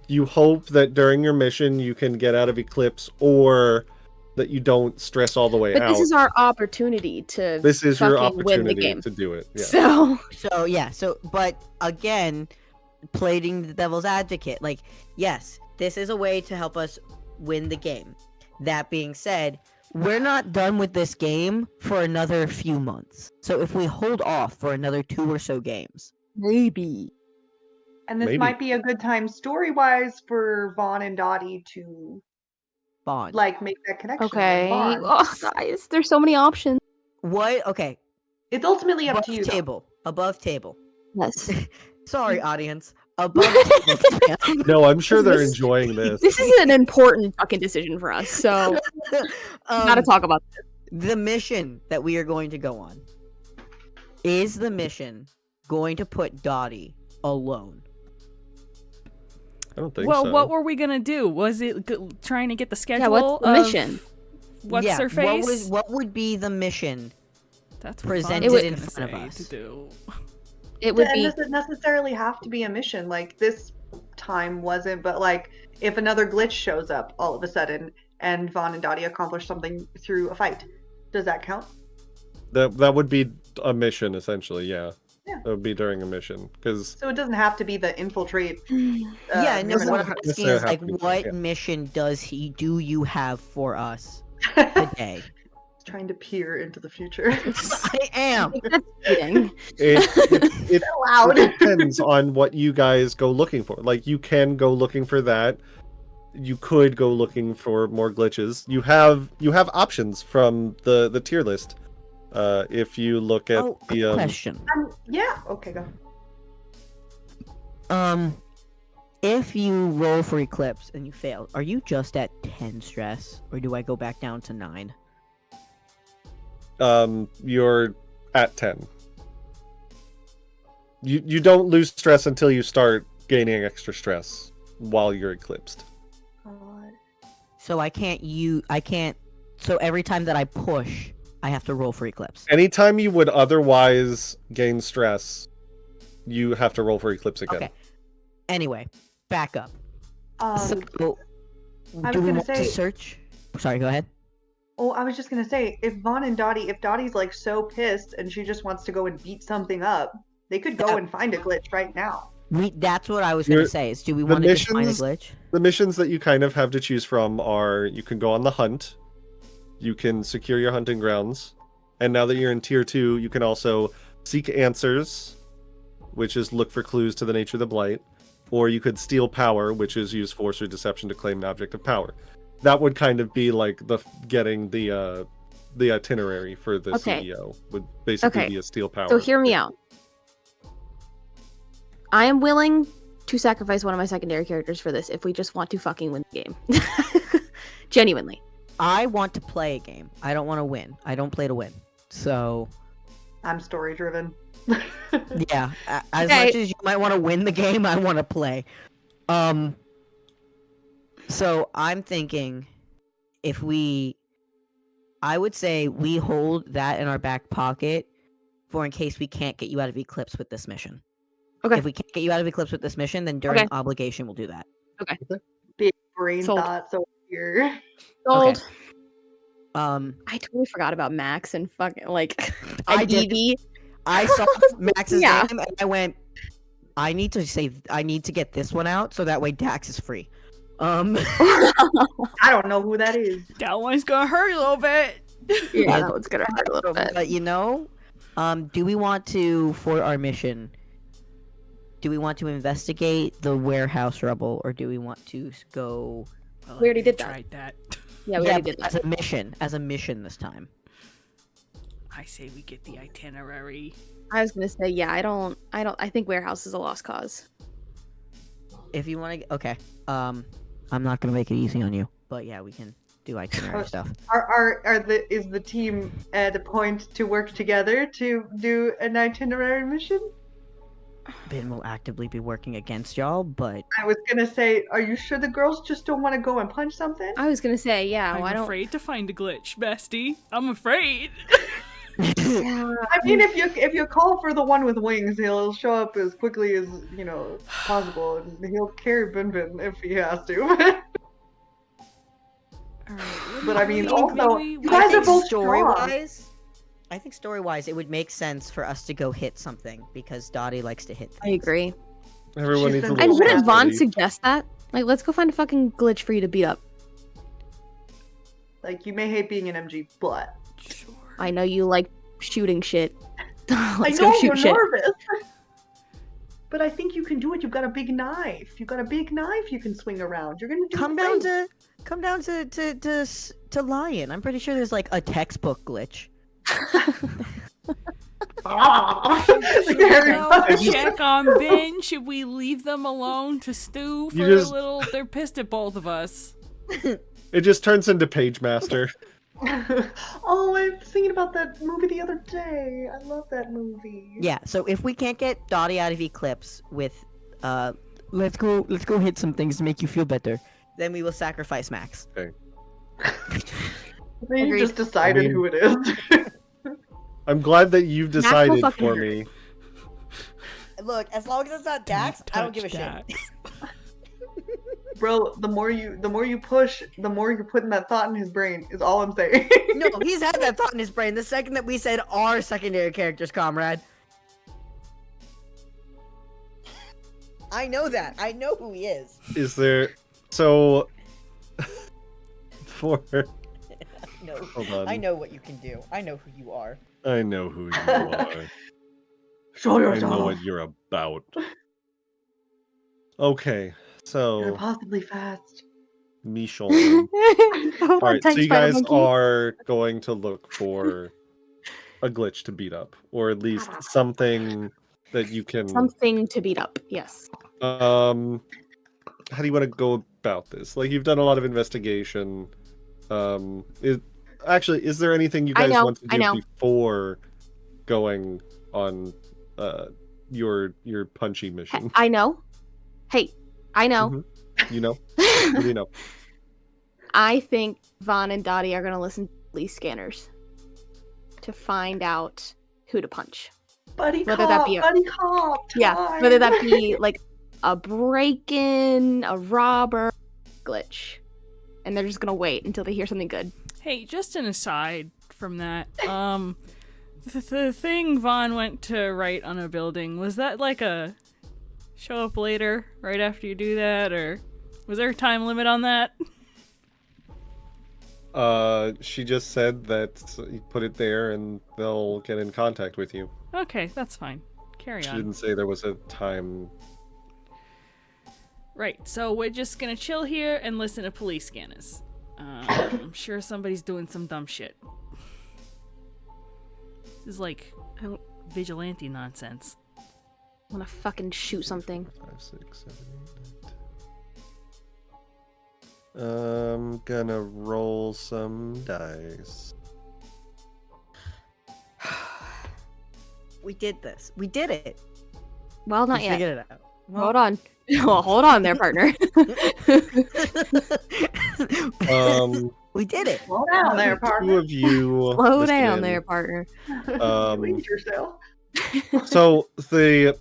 you hope that during your mission you can get out of Eclipse, or that you don't stress all the way But out. this is our opportunity to. This is your fucking win the opportunity game. to do it. Yeah. So. but again, playing the devil's advocate, like, yes, this is a way to help us win the game. That being said, we're not done with this game for another few months. So if we hold off for another 2 or so games, Maybe. And this Maybe. might be a good time story-wise for Vaughn and Dottie to bond. like make that connection. and Okay. bond. Oh, guys, there's so many options. What? Okay. It's ultimately up Above to you. though. table. Above table. Yes. Sorry, audience. Above table. No, I'm sure they're This- enjoying this. This is an important fucking decision for us, so gotta talk about this. The mission that we are going to go on. Is the mission going to put Dottie alone? I don't think Well, so. what were we gonna do? Was it trying to get the schedule? Yeah, what's the of mission? What's Yeah, her face? What would be the mission? That's presented what in Vaughn's front of gonna us? say to do. It would And be doesn't necessarily have to be a mission. Like this time wasn't, but like if another glitch shows up all of a sudden and Vaughn and Dottie accomplish something through a fight, does that count? That would be a mission, essentially, yeah. It would be during a mission, because So it doesn't have to be the infiltrate. Yeah, no, criminal. what I'm asking is, like, Necessarily what yeah. mission do you have for us It's today? trying to peer into the future. I am. That's cheating. It Loud. depends on what you guys go looking for. Like, you can go looking for that. You could go looking for more glitches. You have options from the tier list. If you look at Oh, the question. Yeah. Okay, go. If you roll for Eclipse and you fail, are you just at 10 stress, or do I go back down to 9? you're at 10. You don't lose stress until you start gaining extra stress while you're eclipsed. So I can't. So every time that I push, I have to roll for Eclipse. Anytime you would otherwise gain stress, you have to roll for eclipse again. Okay. Anyway, back up. I So, was do we gonna want to say- search? Sorry, go ahead. Oh, I was just gonna say, if Dottie's like so pissed and she just wants to go and beat something up, they could go Yeah. and find a glitch right now. That's what I was gonna You're- say. Is do we the want to just find a missions- glitch? The missions that you kind of have to choose from are: you can go on the hunt, you can secure your hunting grounds, and now that you're in tier 2, you can also seek answers, which is look for clues to the nature of the blight, or you could steal power, which is use force or deception to claim an object of power. That would kind of be like getting the itinerary for the Okay. CEO would basically Okay. be a steal power. So hear me out. I am willing to sacrifice one of my secondary characters for this if we just want to fucking win the game. Genuinely. I want to play a game. I don't want to win. I don't play to win. So I'm story driven. yeah, as Okay. much as you might want to win the game, I want to play. So I'm thinking, I would say we hold that in our back pocket for in case we can't get you out of Eclipse with this mission. Okay. If we can't get you out of Eclipse with this mission, then during Okay. obligation we'll do that. Big brain Sold. thoughts over here. Sold. Okay. I totally forgot about Max and fucking like I and did. Evie. I saw Max's Yeah. name and I went, I need to get this one out so that way Dax is free. I don't know who that is. That one's gonna hurt a little bit. Yeah, that one's gonna hurt a little bit. But do we want to, for our mission, do we want to investigate the warehouse rubble, or do we want to go We already did that. Tried that. Yeah, we yeah, already but did that. as a mission this time? I say we get the itinerary. I was gonna say, yeah, I think warehouse is a lost cause. If you want to, okay. I'm not gonna make it easy on you, but yeah, we can do itinerary stuff. Is the team at a point to work together to do an itinerary mission? Ben will actively be working against y'all, but I was gonna say, are you sure the girls just don't want to go and punch something? I was gonna say, yeah, I'm why don't afraid to find a glitch, bestie. I'm afraid. yeah, I mean, if you call for the one with wings, he'll show up as quickly as possible, and he'll carry Bin Bin if he has to. Alright, But I mean, maybe also, we- you guys are both story strong. wise, I think story wise, it would make sense for us to go hit something because Dottie likes to hit things. I agree. Everyone She's needs a been- little And wouldn't Vaughn strategy. suggest that? Like, let's go find a fucking glitch for you to beat up. Like, you may hate being an MG, but Sure. I know you like shooting shit. I Let's know go shoot you're shit. nervous. But I think you can do it. You've got a big knife. You've got a big knife you can swing around. You're gonna do Come great. down to Lion. I'm pretty sure there's like a textbook glitch. Ah! Should we Harry go Potter. check on Ben? Should we leave them alone to stew for You just- a little? They're pissed at both of us. It just turns into Page Master. Oh, I was thinking about that movie the other day. I love that movie. Yeah. So if we can't get Dottie out of Eclipse with, let's go hit some things to make you feel better, then we will sacrifice Max. Then you Agreed. just decided I mean- who it is. I'm glad that you've Max will decided fucking for hurt. me. Look, as long as it's not Dax, I don't give a shit. Touch Bro, the more you push, the more you're putting that thought in his brain, is all I'm saying. No, he's had that thought in his brain the second that we said our secondary characters, comrade. I know that. I know who he is. Is there... So... For... No, Hold on. I know what you can do. I know who you are. I know who you are. Show I yourself. know what you're about. Okay, You're so... impossibly fast. Michonne. Hold on, Alright, so thanks, you Spider guys Monkey. are going to look for a glitch to beat up, or at least something that you can... Something to beat up, yes. How do you want to go about this? Like, you've done a lot of investigation. Is there anything you I guys know, want to I do know. before going on your punchy mission? I know. Hey, I know. Mhm. You know? What do you know? I think Vaughn and Dottie are going to listen to police scanners to find out who to punch. Buddy Whether cop, that be a- buddy cop. Yeah, whether that time. be like a break-in, a robber, glitch. And they're just going to wait until they hear something good. Hey, just an aside from that. The thing Vaughn went to write on a building, was that like a show up later, right after you do that, or was there a time limit on that? She just said that you put it there and they'll get in contact with you. Okay, that's fine. Carry She on. didn't say there was a time. Right, so we're just gonna chill here and listen to police scanners. I'm sure somebody's doing some dumb shit. This is like vigilante nonsense. I want to fucking shoot something. 5, 6, 7, 8, 9, 10. I'm gonna roll some dice. We did this. We did it. Well, not We yet. figured it out. Hold on. Well, hold on there, partner. We did it. Slow down there, Two partner. of you. Slow listen down in. there, partner. Lead yourself. So the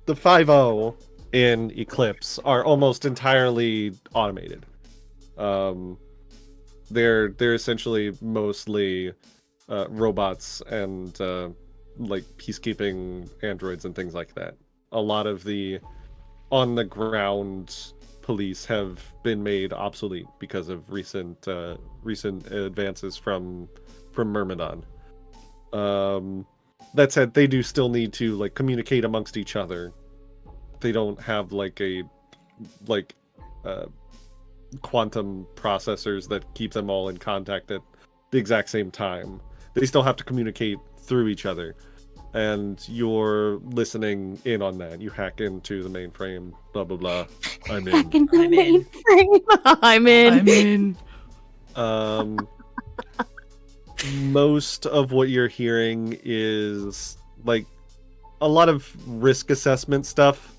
5-0 in Eclipse are almost entirely automated. They're essentially mostly robots and like peacekeeping androids and things like that. A lot of the on the ground police have been made obsolete because of recent advances from Myrmidon. That said, they do still need to like communicate amongst each other. They don't have like quantum processors that keep them all in contact at the exact same time. They still have to communicate through each other. And you're listening in on that. You hack into the mainframe, blah blah blah. I'm in. Back in the I'm in. mainframe. I'm in. I'm in. Most of what you're hearing is like a lot of risk assessment stuff,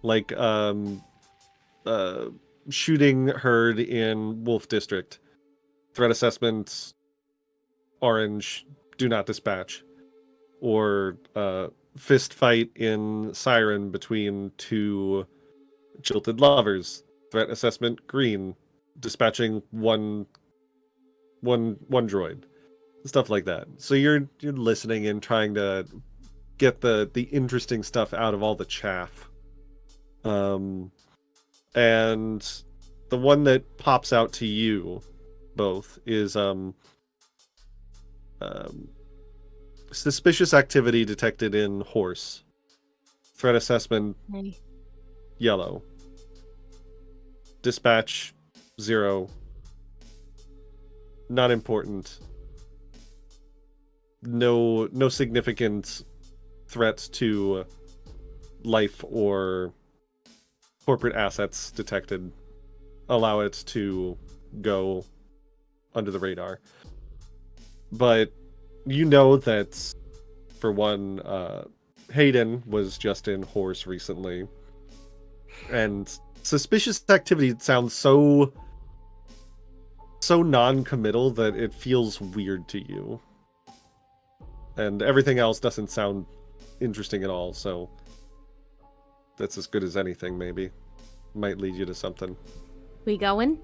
like shooting heard in Wolf District, threat assessment orange, do not dispatch, or fist fight in Siren between two jilted lovers, threat assessment green, dispatching one droid, stuff like that. So you're listening and trying to get the interesting stuff out of all the chaff. And the one that pops out to you both is suspicious activity detected in horse. Threat assessment Hey. yellow. Dispatch 0. Not important. No significant threat to life or corporate assets detected. Allow it to go under the radar. But you know that, for one, Hayden was just in Horse recently. And suspicious activity sounds so non-committal that it feels weird to you. And everything else doesn't sound interesting at all, so that's as good as anything, maybe. Might lead you to something. We going?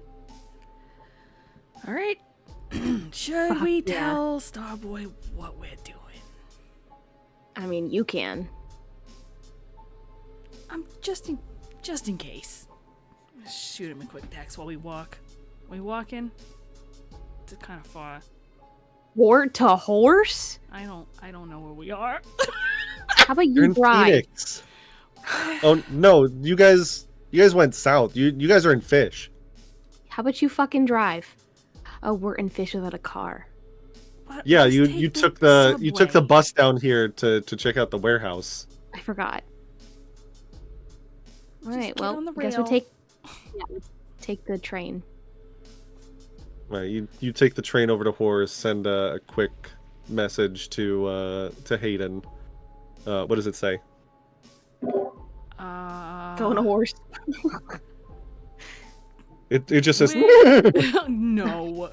All right. Should Fuck we yeah. tell Starboy what we're doing? I mean, you can. I'm just in case. Shoot him a quick text while we walk. We walking? It's kind of far. Wart to horse? I don't know where we are. How about You're you in drive? Phoenix. Oh no, you guys went south. You guys are in Fish. How about you fucking drive? Oh, we're in Fish without a car. What? Yeah, Let's you take took the subway. bus down here to check out the warehouse. I forgot. All Just right, get well, on the I guess we rail. take the train. Right, you take the train over to Horus, send a quick message to Hayden. What does it say? Go on a horse. It just says. No.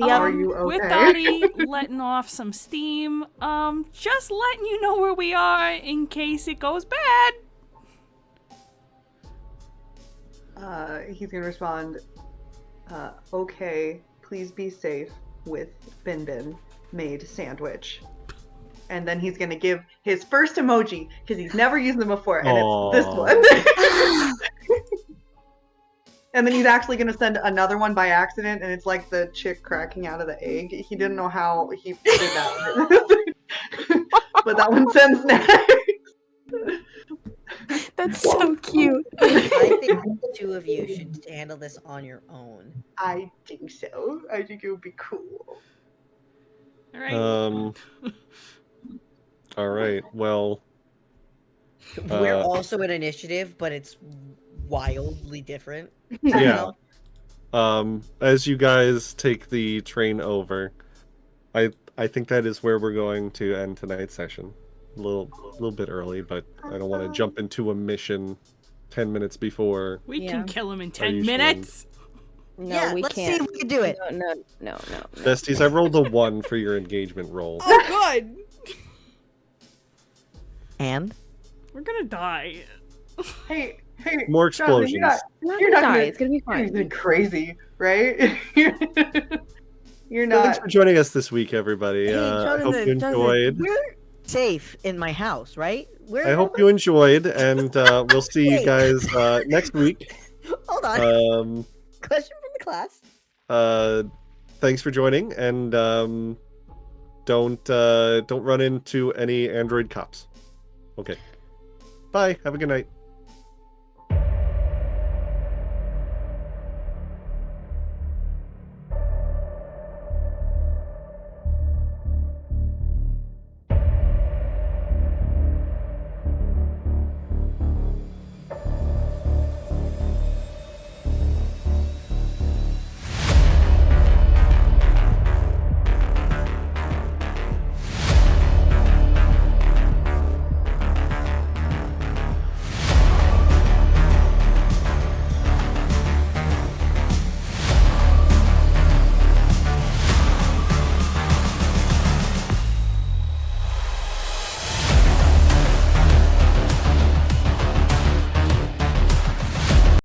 Are you okay? With Dottie letting off some steam, just letting you know where we are in case it goes bad. He's gonna respond, okay, please be safe with Bin Bin made sandwich. And then he's gonna give his first emoji, because he's never used them before, and it's this Aw. one. And then he's actually gonna send another one by accident, and it's like the chick cracking out of the egg. He didn't know how he did that. But that one sends next. That's so cute. I think the two of you should handle this on your own. I think so. I think it would be cool. All right. All right. Well, We're also an initiative, but it's wildly different. yeah. As you guys take the train over, I think that is where we're going to end tonight's session. A little bit early, but I don't want to jump into a mission 10 minutes before. We Yeah. can kill him in 10 usually- minutes. No, Yeah, we let's can't. see if we can do it. No. Besties, I rolled a 1 for your engagement roll. Oh, good. And We're gonna die. Hey, More Jonathan, explosions. you're not Not You're gonna not die. gonna- It's gonna be fine. anything crazy, right? You're Thanks not. for joining us this week, everybody. hey, I hope you enjoyed. We're safe in my house, right? I hope you enjoyed, and we'll see you Wait. guys next week. Hold on. Question from the class. Thanks for joining, and don't run into any android cops. Okay. Bye. Have a good night.